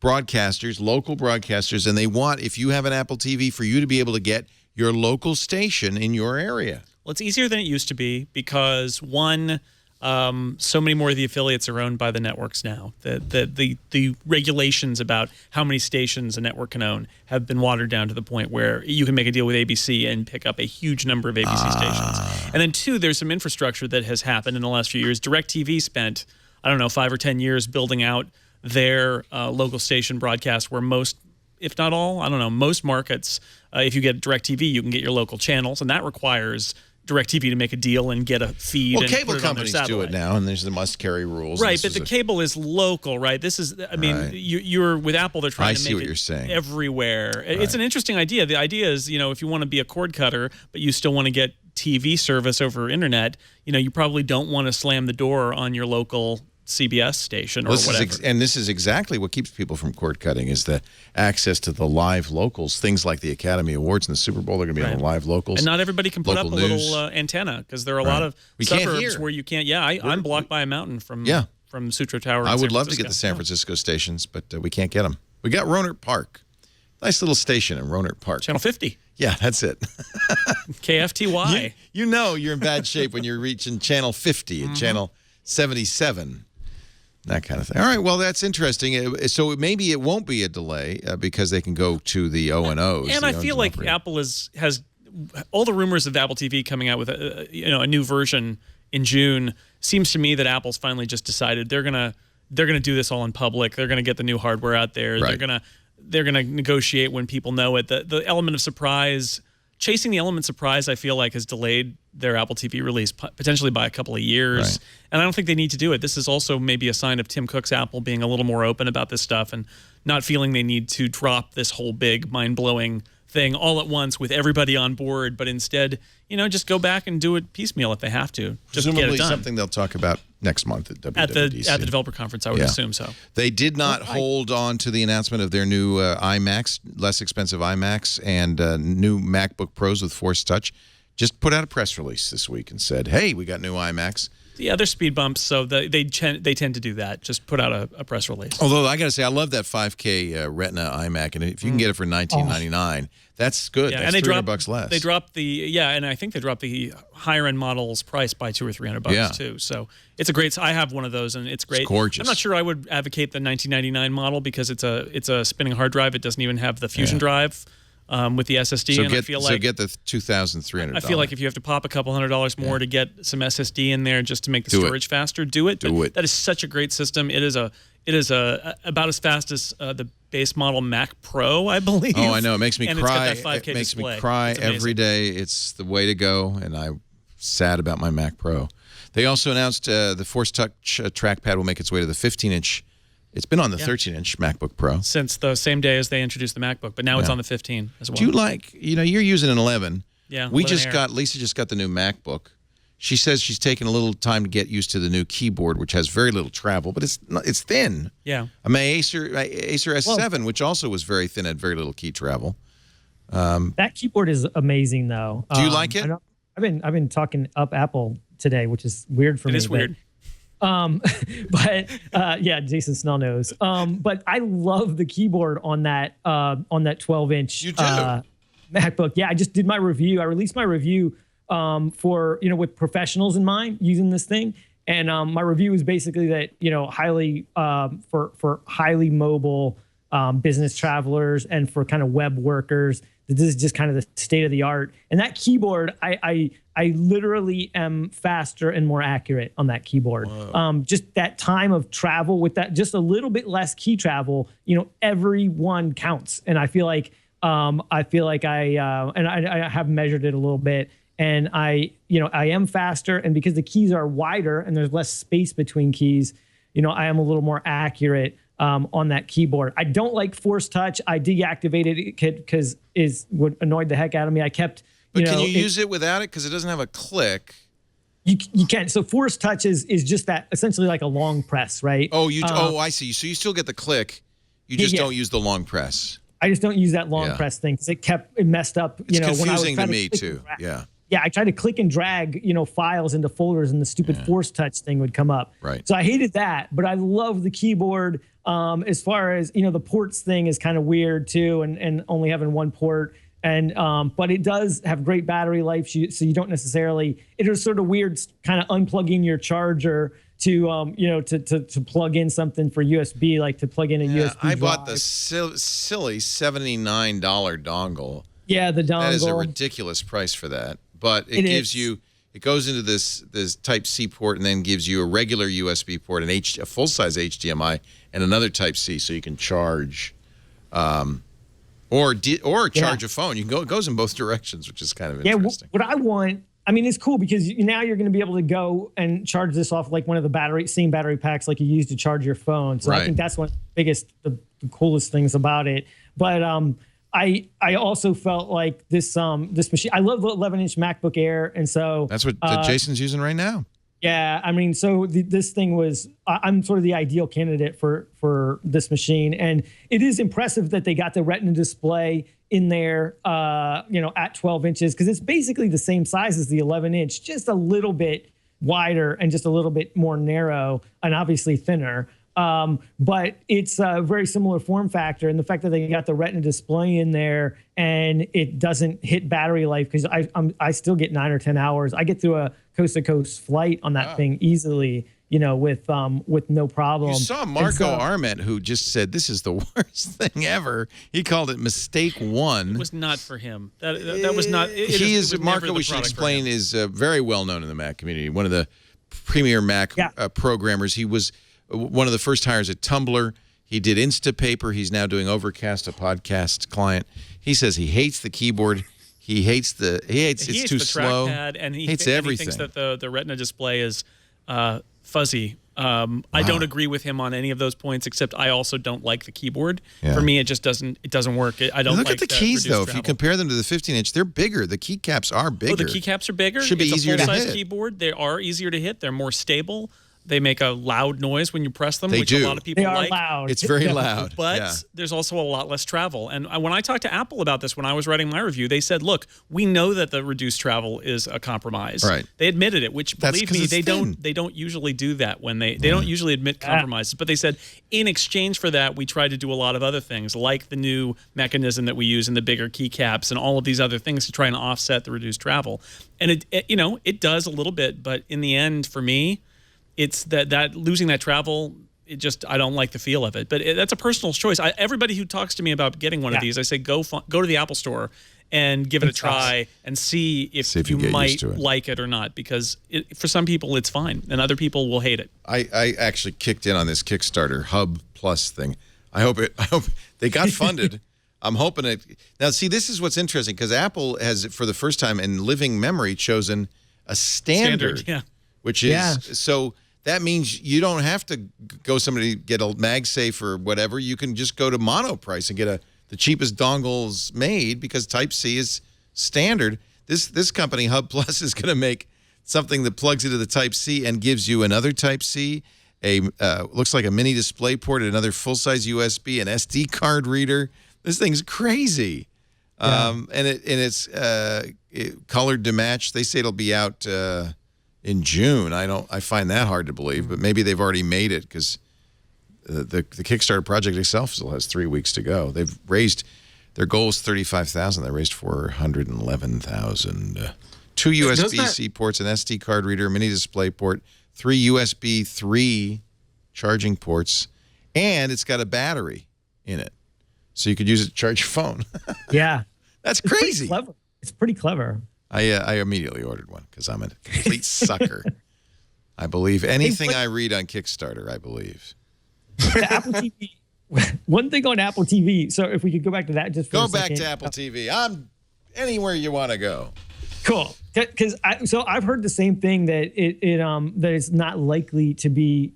broadcasters, local broadcasters, and they want, if you have an Apple TV, for you to be able to get your local station in your area. Well, it's easier than it used to be because, one, So many more of the affiliates are owned by the networks now. The regulations about how many stations a network can own have been watered down to the point where you can make a deal with ABC and pick up a huge number of ABC stations. And then two, there's some infrastructure that has happened in the last few years. DirecTV spent, I don't know, 5 or 10 years building out their local station broadcast, where most, if not all, I don't know, most markets, if you get DirecTV, you can get your local channels, and that requires DirecTV to make a deal and get a feed. Well, and cable put it on companies their do it now, and there's the must-carry rules. Right, but the cable is local, right? This is, I mean, Right. you're with Apple, they're trying to make what it you're saying. everywhere. It's an interesting idea. The idea is, if you want to be a cord cutter, but you still want to get TV service over internet, you probably don't want to slam the door on your local CBS station or whatever. And this is exactly what keeps people from cord cutting, is the access to the live locals. Things like the Academy Awards and the Super Bowl, they're going to be on live locals. And not everybody can put up a little antenna, because there are a lot of suburbs where you can't. Yeah, I'm blocked by a mountain from Sutro Tower. I would love to get the San Francisco stations, but we can't get them. We got Rohnert Park. Nice little station in Rohnert Park. Channel 50. Yeah, that's it. KFTY. You know you're in bad shape when you're reaching Channel 50 and Channel 77. That kind of thing. All right, well, that's interesting. So maybe it won't be a delay because they can go to the O&Os. And I feel like Apple has all the rumors of Apple TV coming out with a new version in June. Seems to me that Apple's finally just decided they're gonna do this all in public. They're gonna get the new hardware out there. Right. They're gonna negotiate when people know it. The element of surprise. Chasing the element of surprise, I feel like, has delayed their Apple TV release potentially by a couple of years. Right. And I don't think they need to do it. This is also maybe a sign of Tim Cook's Apple being a little more open about this stuff and not feeling they need to drop this whole big, mind-blowing thing all at once with everybody on board, but instead, just go back and do it piecemeal if they have to. Just Presumably get it done. something they'll talk about next month at WWDC. At the developer conference, I would assume so. They did not hold on to the announcement of their new iMacs, less expensive iMacs, and new MacBook Pros with Force Touch. Just put out a press release this week and said, hey, we got new iMacs. Yeah, they're speed bumps, so they tend to do that. Just put out a press release. Although I got to say, I love that 5K Retina iMac, and if you can get it for $19.99, that's good. Yeah, that's and $300 less. They dropped and I think they dropped the higher end model's price by $200 or $300 too. So it's a great. I have one of those, and it's great. It's gorgeous. I'm not sure I would advocate the $19.99 model because it's a spinning hard drive. It doesn't even have the Fusion drive. With the SSD, so and I feel like get the $2,300. I feel like if you have to pop a couple $100 more to get some SSD in there just to make the storage faster, do it. That is such a great system. It is about as fast as the base model Mac Pro, I believe. Oh, I know. It makes me cry. It's got that 5K it makes display. me cry every day. It's the way to go, and I'm sad about my Mac Pro. They also announced the Force Touch trackpad will make its way to the 15-inch. It's been on the 13-inch MacBook Pro since the same day as they introduced the MacBook, but now it's on the 15 as well. Do you like, you're using an 11. Yeah. Lisa just got the new MacBook. She says she's taken a little time to get used to the new keyboard, which has very little travel, but it's thin. Yeah. My Acer S7, which also was very thin, had very little key travel. That keyboard is amazing, though. Do you like it? I've been talking up Apple today, which is weird for me. It is weird. Yeah, Jason Snell knows. But I love the keyboard on that 12-inch MacBook. Yeah, I just did my review. I released my review for with professionals in mind using this thing, and my review is basically that highly for highly mobile business travelers and for kind of web workers. This is just kind of the state of the art. And that keyboard, I literally am faster and more accurate on that keyboard. Just that time of travel with that, just a little bit less key travel, every one counts. And I feel like I have measured it a little bit, and I am faster. And because the keys are wider and there's less space between keys, I am a little more accurate on that keyboard. I don't like Force Touch. I deactivated it because would annoyed the heck out of me. I kept. But can you use it without it? Because it doesn't have a click. You can. So Force Touch is just that, essentially like a long press, right? Oh, I see. So you still get the click. You just don't use the long press. I just don't use that long press thing because it messed up. It's confusing to me too. Yeah. Yeah, I tried to click and drag, files into folders, and the stupid Force Touch thing would come up. Right. So I hated that, but I love the keyboard. As far as the ports thing is kind of weird too, and only having one port. And but it does have great battery life, so you don't necessarily. It is sort of weird, kind of unplugging your charger to to plug in something for USB, like to plug in a USB. I drive. bought the silly $79 dongle. Yeah, the dongle. That is a ridiculous price for that, but it gives you. It goes into this Type C port and then gives you a regular USB port, a full-size HDMI, and another Type C, so you can charge. Or charge a phone. You can go. It goes in both directions, which is kind of interesting. What I want, I mean, it's cool because now you're going to be able to go and charge this off like one of the same battery packs like you use to charge your phone. So I think that's one of the biggest, the coolest things about it. But I also felt like this machine. I love the 11-inch MacBook Air, and so that's what Jason's using right now. Yeah, I mean, so this thing was, I'm sort of the ideal candidate for this machine. And it is impressive that they got the Retina display in there, at 12 inches, because it's basically the same size as the 11-inch, just a little bit wider and just a little bit more narrow and obviously thinner. But it's a very similar form factor. And the fact that they got the Retina display in there and it doesn't hit battery life, because I still get 9 or 10 hours. I get through a coast-to-coast flight on that thing easily, with no problem. You saw Marco Arment, who just said this is the worst thing ever. He called it mistake one. It was not for him. That was not. Marco, we should explain, is very well known in the Mac community. One of the premier Mac programmers. He was one of the first hires at Tumblr. He did Instapaper. He's now doing Overcast, a podcast client. He says he hates the keyboard. He hates it's too slow. Trackpad, and he hates everything. He thinks that the Retina display is fuzzy. I don't agree with him on any of those points, except I also don't like the keyboard. Yeah. For me, it just doesn't work. I don't look at the keys though. If you compare them to the 15-inch, they're bigger. The keycaps are bigger. Oh, the keycaps are bigger. Should be easier to hit. It's a full-size keyboard. They are easier to hit. They're more stable. They make a loud noise when you press them, which a lot of people like. They are loud. It's very loud. But there's also a lot less travel. And when I talked to Apple about this, when I was writing my review, they said, look, we know that the reduced travel is a compromise. Right. They admitted it, which, believe me, they don't usually do that when they don't usually admit compromises. But they said, in exchange for that, we tried to do a lot of other things, like the new mechanism that we use in the bigger keycaps and all of these other things to try and offset the reduced travel. And it does a little bit, but in the end, for me, it's that losing that travel, I don't like the feel of it. But that's a personal choice. Everybody who talks to me about getting one of these, I say go to the Apple Store and give it a try and see if you might like it or not. Because for some people it's fine, and other people will hate it. I actually kicked in on this Kickstarter Hub Plus thing. I hope they got funded. I'm hoping it. Now, see, this is what's interesting, because Apple has, for the first time in living memory, chosen a standard which is so. That means you don't have to go somebody get a MagSafe or whatever. You can just go to mono price and get the cheapest dongles made, because Type C is standard. This company, Hub Plus, is going to make something that plugs into the Type C and gives you another Type C, looks like a mini display port, another full-size USB, an SD card reader. This thing's crazy. And it's colored to match. They say it'll be out in June. I find that hard to believe, but maybe they've already made it, because the Kickstarter project itself still has 3 weeks to go. They've raised, their goal is $35,000. They raised $411,000. 2 USB-C ports, an SD card reader, mini display port, 3 USB 3 charging ports, and it's got a battery in it, so you could use it to charge your phone. Yeah, that's crazy. It's pretty clever. I immediately ordered one, because I'm a complete sucker. I believe anything I read on Kickstarter, I believe. Apple TV. One thing on Apple TV. So if we could go back to that just for a second. Go back to Apple TV. I'm anywhere you want to go. Cool. Because I've heard the same thing, that that it's not likely to be,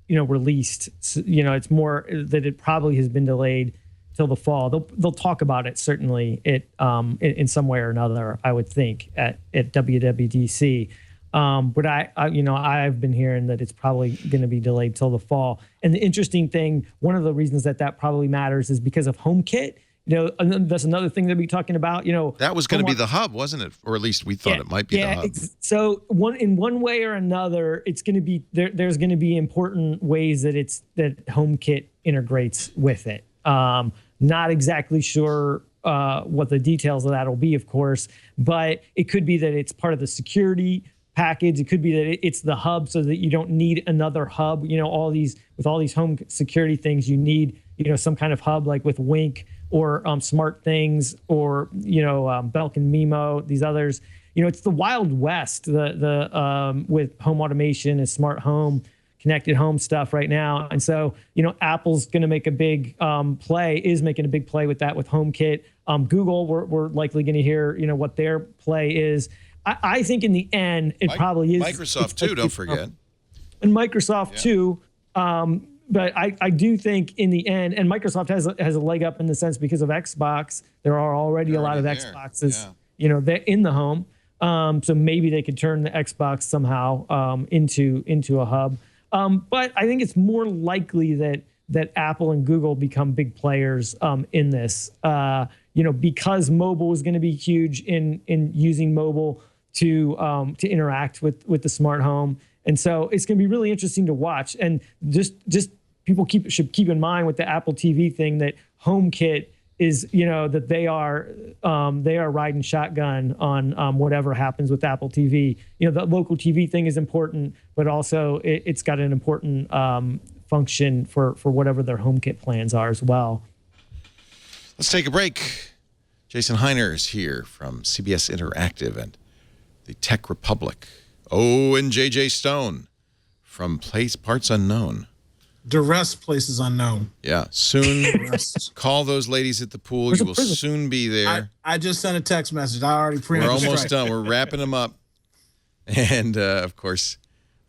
released. So, it's more that it probably has been delayed till the fall. They'll talk about it certainly in some way or another, I would think, at WWDC. But I've been hearing that it's probably going to be delayed till the fall. And the interesting thing, one of the reasons that probably matters is because of HomeKit. That's another thing that we're talking about. That was going to be the hub, wasn't it? Or at least we thought it might be the hub. So in one way or another, it's going to be there's going to be important ways that HomeKit integrates with it. Not exactly sure what the details of that will be, of course. But it could be that it's part of the security package. It could be that it's the hub, so that you don't need another hub. With all these home security things, you need some kind of hub, like with Wink or Smart Things or Belk and Mimo, these others. It's the Wild West, the with home automation and smart home, connected home stuff right now. And so, Apple's going to make a big is making a big play with that with HomeKit. Google, we're likely going to hear, what their play is. I think in the end, it probably is. Microsoft too, don't forget. And Microsoft too. But I do think in the end, and Microsoft has a leg up in the sense because of Xbox. There are already a lot of Xboxes, they're in the home. So maybe they could turn the Xbox somehow into a hub. But I think it's more likely that Apple and Google become big players in this. Because mobile is going to be huge in using mobile to interact with the smart home. And so it's going to be really interesting to watch. And just people should keep in mind with the Apple TV thing that HomeKit is, that they are riding shotgun on whatever happens with Apple TV. The local TV thing is important, but also it's got an important function for whatever their HomeKit plans are as well. Let's take a break. Jason Hiner is here from CBS Interactive and the Tech Republic. Oh, and JJ Stone from Parts Unknown. Duress Places Unknown. Yeah, soon. Call those ladies at the pool. You will soon be there. I just sent a text message. I already preempted. We're almost done. We're wrapping them up. And, of course,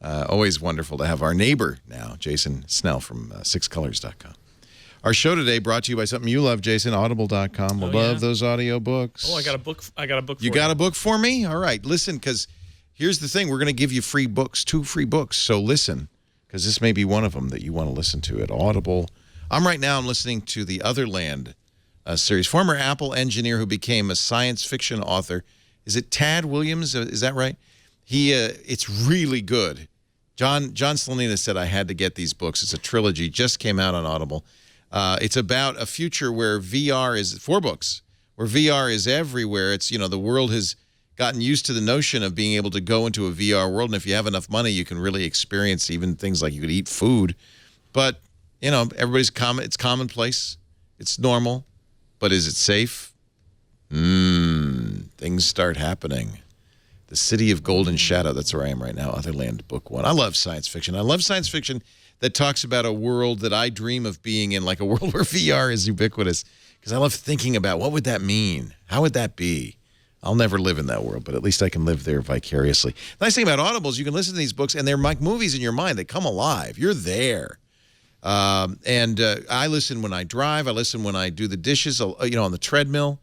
always wonderful to have our neighbor now, Jason Snell from sixcolors.com. Our show today brought to you by something you love, Jason, audible.com. We love those audiobooks. Oh, I got a book for you. You got a book for me? All right. Listen, because here's the thing. We're going to give you free books, 2 free books. So listen, because this may be one of them that you want to listen to at Audible. I'm listening to the Otherland series. Former Apple engineer who became a science fiction author. Is it Tad Williams? Is that right? It's really good. John Slanina said I had to get these books. It's a trilogy. Just came out on Audible. It's about a future where VR is 4 books, where VR is everywhere. It's, the world has gotten used to the notion of being able to go into a VR world. And if you have enough money, you can really experience even things like you could eat food. But, everybody's it's commonplace. It's normal. But is it safe? Things start happening. The City of Golden Shadow. That's where I am right now. Otherland, book 1. I love science fiction. I love science fiction that talks about a world that I dream of being in, like a world where VR is ubiquitous. Because I love thinking about what would that mean? How would that be? I'll never live in that world, but at least I can live there vicariously. The nice thing about Audible is you can listen to these books, and they're like movies in your mind. They come alive. You're there. I listen when I drive. I listen when I do the dishes, on the treadmill,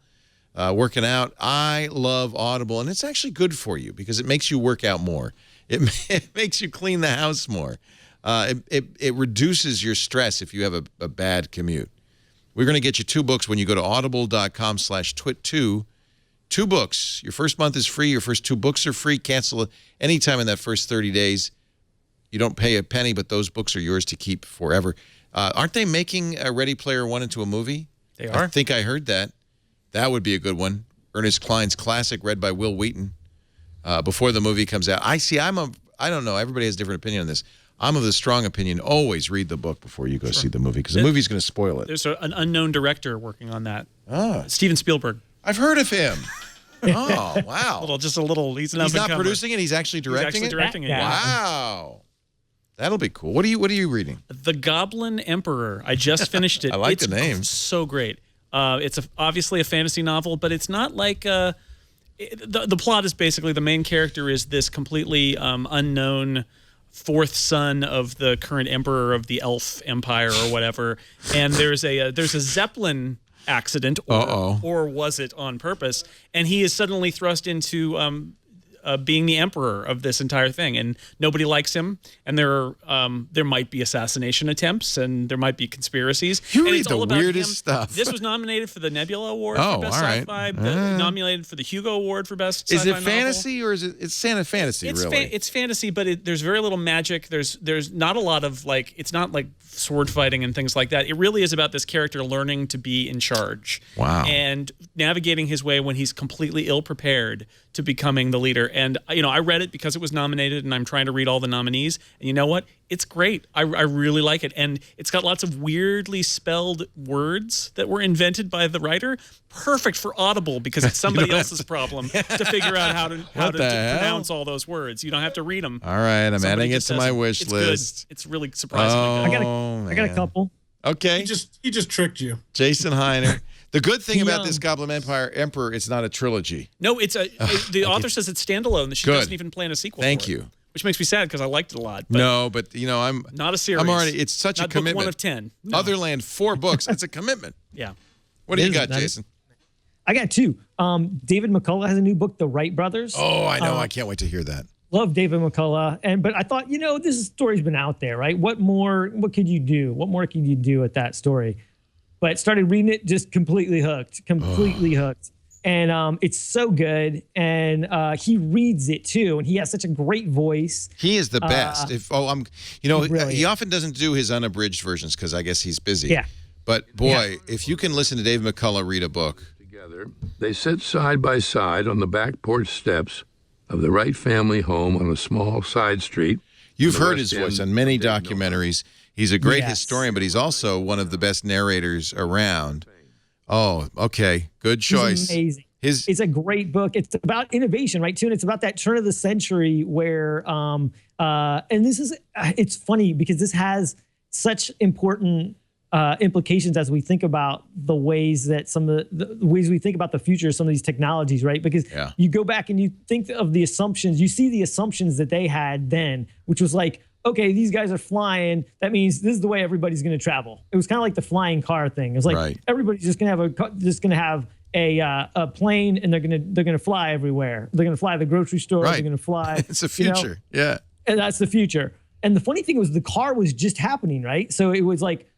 working out. I love Audible, and it's actually good for you because it makes you work out more. It makes you clean the house more. It reduces your stress if you have a bad commute. We're going to get you 2 books when you go to audible.com/twit2. 2 books. Your first month is free. Your first 2 books are free. Cancel anytime in that first 30 days. You don't pay a penny, but those books are yours to keep forever. Aren't they making Ready Player One into a movie? They are. I think I heard that. That would be a good one. Ernest Cline's classic, read by Will Wheaton, before the movie comes out. I don't know. Everybody has a different opinion on this. I'm of the strong opinion, always read the book before you go see the movie, because the movie's going to spoil it. There's an unknown director working on that. Steven Spielberg. I've heard of him. Oh, wow. Just a little. He's not producing it. He's actually directing it. Yeah. Wow. That'll be cool. What are you reading? The Goblin Emperor. I just finished it. I like the name. It's so great. It's obviously a fantasy novel, but it's not like the plot is basically the main character is this completely unknown 4th son of the current emperor of the Elf Empire or whatever, and there's a Zeppelin accident, or was it on purpose? And he is suddenly thrust into being the emperor of this entire thing, and nobody likes him. And there might be assassination attempts, and there might be conspiracies. You and read it's the all about weirdest him. stuff. This was nominated for the Nebula Award for Best Sci-Fi. Nominated for the Hugo Award for Best Sci-Fi Is it novel. fantasy or is it's fantasy? Really, it's fantasy, but there's very little magic. There's not a lot of it's not like sword fighting and things like that. It really is about this character learning to be in charge. Wow. And navigating his way when he's completely ill-prepared to becoming the leader. And, I read it because it was nominated, and I'm trying to read all the nominees. And you know what? It's great. I really like it. And it's got lots of weirdly spelled words that were invented by the writer. Perfect for Audible because it's somebody else's problem to figure out how to pronounce all those words. You don't have to read them. All right, I'm adding it to my wish list. Good. It's really surprisingly good. I got a couple. Okay. He just tricked you. Jason Hiner. The good thing about this Goblin Emperor, it's not a trilogy. No, the author says it's standalone. That she doesn't even plan a sequel. Thank you. Which makes me sad because I liked it a lot. But no, but I'm not a series. I'm already. It's such a commitment. Book 1 of 10. No. Otherland 4 books. It's a commitment. Yeah. What do you got, Jason? I got 2. David McCullough has a new book, The Wright Brothers. Oh, I know. I can't wait to hear that. Love David McCullough, but I thought, this story's been out there, right? What could you do? What more can you do with that story? But started reading it, just completely hooked. And it's so good. And he reads it too, and he has such a great voice. He is the best. He often doesn't do his unabridged versions because I guess he's busy. Yeah. But boy, if you can listen to David McCullough read a book. Together, they sit side by side on the back porch steps of the Wright family home on a small side street. You've heard his voice on many documentaries. He's a great historian, but he's also one of the best narrators around. Oh, okay. Good choice. He's amazing. It's a great book. It's about innovation, right, too? And it's about that turn of the century where, and this is, it's funny because this has such important implications as we think about the ways that some of the ways we think about the future of some of these technologies, right? Because you go back and you think of the assumptions, you see the assumptions that they had then, which was like, okay, these guys are flying. That means this is the way everybody's going to travel. It was kind of like the flying car thing. It was like everybody's just going to have a plane, and they're going to fly everywhere. They're going to fly to the grocery store. They're going to fly. It's the future. Yeah. And that's the future. And the funny thing was the car was just happening, right? So it was like,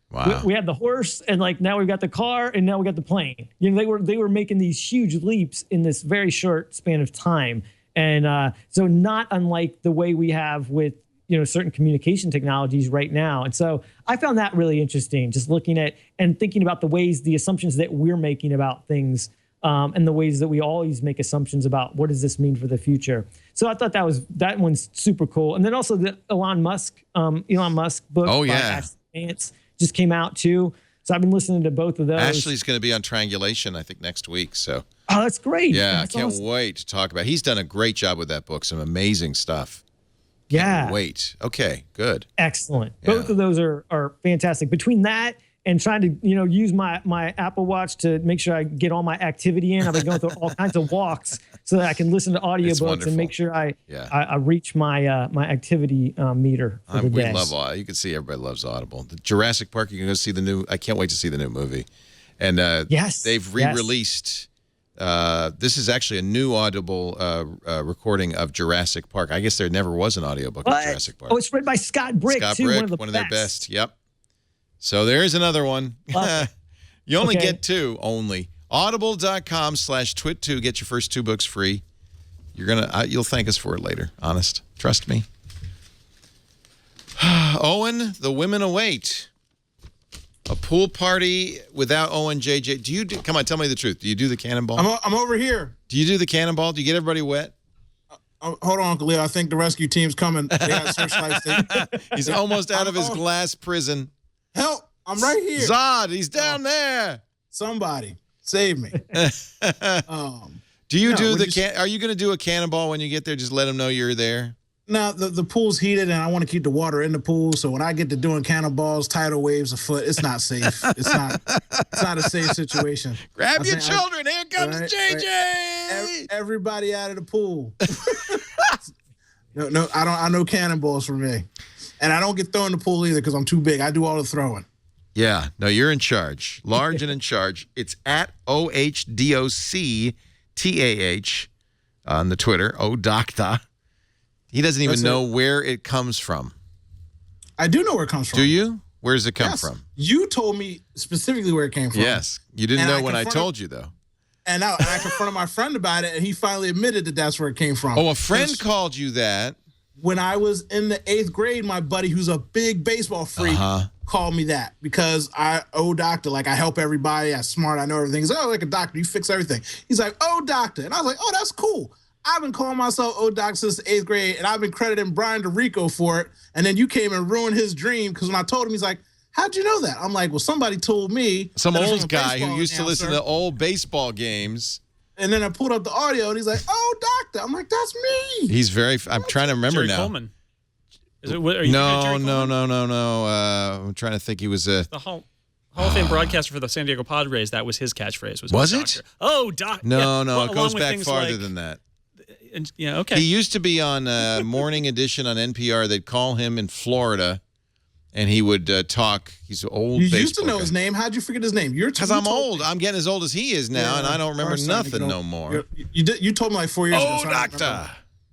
we had the horse, and now we've got the car, and now we got the plane. They were making these huge leaps in this very short span of time, and so not unlike the way we have with certain communication technologies right now. And so I found that really interesting, just looking at and thinking about the assumptions that we're making about things, and the ways that we always make assumptions about what does this mean for the future. So I thought that one's super cool. And then also the Elon Musk book. Oh by Ashley Vance just came out too. So I've been listening to both of those. Ashley's going to be on Triangulation, I think, next week. So that's great. Yeah, that's I can't awesome. wait to talk about it. He's done a great job with that book. Some amazing stuff. Can't wait. Okay, good. Excellent. Both of those are fantastic. Between that and trying to use my Apple Watch to make sure I get all my activity in, I've been going through all kinds of walks so that I can listen to audiobooks and make sure I reach my my activity meter for the day. We love. You can see everybody loves Audible. The Jurassic Park. You can go see the new. I can't wait to see the new movie. And they've re-released. This is actually a new Audible recording of Jurassic Park. I guess there never was an audiobook of Jurassic Park. Oh, it's read by Scott Brick, too. One of their best. Yep. So there's another one. You only get 2 only. Audible.com/twit2. Get your first 2 books free. You'll thank us for it later. Honest. Trust me. Owen, the women await. A pool party without Owen, JJ. Come on, tell me the truth. Do you do the cannonball? I'm over here. Do you do the cannonball? Do you get everybody wet? Hold on, Uncle Leo. I think the rescue team's coming. They got searchlights. He's almost out of his glass prison. Help! I'm right here. Zod, he's down there. Somebody save me. Do you do the Are you going to do a cannonball when you get there? Just let them know you're there. Now, the pool's heated, and I want to keep the water in the pool. So when I get to doing cannonballs, tidal waves afoot, it's not safe. It's not a safe situation. Grab your children. Here comes JJ. Right. Everybody out of the pool. No, I know cannonballs for me. And I don't get thrown in the pool either because I'm too big. I do all the throwing. Yeah. No, you're in charge. Large and in charge. It's at OHDOCTAH. on the Twitter, Odocta. He doesn't even know where it comes from. I do know where it comes from. Do you? Where does it come from? You told me specifically where it came from. Yes. You didn't know when I told you, though. And I confronted my friend about it, and he finally admitted that that's where it came from. Oh, a friend called you that? When I was in the 8th grade, my buddy, who's a big baseball freak, called me that because doctor, like I help everybody, I'm smart, I know everything. He's like a doctor, you fix everything. He's like, doctor. And I was like, oh, that's cool. I've been calling myself doctor since the 8th grade, and I've been crediting Brian DeRico for it. And then you came and ruined his dream because when I told him, he's like, how'd you know that? I'm like, well, somebody told me. Some old guy who used to listen to old baseball games. And then I pulled up the audio, and he's like, doctor. I'm like, that's me. He's very, I'm trying to remember Jerry now. Coleman. Is it, are you no. I'm trying to think he was a. The Hall of Fame broadcaster for the San Diego Padres. That was his catchphrase. Was it? Doctor. Oh, doc. No, yeah. It goes back farther than that. Yeah, okay. He used to be on Morning Edition on NPR. They'd call him in Florida, and he would talk. He's an old baseball You used to know his name. How'd you forget his name? Because I'm old. I'm getting as old as he is now, and I don't remember nothing no more. You told me like 4 years ago. Doctor.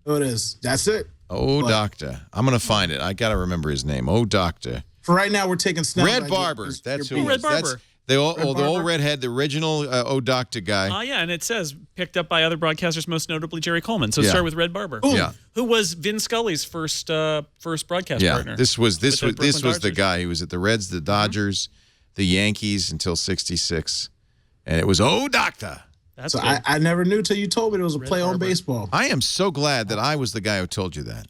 Oh, it is. That's it. Doctor. I'm going to find it. I got to remember his name. Doctor. For right now, we're taking Snell. Red Barber. That's who. Red Barber. The old redhead, the original Doctor guy. Yeah, and it says picked up by other broadcasters, most notably Jerry Coleman. So start with Red Barber. Yeah. Who was Vin Scully's first broadcast partner. This was the guy. He was at the Reds, the Dodgers, the Yankees until '66, and it was Doctor. That's so I never knew till you told me it was a play on baseball. I am so glad that I was the guy who told you that.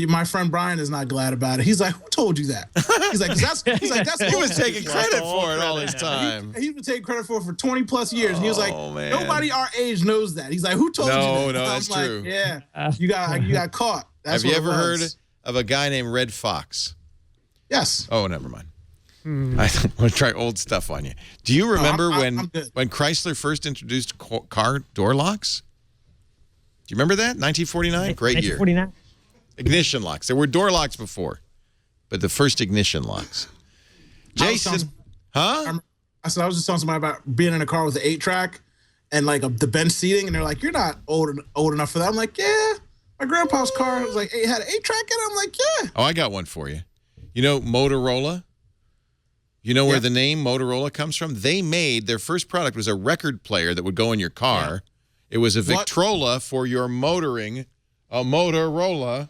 My friend Brian is not glad about it. He's like, who told you that? He's like, that's he was taking credit for it all his time. He's been taking credit for it for 20 plus years. And he was like, nobody our age knows that. He's like, who told you that? No, that's true. Yeah, you got caught. That's Have you ever heard of a guy named Red Fox? Yes. Oh, never mind. I want to try old stuff on you. Do you remember when Chrysler first introduced car door locks? Do you remember that? 1949? Great year. 1949. Ignition locks. There were door locks before, but the first ignition locks. Jason, I was just telling somebody about being in a car with an 8-track and like the bench seating, and they're like, you're not old enough for that. I'm like, yeah. My grandpa's car was like, had an 8-track in it. I'm like, yeah. Oh, I got one for you. You know Motorola? You know where the name Motorola comes from? They made, their first product was a record player that would go in your car. Yeah. It was a Victrola for your motoring, a Motorola.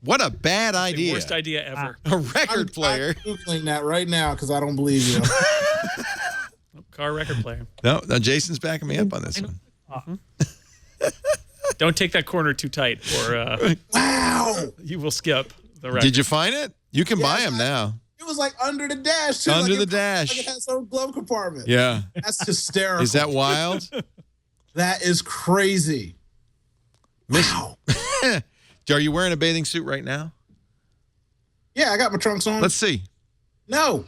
What a bad idea. Worst idea ever. A record player. I'm Googling that right now because I don't believe you. Car record player. No, Jason's backing me up on this one. Don't take that corner too tight or you will skip the record. Did you find it? You can buy them now. It was like under the dash, too. Under the dash. Like it had its own glove compartment. Yeah. That's hysterical. Is that wild? That is crazy. Wow. Are you wearing a bathing suit right now? Yeah, I got my trunks on. Let's see. No.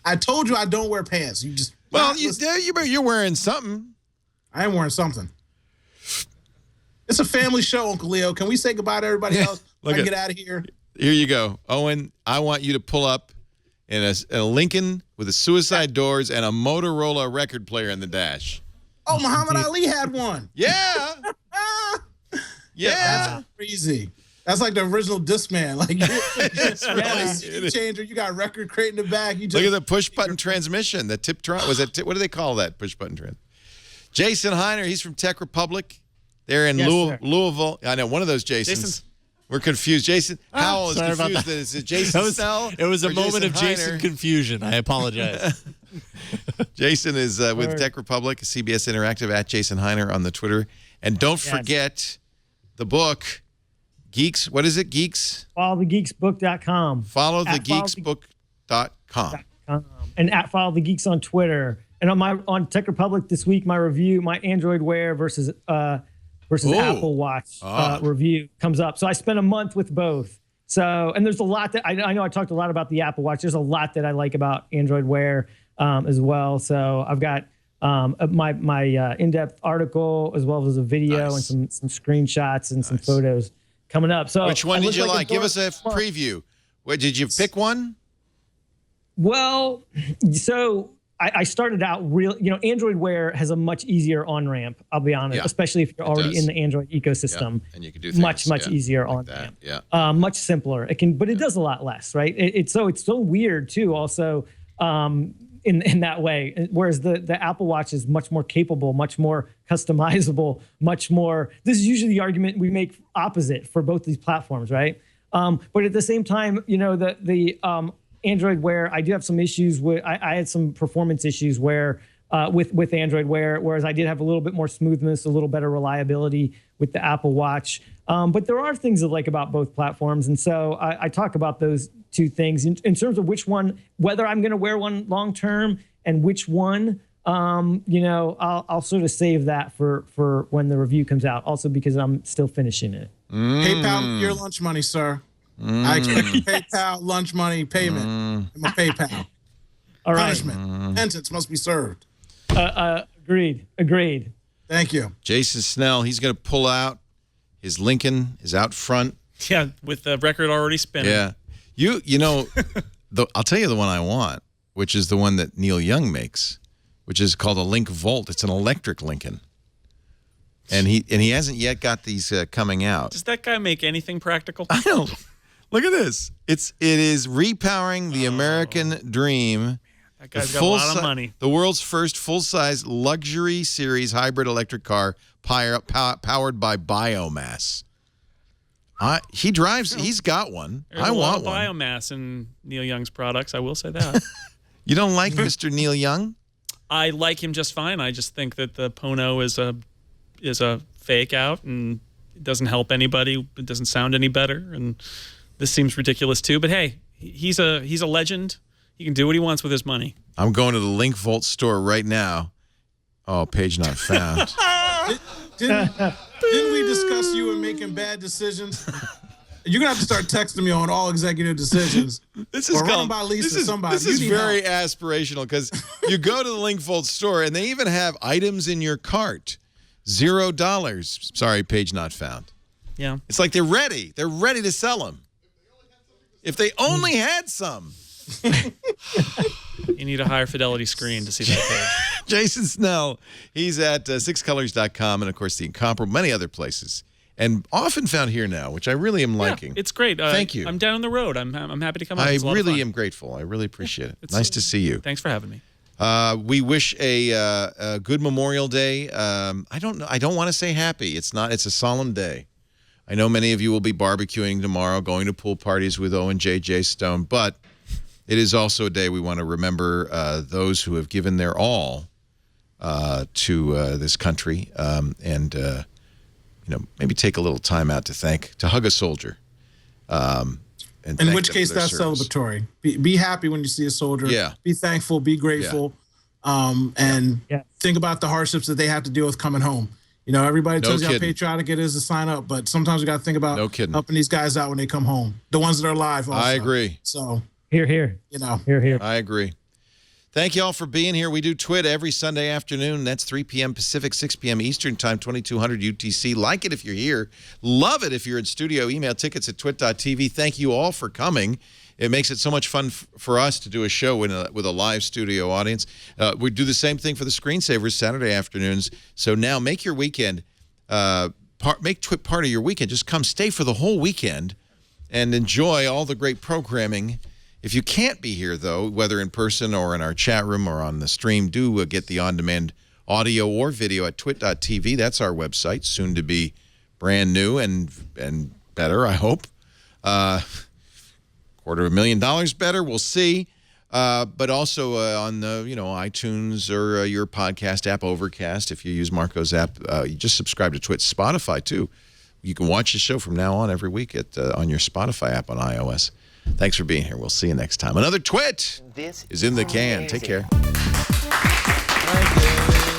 I told you I don't wear pants. You just... Well, you're wearing something. I am wearing something. It's a family show, Uncle Leo. Can we say goodbye to everybody else? I can get out of here. Here you go. Owen, I want you to pull up in a Lincoln with the suicide doors and a Motorola record player in the dash. Oh, Muhammad Ali had one. Yeah. That's crazy. That's like the original Discman. Like, you changer. You got a record crate in the back. You just look at the push button transmission. The Tiptron was it? What do they call that push button transmission? Jason Hiner. He's from Tech Republic. They're in Louisville. I know one of those Jasons. We're confused. Jason, Howell is confused. Is it Jason Snell? It was a moment of Jason confusion. I apologize. Jason is with Tech Republic, CBS Interactive, at Jason Hiner on the Twitter. And don't forget the book, Geeks. What is it? Geeks? FollowTheGeeksBook.com. FollowTheGeeksBook.com. And at Follow the Geeks on Twitter. And on Tech Republic this week, my review, my Android Wear versus Apple Watch review comes up. So I spent a month with both. So, and there's a lot that I know I talked a lot about the Apple Watch. There's a lot that I like about Android Wear as well. So I've got my in-depth article as well as a video and some screenshots and some photos coming up. So which one did you like? Give us a preview. Did you pick one? Well, so I started out Android Wear has a much easier on-ramp, I'll be honest, especially if you're already in the Android ecosystem. And you can do things, much easier like on-ramp. Yeah. Much simpler. But it does a lot less, right? It's so weird too, also, in that way. Whereas the Apple Watch is much more capable, much more customizable, much more. This is usually the argument we make opposite for both these platforms, right? But at the same time, the Android Wear, I do have some issues with. I had some performance issues where with Android Wear, whereas I did have a little bit more smoothness, a little better reliability with the Apple Watch. But there are things I like about both platforms, and so I talk about those two things in terms of which one, whether I'm going to wear one long term, and which one. I'll sort of save that for when the review comes out. Also because I'm still finishing it. PayPal, your lunch money, sir. I expect PayPal lunch money payment. I'm a PayPal. All right. Punishment. Sentence must be served. Agreed. Thank you. Jason Snell, he's going to pull out. His Lincoln is out front. Yeah, with the record already spinning. Yeah. I'll tell you the one I want, which is the one that Neil Young makes, which is called a Link Volt. It's an electric Lincoln. And he hasn't yet got these coming out. Does that guy make anything practical? I don't. Look at this. It is repowering the American dream. That guy's got a lot of money. The world's first full-size luxury series hybrid electric car powered by biomass. He drives. He's got one. There's I a lot want of one. biomass in Neil Young's products. I will say that. You don't like Mr. Neil Young? I like him just fine. I just think that the Pono is a fake out, and it doesn't help anybody. It doesn't sound any better, and this seems ridiculous too. But hey, he's a legend. He can do what he wants with his money. I'm going to the Link Volt store right now. Oh, page not found. Didn't we discuss you and making bad decisions? You're gonna have to start texting me on all executive decisions. This is run by Lisa. Somebody. This is very aspirational because you go to the Link Volt store and they even have items in your cart. $0. Sorry, page not found. Yeah, it's like they're ready. They're ready to sell them. If they only had some. You need a higher fidelity screen to see that page. Jason Snell, he's at sixcolors.com and, of course, the Incomparable, many other places, and often found here now, which I really am liking. It's great. Thank you. I'm down the road. I'm happy to come out. I really am grateful. I really appreciate it. Nice to see you. Thanks for having me. We wish a good Memorial Day. I don't want to say happy. It's not. It's a solemn day. I know many of you will be barbecuing tomorrow, going to pool parties with Owen J.J. Stone, but it is also a day we want to remember those who have given their all to this country, and maybe take a little time out to hug a soldier. In which case, that's celebratory. Be happy when you see a soldier. Yeah. Be thankful. Be grateful. And think about the hardships that they have to deal with coming home. Everybody tells you how patriotic it is to sign up, but sometimes we got to think about helping these guys out when they come home. The ones that are alive. Also. I agree. So here. Here. I agree. Thank you all for being here. We do Twit every Sunday afternoon. That's 3 p.m. Pacific, 6 p.m. Eastern Time, 2200 UTC. Like it if you're here. Love it if you're in studio. Email tickets at twit.tv. Thank you all for coming. It makes it so much fun for us to do a show with a live studio audience. We do the same thing for the Screensavers Saturday afternoons. So now make your weekend, make Twit part of your weekend. Just come stay for the whole weekend and enjoy all the great programming. If you can't be here, though, whether in person or in our chat room or on the stream, do get the on-demand audio or video at twit.tv. That's our website, soon to be brand new and better, I hope. $250,000 better, we'll see. But also on the iTunes or your podcast app, Overcast. If you use Marco's app, you just subscribe to Twit. Spotify too. You can watch the show from now on every week on your Spotify app on iOS. Thanks for being here. We'll see you next time. Another Twit is in the can. Take care. Thank you.